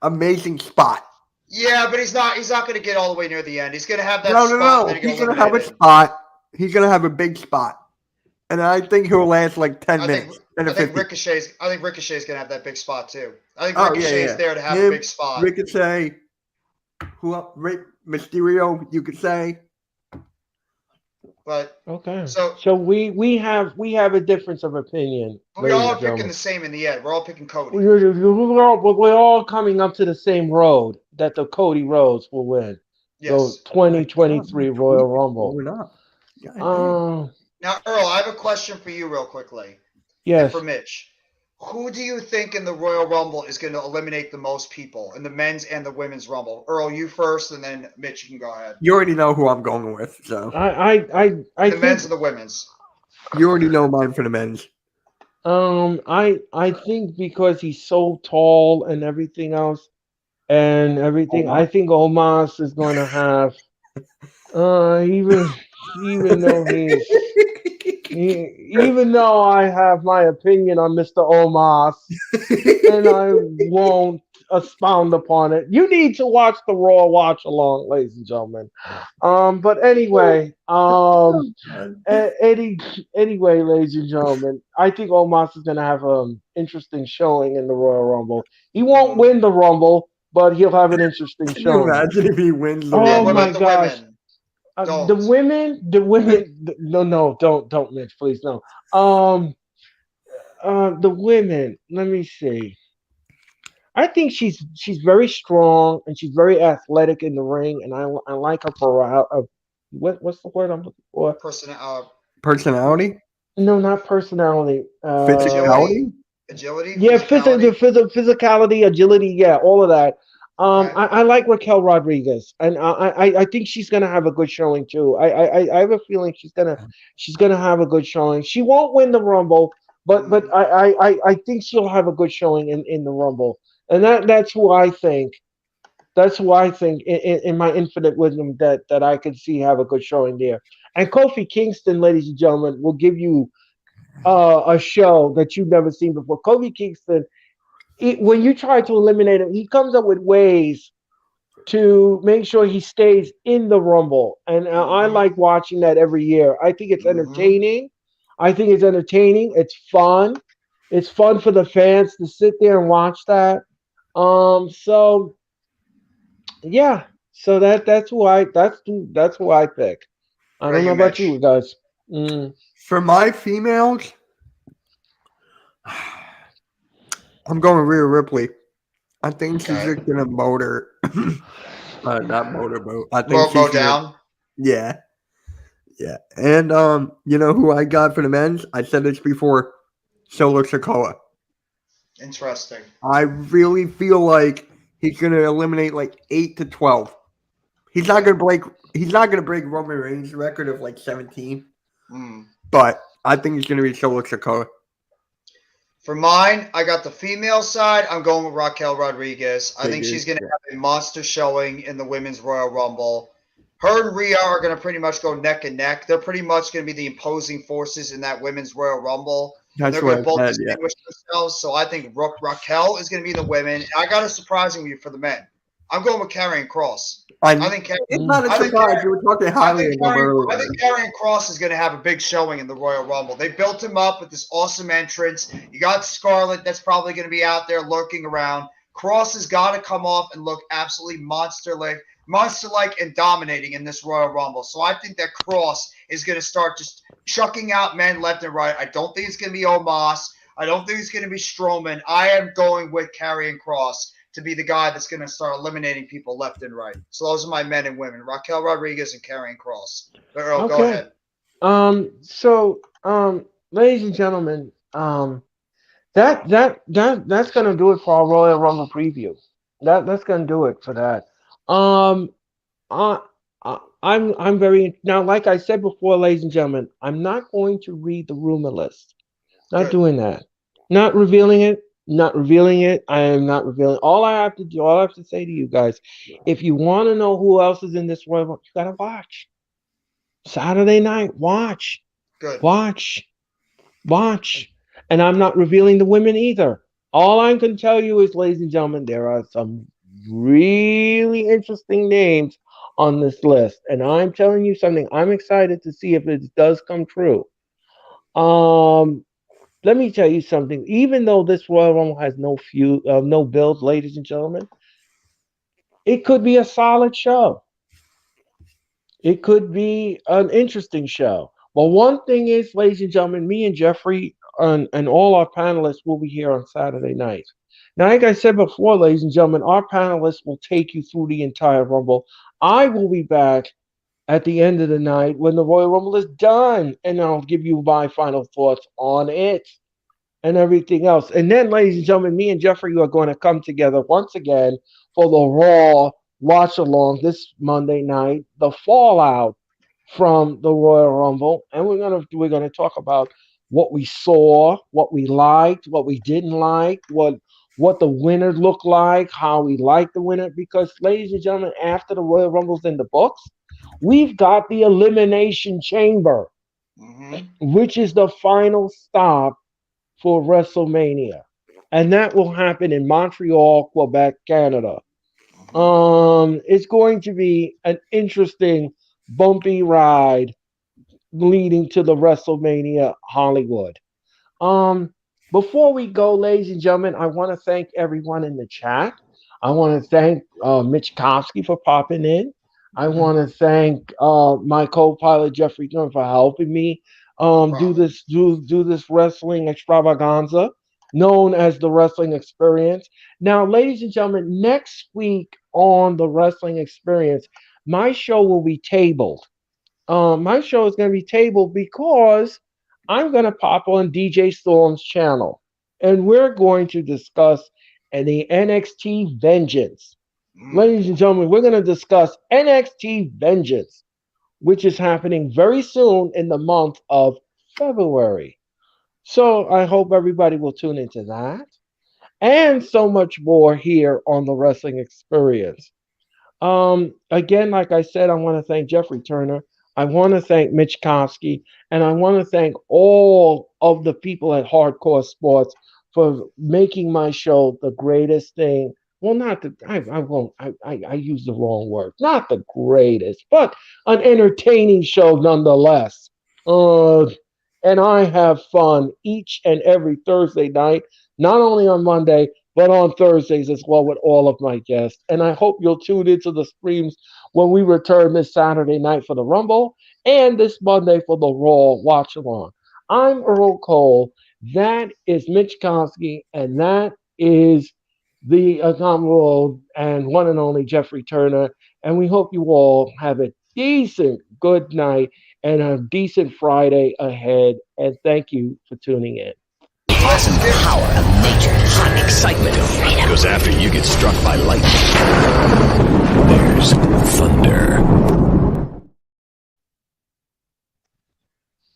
amazing spot. Yeah, but he's not going to get all the way near the end. He's going to have that spot. No. He's going to have a spot. He's going to have a big spot. And I think he'll last 10 minutes. I think Ricochet's going to have that big spot, too. I think Ricochet's there to have a big spot. Ricochet. Who else? Mysterio, you could say. But okay, so we have a difference of opinion. We all are picking the same in the end. We're all picking Cody. We're all coming up to the same road that the Cody Rhodes will win. Yes. So 2023 Royal Rumble. Now, Earl, I have a question for you real quickly. Yes. And for Mitch. Who do you think in the Royal Rumble is going to eliminate the most people in the men's and the women's Rumble? Earl, you first, and then Mitch, you can go ahead. You already know who I'm going with, so. The men's and the women's. You already know mine for the men's. I think because he's so tall and everything else, I think Omos is going to have, even though I have my opinion on Mr. Omos, and I won't expound upon it. You need to watch the Raw watch along, ladies and gentlemen. But anyway, anyway, ladies and gentlemen, I think Omos is going to have an interesting showing in the Royal Rumble. He won't win the Rumble, but he'll have an interesting Can you showing. imagine if he wins the Yeah, Oh what Rumble? my about the gosh. women? The Don't. women, no, don't, Mitch, please, no. The women. Let me see. I think she's very strong and she's very athletic in the ring, and I like her for what's the word I'm looking for? Person, Personality? No, not personality. agility, Physicality? agility, Yeah, physicality. physicality, agility, yeah, all of that. Okay. I like Raquel Rodriguez, and I think she's gonna have a good showing too. I have a feeling she's gonna have a good showing. She won't win the Rumble, but Mhm. I think she'll have a good showing in the Rumble, and that's who I think. That's who I think in my infinite wisdom that I could see have a good showing there. And Kofi Kingston, ladies and gentlemen, will give you a show that you've never seen before. Kofi Kingston, when you try to eliminate him, he comes up with ways to make sure he stays in the Rumble, and I Mhm. like watching that every year. I think it's Mhm. entertaining. I think it's entertaining. It's fun. It's fun for the fans to sit there and watch that. So yeah, so that's who I pick. I What about don't know you, about you Mitch? guys. Mm, For my females, I'm going Rhea Ripley. I think she's Okay. just gonna motor, not motorboat. I think Mo she's gonna, down. yeah, yeah. And you know who I got for the men's? I said this before, Solo Sikoa. Interesting. I really feel like he's gonna eliminate like 8 to 12. He's not Okay. gonna break. He's not gonna break Roman Reigns' record of like 17, Mm. but I think it's gonna be Solo Sikoa. For mine, I got the female side. I'm going with Raquel Rodriguez. I think she's Figures. going to Yeah. have a monster showing in the Women's Royal Rumble. Her and Rhea are going to pretty much go neck and neck. They're pretty much going to be the imposing forces in that Women's Royal Rumble, and they're That's going what to I both said. Yeah. distinguish themselves. So I think Raquel is going to be the women. And I got a surprising you for the men. I'm going with Karrion Cross. I I. think Karrion, It's mm. not a I think surprise. You were talking highly of him I think earlier. Karrion Cross is going to have a big showing in the Royal Rumble. They built him up with this awesome entrance. You got Scarlett that's probably going to be out there lurking around. Cross has got to come off and look absolutely monster-like and dominating in this Royal Rumble. So I think that Cross is going to start just chucking out men left and right. I don't think it's going to be Omos. I don't think it's going to be Strowman. I am going with Karrion Cross to be the guy that's going to start eliminating people left and right. So those are my men and women: Raquel Rodriguez and Karrion Cross. But Earl, go Okay. ahead. Ladies and gentlemen, that's gonna do it for our Royal Rumble preview. That's gonna do it for that. Um, I, I'm very now. Like I said before, ladies and gentlemen, I'm not going to read the rumor list. Not Good. doing that. Not revealing it. Not revealing it. I am not revealing. All I have to do. All I have to say to you guys, if you want to know who else is in this Royal Rumble, you gotta watch Saturday night. Good. Watch. Watch. And I'm not revealing the women either. All I can tell you is, ladies and gentlemen, there are some really interesting names on this list. And I'm telling you something, I'm excited to see if it does come true. Um, Let me tell you something. Even though this Royal Rumble has no build, ladies and gentlemen, it could be a solid show. It could be an interesting show. But one thing is, ladies and gentlemen, me and Jeffrey and all our panelists will be here on Saturday night. Now, like I said before, ladies and gentlemen, our panelists will take you through the entire Rumble. I will be back at the end of the night when the Royal Rumble is done, and I'll give you my final thoughts on it and everything else. And then, ladies and gentlemen, me and Jeffrey are going to come together once again for the Raw watch along this Monday night, the fallout from the Royal Rumble, and we're gonna talk about what we saw, what we liked, what we didn't like, what the winner looked like, how we liked the winner. Because, ladies and gentlemen, after the Royal Rumble's in the books, we've got the Elimination Chamber, Mm-hmm. which is the final stop for WrestleMania, and that will happen in Montreal, Quebec, Canada. Mm-hmm. It's going to be an interesting, bumpy ride leading to the WrestleMania Hollywood. Um, Before we go, ladies and gentlemen, I want to thank everyone in the chat. I want to thank Mitch Kofsky for popping in. I want to thank my co-pilot Jeffrey Gunn for helping me do this wrestling extravaganza known as the Wrestling Experience. Now, ladies and gentlemen, next week on the Wrestling Experience, my show will be tabled. My show is going to be tabled because I'm going to pop on DJ Storm's channel, and we're going to discuss the NXT Vengeance. Ladies and gentlemen, we're going to discuss NXT Vengeance, which is happening very soon in the month of February. So I hope everybody will tune into that and so much more here on the Wrestling Experience. Again, like I said, I want to thank Jeffrey Turner. I want to thank Mitch Kofsky, and I want to thank all of the people at Hardcore Sports for making my show the greatest thing. Well, not the I use the wrong word. Not the greatest, but an entertaining show nonetheless. And I have fun each and every Thursday night, not only on Monday, but on Thursdays as well with all of my guests. And I hope you'll tune into the streams when we return this Saturday night for the Rumble and this Monday for the Raw Watch Along. I'm Earl Cole. That is Mitch Kofsky, and that is the Honorable and one and only Jeffrey Turner. And we hope you all have a decent good night and a decent Friday ahead. And thank you for tuning in. Awesome power of nature, hot excitement of freedom. Because after you get struck by lightning, there's thunder.